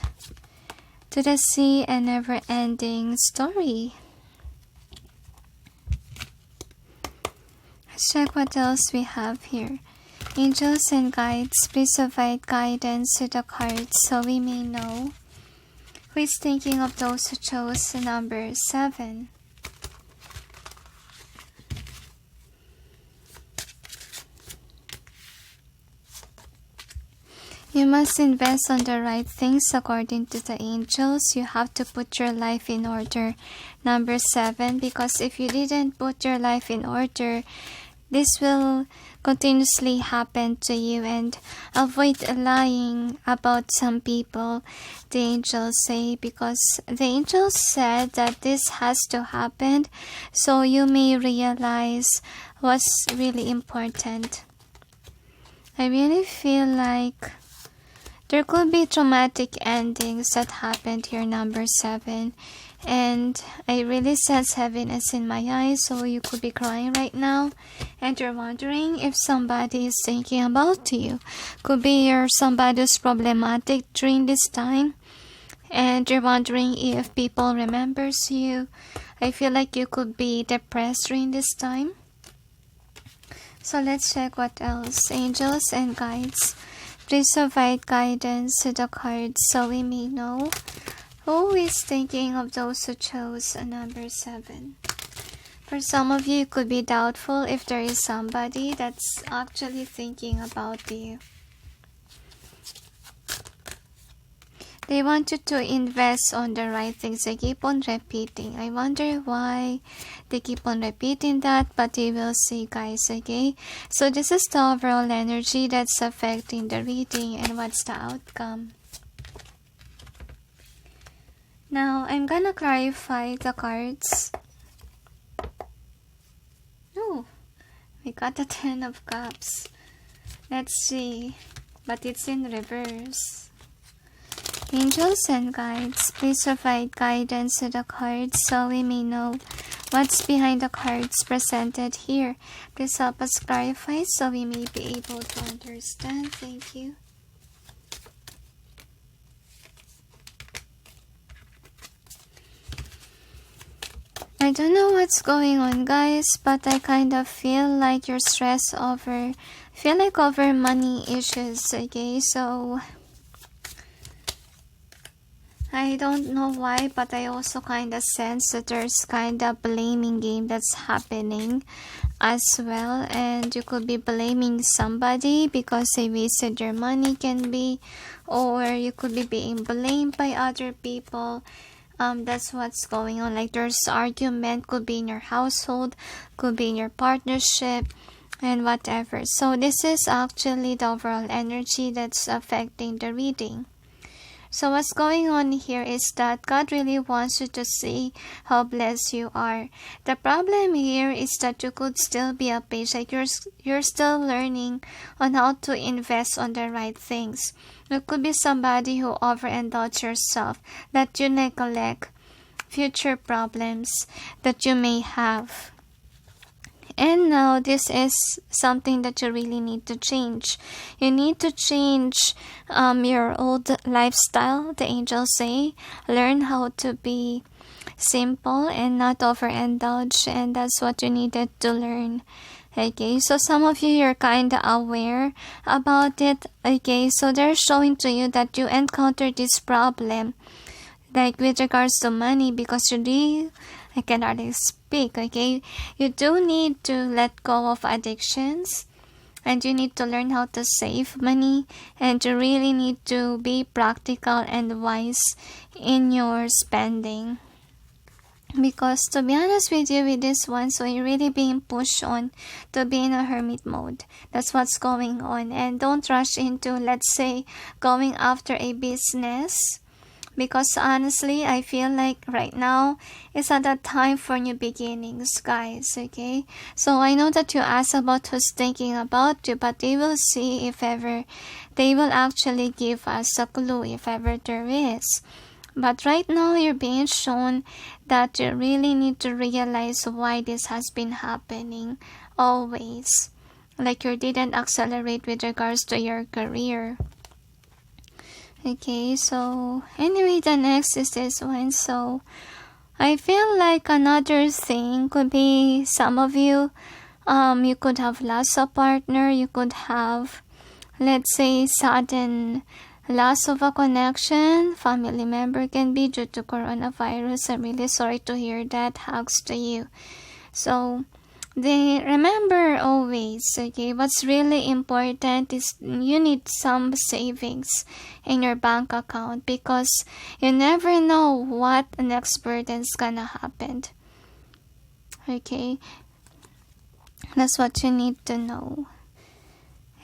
to the sea, a never-ending story. Let's check what else we have here. Angels and guides, please provide guidance to the cards so we may know who is thinking of those who chose number 7. You must invest on the right things according to the angels. You have to put your life in order, number 7, because if you didn't put your life in order, this will continuously happen to you. And avoid lying about some people, the angels say, because the angels said that this has to happen so you may realize what's really important. I really feel like there could be traumatic endings that happened here, number 7. And I really sense heaviness in my eyes, so you could be crying right now. And you're wondering if somebody is thinking about you. Could be you're somebody who's problematic during this time. And you're wondering if people remembers you. I feel like you could be depressed during this time. So let's check what else. Angels and guides, please provide guidance to the cards so we may know who is thinking of those who chose a number 7. For some of you, it could be doubtful if there is somebody that's actually thinking about you. They want you to invest on the right things. They keep on repeating. I wonder why they keep on repeating that, but you will see, guys, okay? So this is the overall energy that's affecting the reading, and what's the outcome. Now, I'm gonna clarify the cards We got the Ten of Cups. Let's see. But it's in reverse. Angels and guides, please provide guidance to the cards so we may know what's behind the cards presented here. Please help us clarify so we may be able to understand. Thank you. I don't know what's going on, guys, but I kind of feel like you're stressed over money issues, okay? So I don't know why, but I also kind of sense that there's kind of blaming game that's happening as well, and you could be blaming somebody because they wasted your money, can be, or you could be being blamed by other people. That's what's going on. Like there's argument, could be in your household, could be in your partnership, and whatever. So this is actually the overall energy that's affecting the reading. So what's going on here is that God really wants you to see how blessed you are. The problem here is that you could still be a page, like you're still learning on how to invest on the right things. It could be somebody who overindulge yourself, that you neglect future problems that you may have. And now this is something that you really need to change. You need to change your old lifestyle, the angels say. Learn how to be simple and not overindulge, and that's what you needed to learn. Okay, so some of you, you're kind of aware about it. Okay, so they're showing to you that you encountered this problem, like with regards to money, because I can hardly speak, okay? You do need to let go of addictions, and you need to learn how to save money, and you really need to be practical and wise in your spending. Because to be honest with you with this one, so you're really being pushed on to be in a hermit mode. That's what's going on. And don't rush into, let's say, going after a business. Because honestly, I feel like right now is not a time for new beginnings, guys, okay? So I know that you asked about who's thinking about you, but they will see if ever they will actually give us a clue if ever there is. But right now, you're being shown that you really need to realize why this has been happening always. Like you didn't accelerate with regards to your career. Okay, so anyway, the next is this one. So I feel like another thing could be some of you, you could have lost a partner. You could have, let's say, sudden loss of a connection. Family member can be due to coronavirus. I'm really sorry to hear that. Hugs to you. So they remember always, okay, what's really important is you need some savings in your bank account, because you never know what next burden is gonna happen. Okay, that's what you need to know.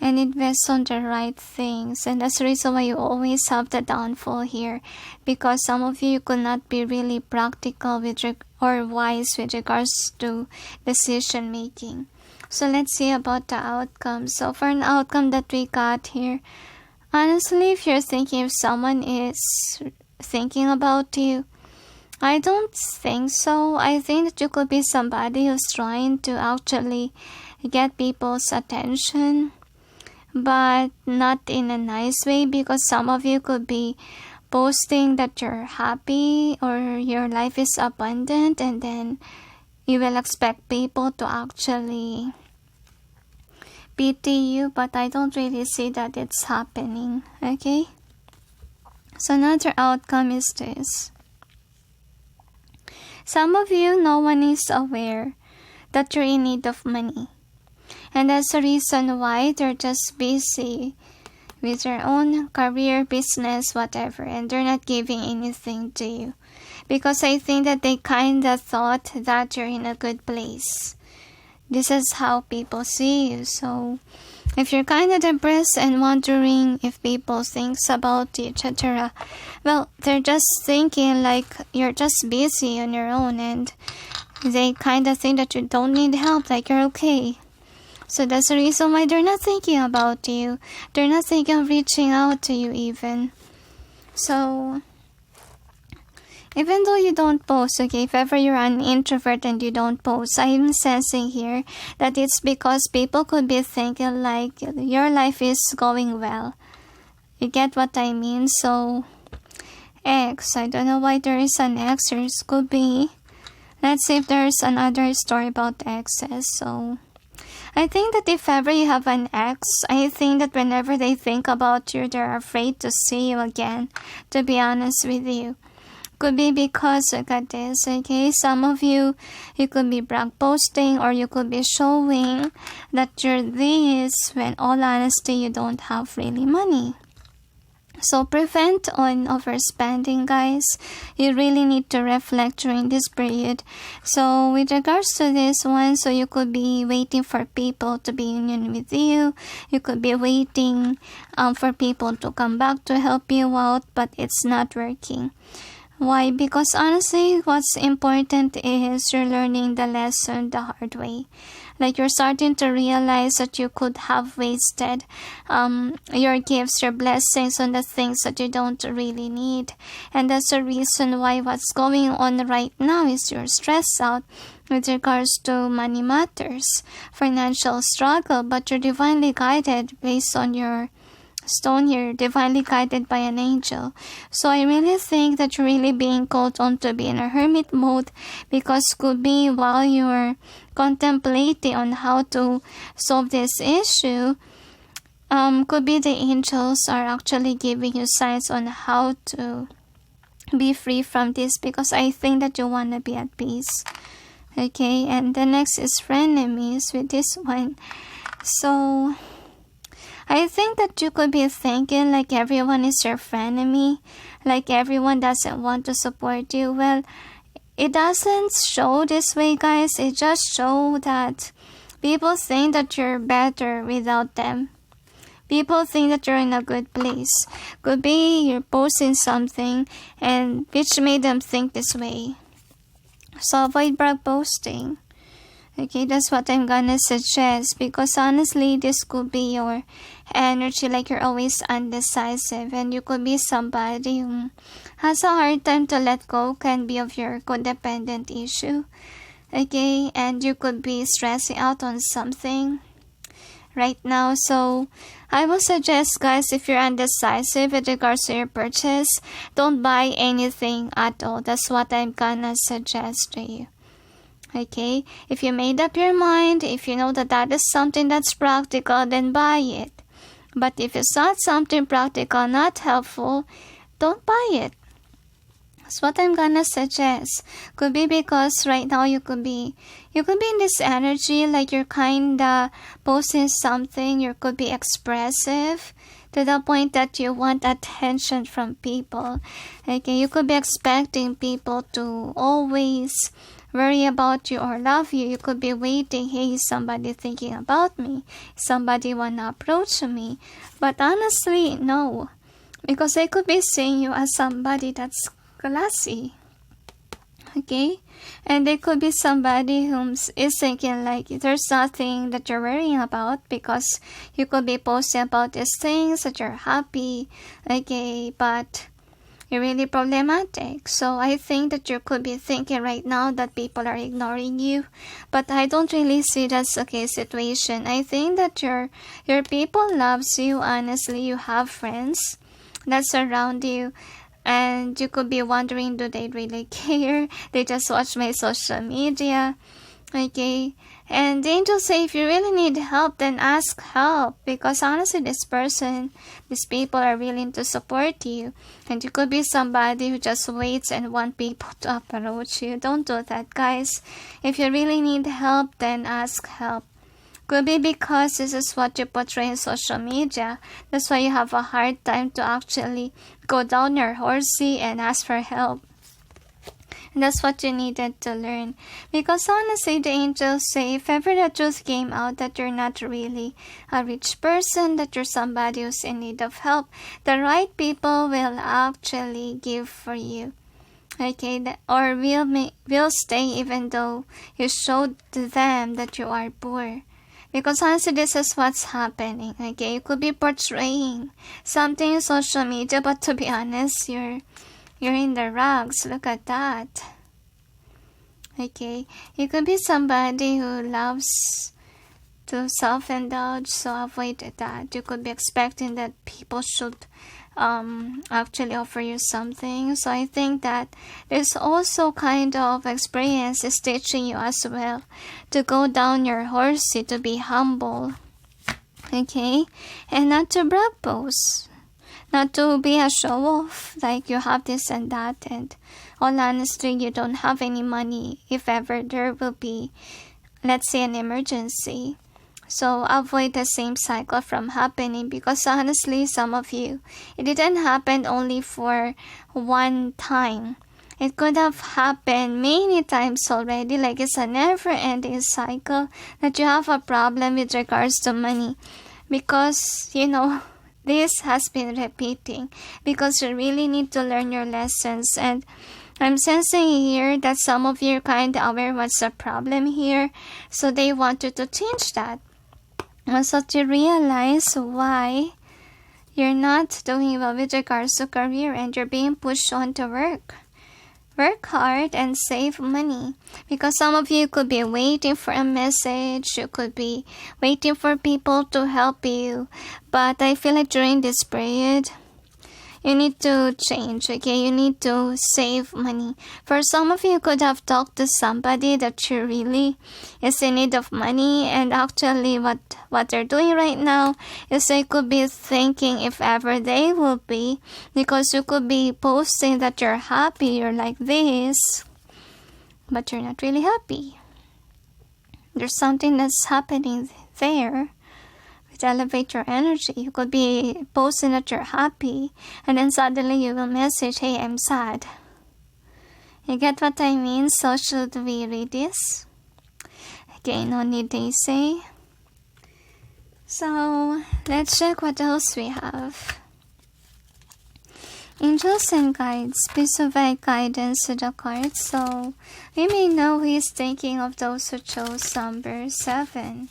And invest on the right things. And that's the reason why you always have the downfall here, because some of you could not be really practical or wise with regards to decision making. So let's see about the outcome. So for an outcome that we got here, honestly, if you're thinking if someone is thinking about you, I don't think so. I think that you could be somebody who's trying to actually get people's attention, but not in a nice way, because some of you could be posting that you're happy or your life is abundant, and then you will expect people to actually pity you, but I don't really see that it's happening. Okay, so another outcome is this. Some of you, no one is aware that you're in need of money. And that's the reason why they're just busy with their own career, business, whatever. And they're not giving anything to you. Because I think that they kind of thought that you're in a good place. This is how people see you. So if you're kind of depressed and wondering if people think about you, etc., well, they're just thinking like you're just busy on your own. And they kind of think that you don't need help, like you're okay. So that's the reason why they're not thinking about you. They're not thinking of reaching out to you even. So, even though you don't post, okay, if ever you're an introvert and you don't post, I'm sensing here that it's because people could be thinking like your life is going well. You get what I mean? So, X, I don't know why there is an X, or it could be. Let's see if there's another story about exes. So, I think that if ever you have an ex, I think that whenever they think about you, they're afraid to see you again, to be honest with you. Could be because, look at this, okay, some of you could be brag posting, or you could be showing that you're this, when all honesty, you don't have really money. So prevent on overspending, guys. You really need to reflect during this period. So with regards to this one, so you could be waiting for people to be in union with you. You could be waiting for people to come back to help you out, but it's not working. Why? Because honestly, what's important is you're learning the lesson the hard way. Like you're starting to realize that you could have wasted your gifts, your blessings on the things that you don't really need. And that's the reason why what's going on right now is you're stressed out with regards to money matters, financial struggle, but you're divinely guided based on your stone here, divinely guided by an angel. So I really think that you're really being called on to be in a hermit mode, because could be while you're contemplating on how to solve this issue, could be the angels are actually giving you signs on how to be free from this, because I think that you want to be at peace. Okay, and the next is frenemies with this one. So I think that you could be thinking like everyone is your frenemy, like everyone doesn't want to support you. Well, it doesn't show this way, guys. It just shows that people think that you're better without them. People think that you're in a good place. Could be you're posting something and which made them think this way. So avoid brag posting. Okay, that's what I'm gonna suggest, because honestly, this could be your energy, like you're always undecisive, and you could be somebody who has a hard time to let go, can be of your codependent issue. Okay, and you could be stressing out on something right now. So I will suggest, guys, if you're undecisive with regards to your purchase, don't buy anything at all. That's what I'm gonna suggest to you. Okay, if you made up your mind, if you know that that is something that's practical, then buy it. But if it's not something practical, not helpful, don't buy it. That's what I'm gonna suggest. Could be because right now you could be in this energy, like you're kinda posting something, you could be expressive to the point that you want attention from people. Okay, you could be expecting people to always worry about you or love you. You could be waiting, hey, is somebody thinking about me? Somebody wanna approach me? But honestly, no. Because they could be seeing you as somebody that's classy. Okay? And they could be somebody who is thinking like there's nothing that you're worrying about, because you could be posting about these things that you're happy. Okay? But you're really problematic. So I think that you could be thinking right now that people are ignoring you, but I don't really see that's the case situation. I think that your people loves you. Honestly, you have friends that surround you, and you could be wondering, do they really care? They just watch my social media. Okay, and the angels say if you really need help, then ask help, because honestly these people are willing to support you. And you could be somebody who just waits and want people to approach you. Don't do that, guys. If you really need help, then ask help. Could be because this is what you portray in social media. That's why you have a hard time to actually go down your horsey and ask for help. And that's what you needed to learn. Because honestly, the angels say if ever the truth came out that you're not really a rich person, that you're somebody who's in need of help, the right people will actually give for you. Okay, or will stay even though you showed to them that you are poor. Because honestly, this is what's happening, okay? You could be portraying something in social media, but to be honest, you're in the rugs. Look at that. Okay? You could be somebody who loves to self-indulge, so avoid that. You could be expecting that people should actually offer you something. So I think that there's also kind of experience is teaching you as well to go down your horsey, to be humble, okay, and not to brag boast, not to be a show off like you have this and that, and all honestly you don't have any money if ever there will be, let's say, an emergency. So avoid the same cycle from happening, because honestly, some of you, it didn't happen only for one time. It could have happened many times already, like it's a never-ending cycle that you have a problem with regards to money. Because, this has been repeating, because you really need to learn your lessons. And I'm sensing here that some of you are kind of aware what's the problem here, so they want you to change that. Also to realize why you're not doing well with regards to career and you're being pushed on to work. Work hard and save money. Because some of you could be waiting for a message. You could be waiting for people to help you. But I feel like during this period, you need to change, okay? You need to save money. For some of you could have talked to somebody that you really is in need of money, and actually what they're doing right now is they could be thinking if ever they will be, because you could be posting that you're happy, you're like this, but you're not really happy. There's something that's happening there. To elevate your energy. You could be posting that you're happy, and then suddenly you will message, hey, I'm sad. You get what I mean? So should we read this? Okay, no need they say. So let's check what else we have. Angels and guides, please provide guidance to the cards. So we may know who is thinking of those who chose number 7.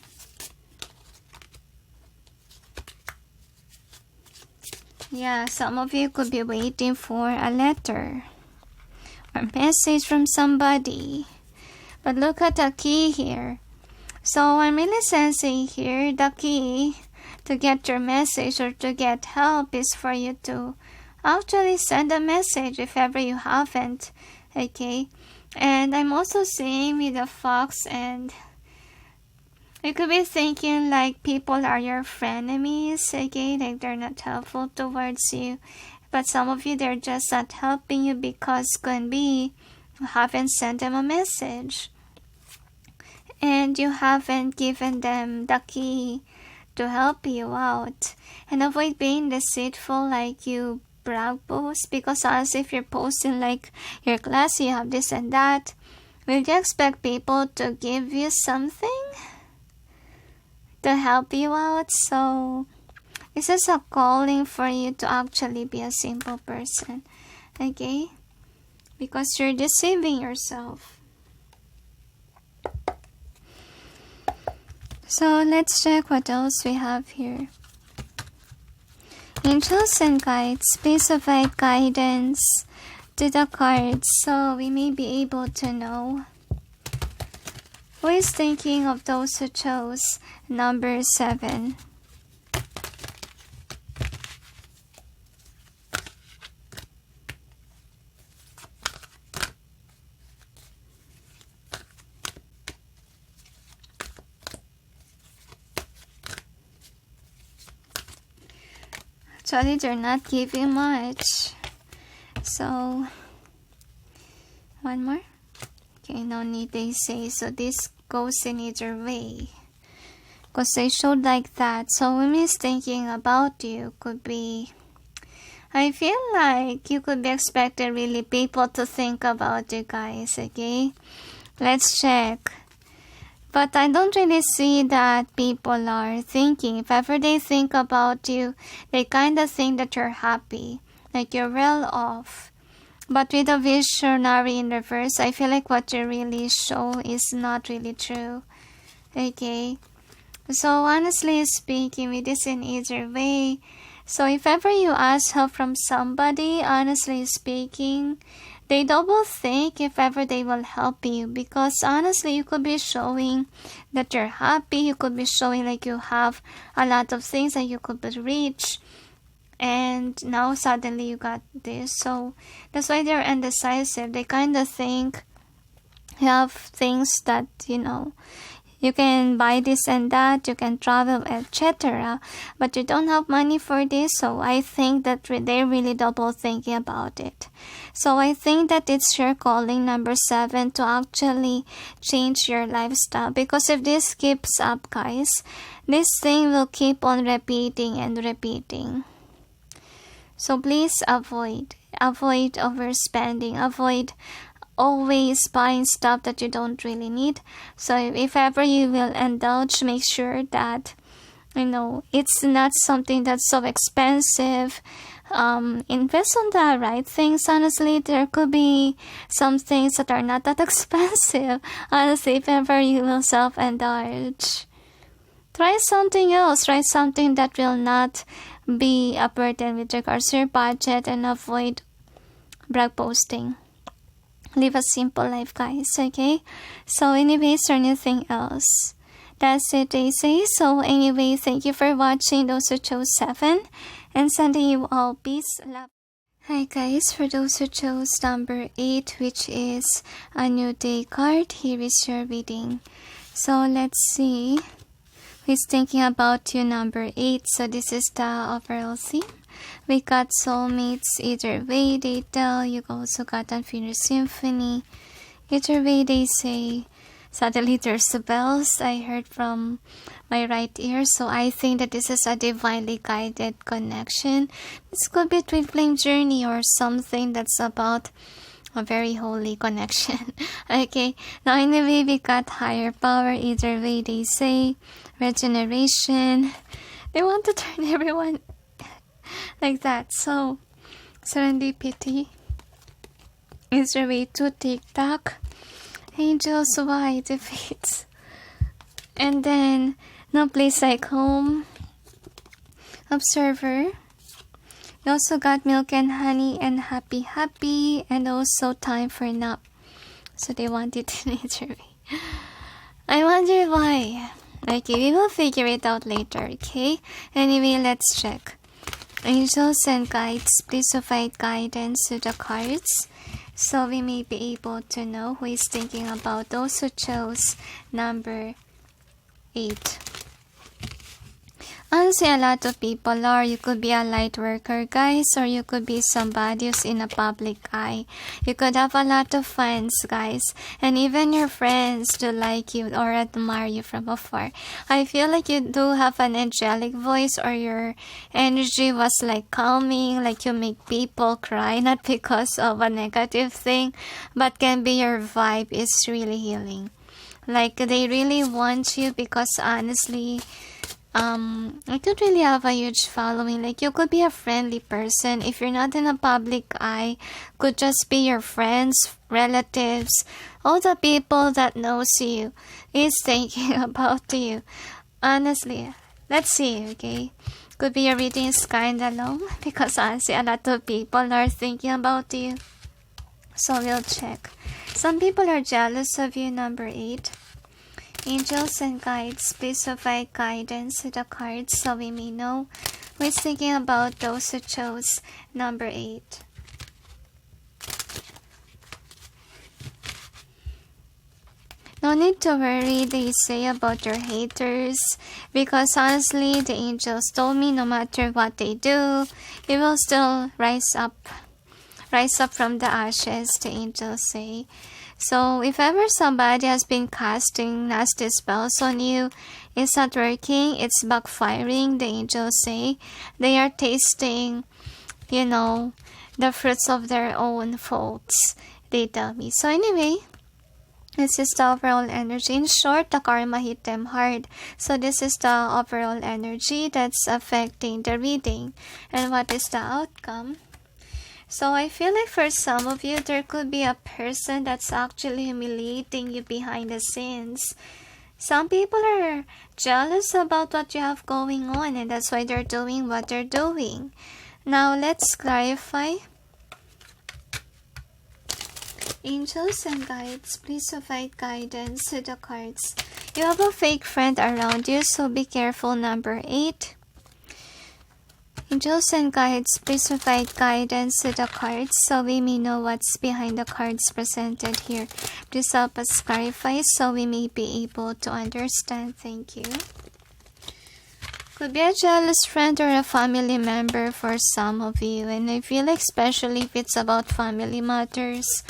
Yeah, some of you could be waiting for a letter or message from somebody. But look at the key here. So I'm really sensing here the key to get your message or to get help is for you to actually send a message if ever you haven't. Okay? And I'm also seeing with the fox, and you could be thinking like people are your frenemies, okay? Like they're not helpful towards you. But some of you, they're just not helping you because can be you haven't sent them a message. And you haven't given them the key to help you out. And avoid being deceitful like you brag post. Because as if you're posting like your class, you have this and that. Will you expect people to give you something to help you out? So this is a calling for you to actually be a simple person, okay? Because you're deceiving yourself. So let's check what else we have here. Angels and guides, please provide guidance to the cards so we may be able to know who is thinking of those who chose number 7. Actually, they're not giving much. So, one more. Okay, no need they say. So this goes in either way. Because they showed like that. So when Myss thinking about you could be, I feel like you could be expected really people to think about you guys, okay? Let's check. But I don't really see that people are thinking. If ever they think about you, they kind of think that you're happy, like you're well off. But with the visionary in reverse, I feel like what you really show is not really true. Okay? So honestly speaking, it is in either way. So if ever you ask help from somebody, honestly speaking, they double think if ever they will help you, because honestly you could be showing that you're happy, you could be showing like you have a lot of things that you could reach, and now suddenly you got this. So that's why they're indecisive. They kind of think you have things that, you can buy this and that, you can travel, etc. But you don't have money for this, so I think that they're really double thinking about it. So I think that it's your calling, number 7, to actually change your lifestyle. Because if this keeps up, guys, this thing will keep on repeating and repeating. So please avoid overspending, avoid always buying stuff that you don't really need. So if ever you will indulge, make sure that it's not something that's so expensive. Invest on the right things. Honestly, there could be some things that are not that expensive. Honestly, if ever you will self-indulge, try something else. Try something that will not be a burden with regards to your budget, and avoid brag posting. Live a simple life, guys, okay? So anyways, or anything else? That's it, they say. So anyway, thank you for watching, those who chose 7, and sending you all peace, love. Hi guys, for those who chose number 8, which is a new day card, here is your reading. So let's see who's thinking about you, number 8. So this is the overall theme. We got soulmates. Either way, they tell. You also got Unfinished Symphony. Either way, they say. Suddenly, there's the bells I heard from my right ear. So I think that this is a divinely guided connection. This could be a twin flame journey or something that's about a very holy connection. Okay. Now, anyway, we got higher power. Either way, they say. Regeneration. They want to turn everyone like that. So serendipity is the way to TikTok. Angels, why defeats? And then no place like home. Observer. You also got milk and honey and happy, and also time for nap. So they want it in either way. I wonder why. Okay, we will figure it out later, okay? Anyway, let's check. Angels and guides, please provide guidance to the cards, so we may be able to know who is thinking about those who chose number 8. Honestly, a lot of people are. You could be a light worker, guys, or you could be somebody who's in a public eye. You could have a lot of fans, guys, and even your friends do like you or admire you from afar. I feel like you do have an angelic voice, or your energy was like calming, like you make people cry, not because of a negative thing, but can be your vibe is really healing. Like they really want you, because honestly, you could really have a huge following. Like you could be a friendly person. If you're not in a public eye, could just be your friends, relatives, all the people that knows you is thinking about you. Honestly, let's see, okay? Could be your reading is kinda long, because honestly, a lot of people are thinking about you. So we'll check. Some people are jealous of you, number 8. Angels and guides, please provide guidance to the cards, so we may know who is thinking about those who chose number 8. No need to worry, they say, about your haters, because honestly, the angels told me no matter what they do, you will still rise up from the ashes, the angels say. So if ever somebody has been casting nasty spells on you, it's not working, it's backfiring, the angels say. They are tasting, the fruits of their own faults, they tell me. So anyway, this is the overall energy. In short, the karma hit them hard. So this is the overall energy that's affecting the reading. And what is the outcome? So I feel like for some of you, there could be a person that's actually humiliating you behind the scenes. Some people are jealous about what you have going on, and that's why they're doing what they're doing. Now, let's clarify. Angels and guides, please provide guidance to the cards. You have a fake friend around you, so be careful. Number 8. Angels and guides, please provide guidance to the cards so we may know what's behind the cards presented here. Please help us clarify so we may be able to understand. Thank you. Could be a jealous friend or a family member for some of you, and I feel like especially if it's about family matters,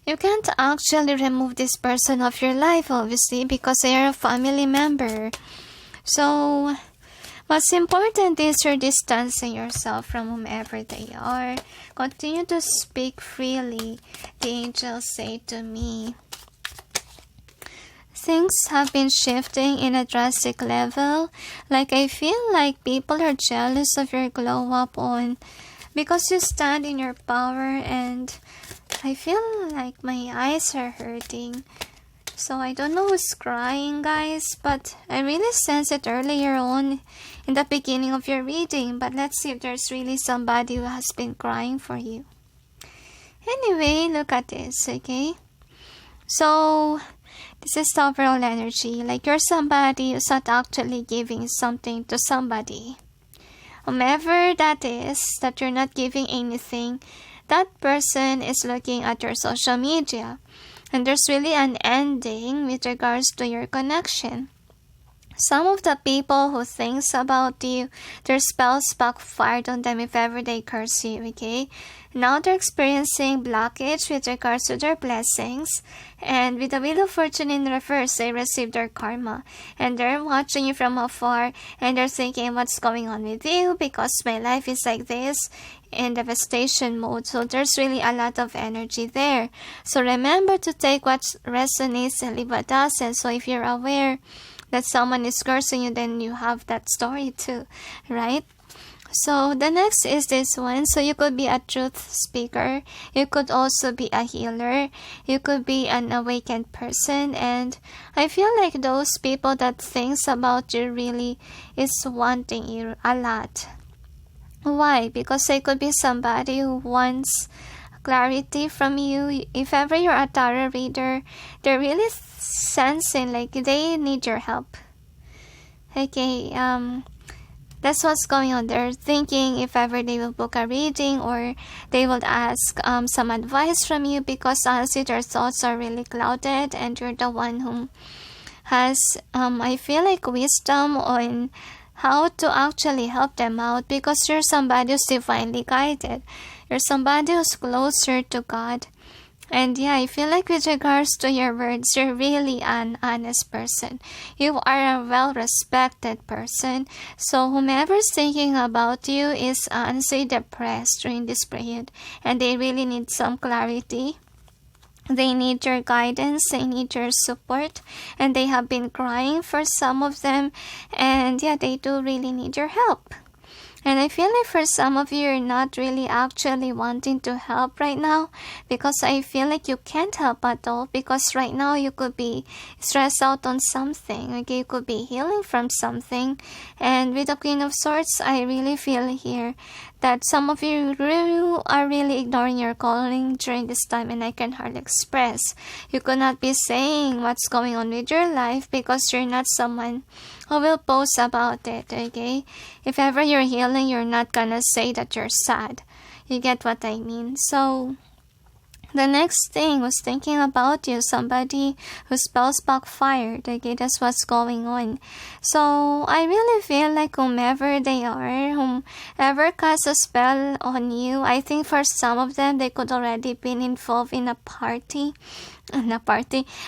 you can't actually remove this person of your life, obviously, because they are a family member. So what's important is you're distancing yourself from whomever they are. Continue to speak freely, the angels say to me. Things have been shifting in a drastic level. Like, I feel like people are jealous of your glow up on because you stand in your power, and I feel like my eyes are hurting. So I don't know who's crying, guys, but I really sensed it earlier on in the beginning of your reading. But let's see if there's really somebody who has been crying for you. Anyway, look at this, okay? So this is the overall energy. Like, you're somebody who's not actually giving something to somebody. Whomever that is, that you're not giving anything, that person is looking at your social media. And there's really an ending with regards to your connection. Some of the people who thinks about you, their spells backfired on them if ever they curse you, okay? Now they're experiencing blockage with regards to their blessings. And with the Wheel of Fortune in reverse, they receive their karma. And they're watching you from afar, and they're thinking, what's going on with you? Because my life is like this, in devastation mode. So there's really a lot of energy there. So remember to take what resonates and leave what doesn't. So if you're aware that someone is cursing you, then you have that story too, right? So the next is this one. So you could be a truth speaker. You could also be a healer. You could be an awakened person. And I feel like those people that thinks about you really is wanting you a lot. Why? Because they could be somebody who wants clarity from you. If ever you're a tarot reader, they're really sensing like they need your help. Okay, that's what's going on. They're thinking if ever they will book a reading or they will ask some advice from you, because honestly their thoughts are really clouded, and you're the one who has I feel like wisdom on how to actually help them out, because you're somebody who's divinely guided. You're somebody who's closer to God. And yeah, I feel like with regards to your words, you're really an honest person. You are a well-respected person. So whomever's thinking about you is honestly depressed during this period, and they really need some clarity. They need your guidance, they need your support, and they have been crying for some of them. And yeah, they do really need your help. And I feel like for some of you, you're not really actually wanting to help right now, because I feel like you can't help at all, because right now you could be stressed out on something, okay? You could be healing from something. And with the Queen of Swords, I really feel here that some of you really are really ignoring your calling during this time, and I can hardly express. You could not be saying what's going on with your life because you're not someone who will post about it, okay? If ever you're healing, you're not gonna say that you're sad. You get what I mean? So the next thing was thinking about you, somebody whose spells backfired, okay? That's what's going on. So I really feel like whomever they are, whomever casts a spell on you, I think for some of them, they could already been involved in a party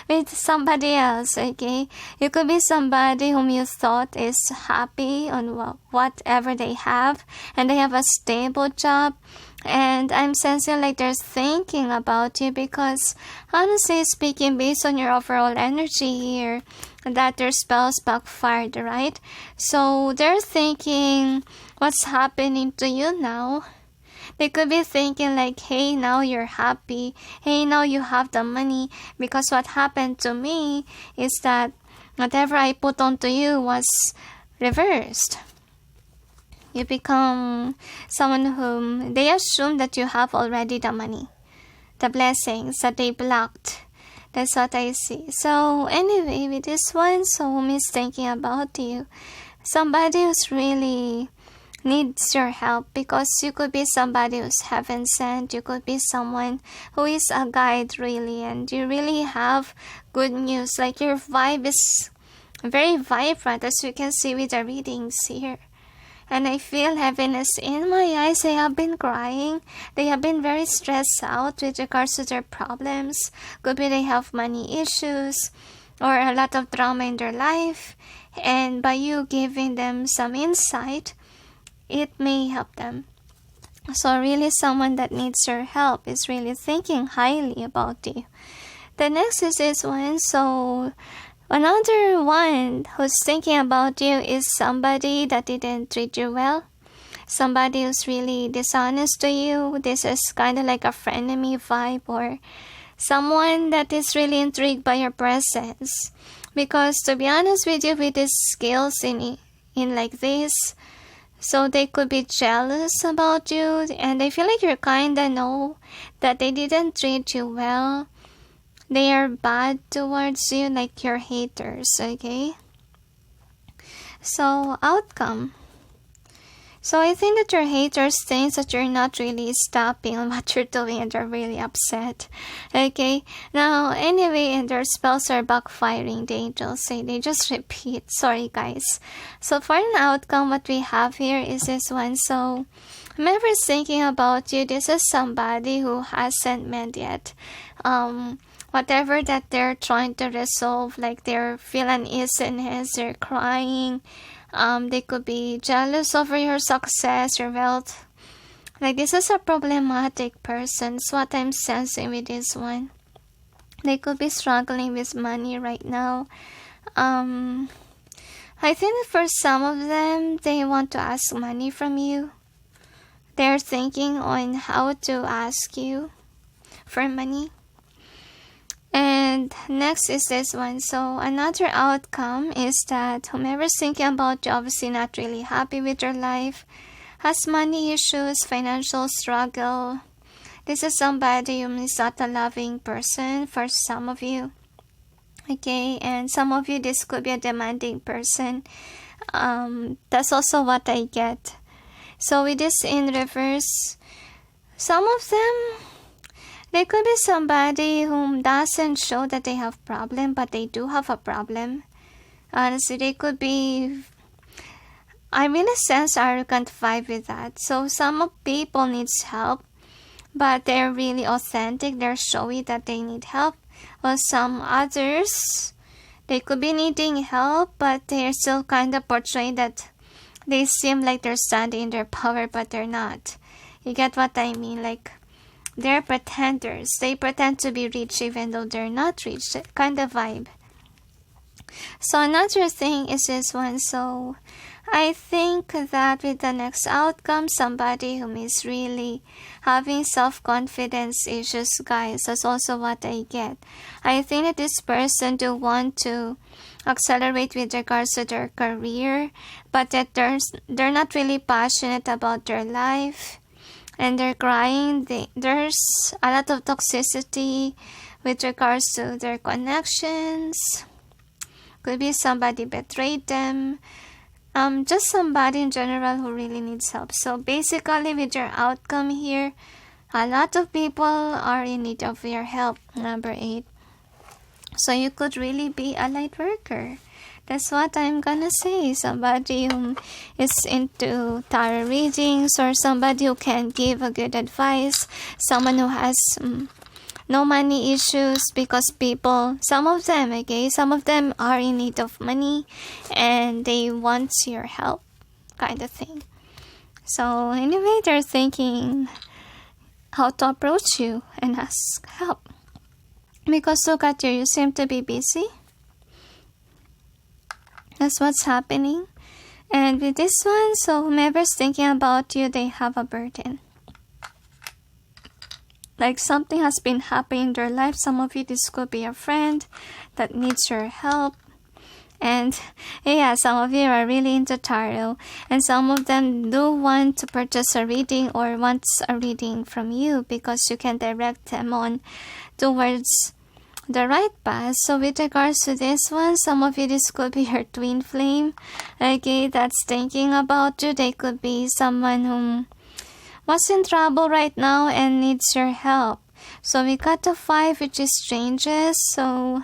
with somebody else, okay? You could be somebody whom you thought is happy on whatever they have, and they have a stable job. And I'm sensing like they're thinking about you, because honestly speaking, based on your overall energy here, that their spells backfired, right? So they're thinking, what's happening to you now? They could be thinking like, hey, now you're happy. Hey, now you have the money. Because what happened to me is that whatever I put onto you was reversed. You become someone whom they assume that you have already the money, the blessings that they blocked. That's what I see. So anyway, with this one, so Myss thinking about you. Somebody who's really needs your help, because you could be somebody who's heaven sent. You could be someone who is a guide really, and you really have good news. Like your vibe is very vibrant, as you can see with the readings here. And I feel heaviness in my eyes. They have been crying. They have been very stressed out with regards to their problems. Could be they have money issues or a lot of drama in their life. And by you giving them some insight, it may help them. So really someone that needs your help is really thinking highly about you. The next is this one. So another one who's thinking about you is somebody that didn't treat you well. Somebody who's really dishonest to you. This is kind of like a frenemy vibe, or someone that is really intrigued by your presence. Because to be honest with you, with these skills in like this, so they could be jealous about you, and I feel like you kinda know that they didn't treat you well. They are bad towards you, like your haters, okay? So, outcome. So I think that your haters think that you're not really stopping on what you're doing and they're really upset. Okay? Now, anyway, and their spells are backfiring, the angels say. They just repeat. Sorry, guys. So for an outcome, what we have here is this one. So, whoever is thinking about you, this is somebody who hasn't met yet. Whatever that they're trying to resolve, like they're feeling uneasiness, they're crying, they could be jealous over your success, your wealth. Like this is a problematic person. It's what I'm sensing with this one. They could be struggling with money right now. I think that for some of them, they want to ask money from you. They're thinking on how to ask you for money. And next is this one. So another outcome is that whomever's thinking about you, obviously not really happy with your life, has money issues, financial struggle. This is somebody who is not a loving person for some of you. Okay, and some of you, this could be a demanding person. That's also what I get. So with this in reverse, some of them, they could be somebody who doesn't show that they have problem, but they do have a problem. Honestly, they could be, I really sense arrogant vibe with that. So some people needs help, but they're really authentic. They're showy that they need help. While some others, they could be needing help, but they're still kind of portraying that they seem like they're standing in their power, but they're not. You get what I mean? Like, they're pretenders. They pretend to be rich even though they're not rich. Kind of vibe. So another thing is this one. So I think that with the next outcome, somebody who is really having self-confidence issues, guys. That's also what I get. I think that this person do want to accelerate with regards to their career, but that they're not really passionate about their life. And they're crying. There's a lot of toxicity with regards to their connections. Could be somebody betrayed them. Just somebody in general who really needs help. So basically with your outcome here, a lot of people are in need of your help. Number 8. So you could really be a light worker. That's what I'm gonna say. Somebody who is into tarot readings, or somebody who can give a good advice. Someone who has no money issues, because people, some of them are in need of money and they want your help, kind of thing. So anyway, they're thinking how to approach you and ask help. Because look at you seem to be busy. That's what's happening. And with this one, so whomever's thinking about you, they have a burden. Like something has been happening in their life. Some of you, this could be a friend that needs your help. And yeah, some of you are really into tarot, and some of them do want to purchase a reading or wants a reading from you because you can direct them on towards the right path. So with regards to this one, some of you, this could be your twin flame, okay, that's thinking about you. They could be someone who was in trouble right now and needs your help. So we got the 5, which is changes. So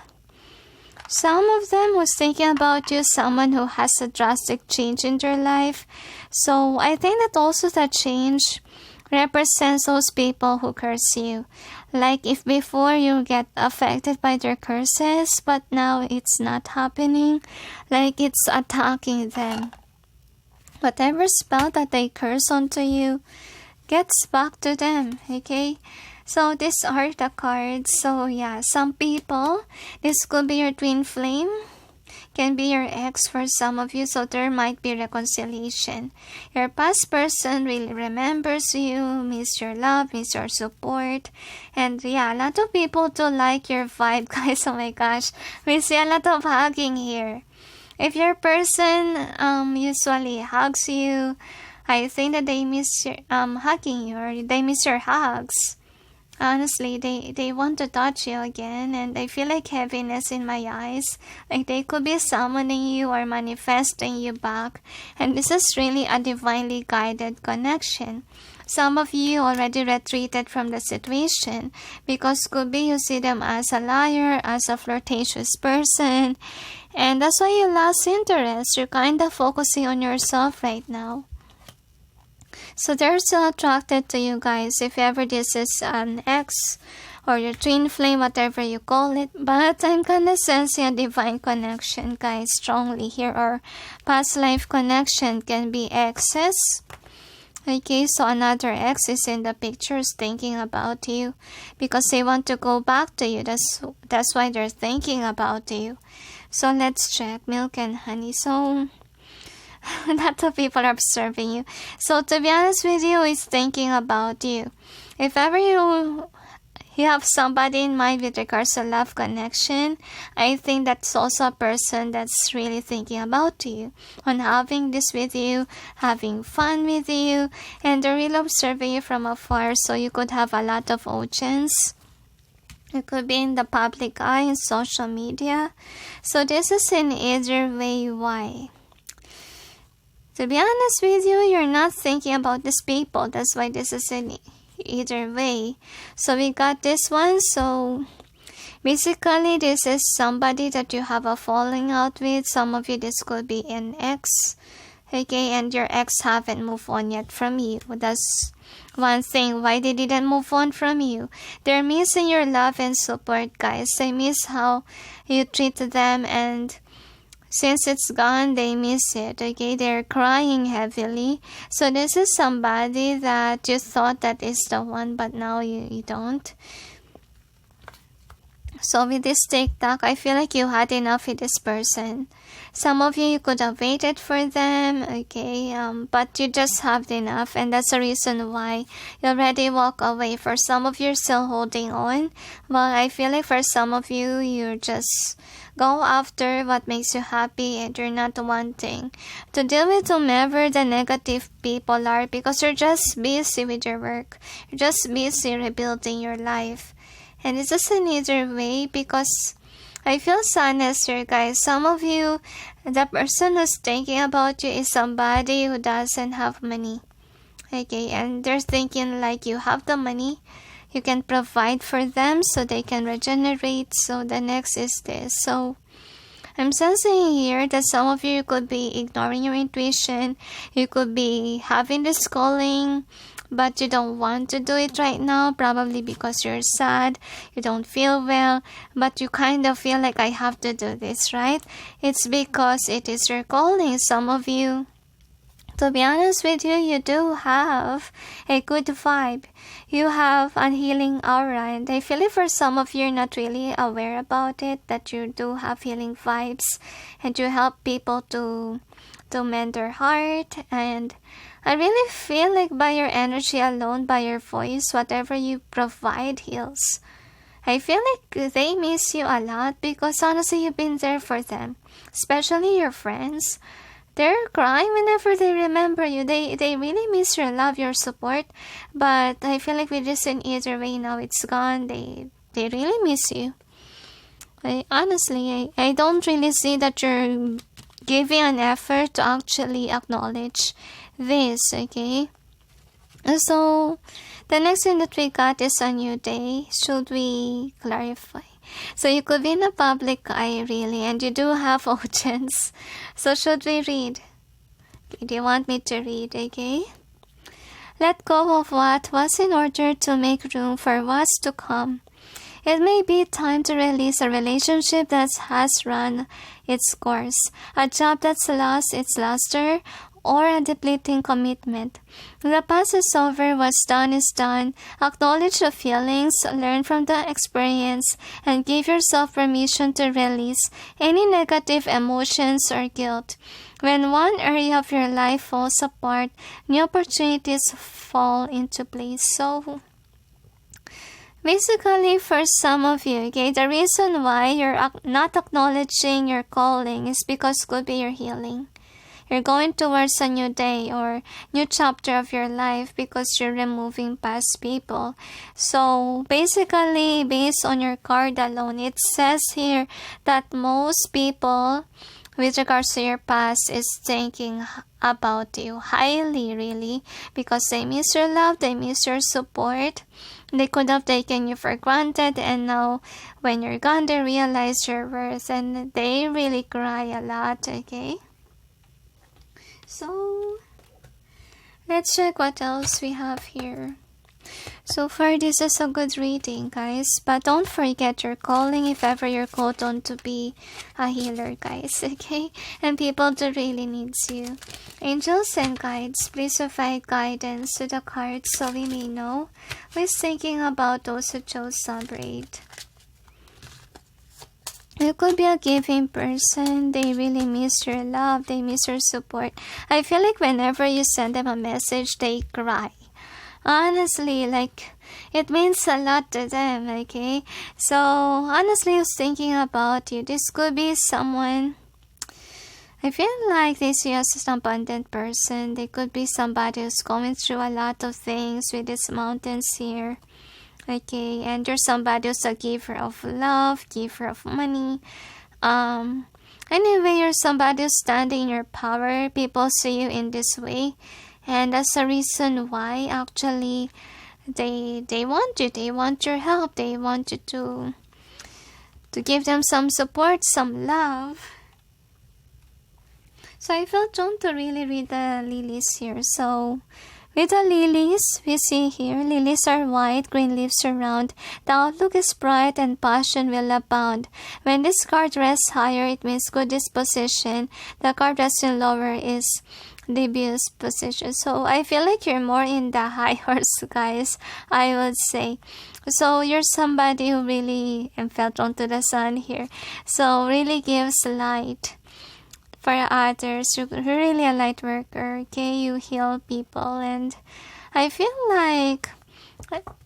some of them was thinking about you, someone who has a drastic change in their life. So I think that also that change represents those people who curse you. Like if before you get affected by their curses, but now it's not happening, like it's attacking them. Whatever spell that they curse onto you gets back to them, okay? So these are the cards. So yeah, some people, this could be your twin flame, can be your ex for some of you, so there might be reconciliation. Your past person really remembers you, miss your love, miss your support. And yeah, a lot of people do like your vibe, guys. Oh my gosh, we see a lot of hugging here. If your person usually hugs you, I think that they miss your, hugging you, or they miss your hugs. Honestly, they want to touch you again, and I feel like heaviness in my eyes. Like they could be summoning you or manifesting you back. And this is really a divinely guided connection. Some of you already retreated from the situation because could be you see them as a liar, as a flirtatious person. And that's why you lost interest. You're kind of focusing on yourself right now. So they're still attracted to you, guys, if ever this is an ex or your twin flame, whatever you call it. But I'm kind of sensing a divine connection, guys, strongly here. Or past life connection, can be exes. Okay, so another ex is in the pictures thinking about you because they want to go back to you. That's why they're thinking about you. So let's check milk and honey. So a lot of people are observing you. So to be honest with you, it's thinking about you. If ever you have somebody in mind with regards to love connection, I think that's also a person that's really thinking about you, on having this with you, having fun with you, and they're really observing you from afar. So you could have a lot of audience. You could be in the public eye in social media. So this is in either way. Why? To be honest with you, you're not thinking about these people. That's why this is in either way. So we got this one. So basically, this is somebody that you have a falling out with. Some of you, this could be an ex. Okay, and your ex haven't moved on yet from you. That's one thing why they didn't move on from you. They're missing your love and support, guys. They miss how you treat them, and since it's gone, they miss it, okay? They're crying heavily. So this is somebody that you thought that is the one, but now you don't. So with this TikTok, I feel like you had enough with this person. Some of you could have waited for them, okay? But you just have enough, and that's the reason why you already walk away. For some of you, you're still holding on. Well, I feel like for some of you, you're just go after what makes you happy, and you're not wanting to deal with whomever the negative people are because you're just busy with your work. You're just busy rebuilding your life. And it's just in either way because I feel sadness here, guys. Some of you, the person who's thinking about you is somebody who doesn't have money. Okay, and they're thinking like you have the money. You can provide for them so they can regenerate. So the next is this. So I'm sensing here that some of you could be ignoring your intuition. You could be having this calling, but you don't want to do it right now, probably because you're sad, you don't feel well, but you kind of feel like I have to do this, right? It's because it is your calling. Some of you, to be honest with you, you do have a good vibe. You have a healing aura, and I feel like for some of you, you're not really aware about it, that you do have healing vibes, and you help people to mend their heart. And I really feel like by your energy alone, by your voice, whatever you provide heals. I feel like they miss you a lot because honestly you've been there for them, especially your friends. They're crying whenever they remember you. They really miss your love, your support. But I feel like with this in either way now it's gone. They really miss you. I don't really see that you're giving an effort to actually acknowledge this, okay? So, the next thing that we got is a new day. Should we clarify? So, you could be in a public eye, really, and you do have audience. So, should we read? Okay, do you want me to read, okay? Let go of what was in order to make room for what's to come. It may be time to release a relationship that has run its course, a job that's lost its luster, or a depleting commitment. The past is over, what's done is done. Acknowledge the feelings, learn from the experience, and give yourself permission to release any negative emotions or guilt. When one area of your life falls apart, new opportunities fall into place. So, basically, for some of you, okay, the reason why you're not acknowledging your calling is because it could be your healing. You're going towards a new day or new chapter of your life because you're removing past people. So basically, based on your card alone, it says here that most people, with regards to your past, is thinking about you highly, really, because they miss your love, they miss your support. They could have taken you for granted, and now when you're gone, they realize your worth, and they really cry a lot, okay? So, let's check what else we have here. So far, this is a good reading, guys. But don't forget your calling if ever you're called on to be a healer, guys, okay? And people do really needs you. Angels and guides, please provide guidance to the cards so we may know who is thinking about those who chose number 8. You could be a giving person. They really miss your love. They miss your support. I feel like whenever you send them a message, they cry. Honestly, like, it means a lot to them, okay? So, honestly, I was thinking about you. This could be someone, I feel like they see us as an abundant person. They could be somebody who's going through a lot of things with these mountains here. Okay, and you're somebody who's a giver of love, giver of money. Anyway, you're somebody who's standing in your power. People see you in this way. And that's the reason why, actually, they want you. They want your help. They want you to give them some support, some love. So I felt drawn to really read the lilies here. So, with the lilies, we see here, lilies are white, green leaves surround. The outlook is bright and passion will abound. When this card rests higher, it means good disposition. The card resting lower is dubious position. So I feel like you're more in the high horse, guys, I would say. So you're somebody who really felt drawn to the sun here. So really gives light for others. You're really a light worker, okay? You heal people, and I feel like,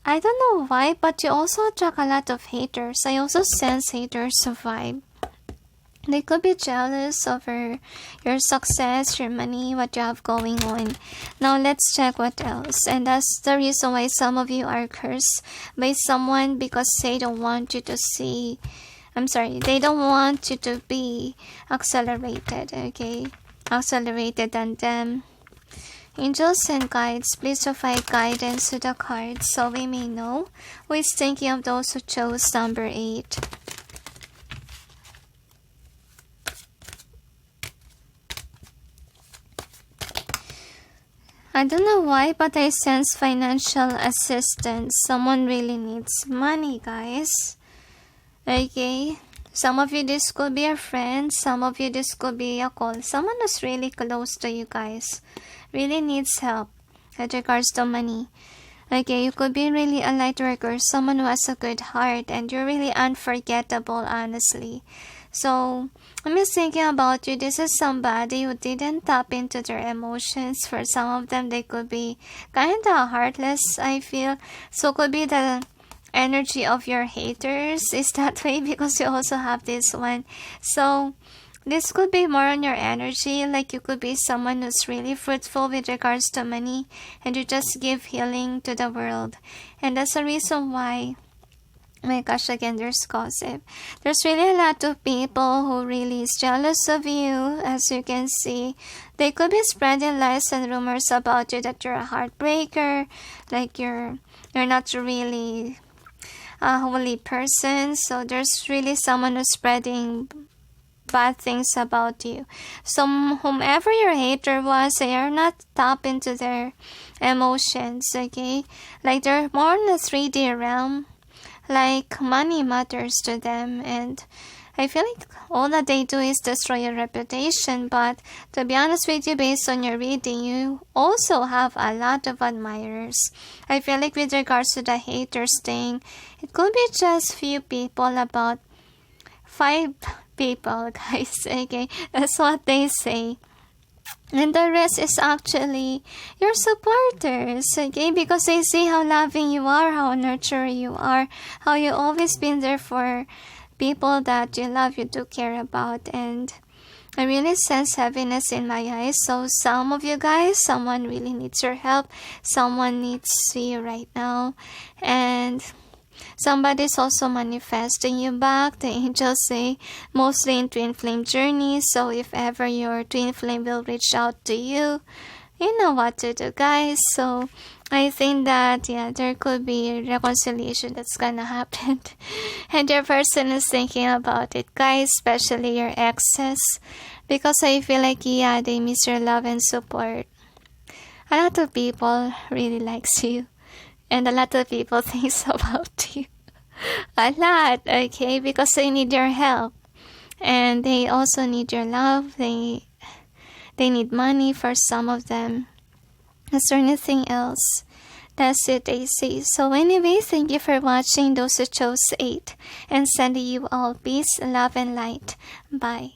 I don't know why, but you also attract a lot of haters. I also sense haters vibe. They could be jealous over your success, your money, what you have going on. Now let's check what else. And that's the reason why some of you are cursed by someone, because they don't want you to see, they don't want you to be accelerated, okay? Accelerated than them. Angels and guides, please provide guidance to the cards so we may know who is thinking of those who chose number 8. I don't know why, but I sense financial assistance. Someone really needs money, guys. Okay? Some of you, this could be a friend. Some of you, this could be a call. Someone who's really close to you guys. Really needs help with regards to money. Okay, you could be really a light worker. Someone who has a good heart. And you're really unforgettable, honestly. So, I'm just thinking about you. This is somebody who didn't tap into their emotions. For some of them, they could be kind of heartless, I feel. So, could be the energy of your haters is that way, because you also have this one. So this could be more on your energy, like you could be someone who's really fruitful with regards to money, and you just give healing to the world. And that's the reason why, oh my gosh, again, there's gossip. There's really a lot of people who really is jealous of you, as you can see. They could be spreading lies and rumors about you, that you're a heartbreaker, like you're not really a holy person. So there's really someone who's spreading bad things about you. So whomever your hater was, they are not tapped into their emotions, okay? Like they're more in the 3D realm. Like money matters to them, and I feel like all that they do is destroy your reputation. But to be honest with you, based on your reading, you also have a lot of admirers. I feel like with regards to the haters thing, it could be just few people, about 5 people, guys, okay? That's what they say. And the rest is actually your supporters, okay? Because they see how loving you are, how nurturing you are, how you always been there for people that you love, you do care about. And I really sense heaviness in my eyes. So some of you guys, someone really needs your help. Someone needs you right now. And somebody's also manifesting you back. The angels say mostly in twin flame journey. So if ever your twin flame will reach out to you, you know what to do, guys. So I think that, yeah, there could be a reconciliation that's gonna happen. And your person is thinking about it, guys, especially your exes. Because I feel like, yeah, they miss your love and support. A lot of people really likes you. And a lot of people thinks about you. A lot, okay? Because they need your help. And they also need your love. They need money for some of them. Is there anything else? That's it, they say. So anyway, thank you for watching those who chose 8. And sending you all peace, love, and light. Bye.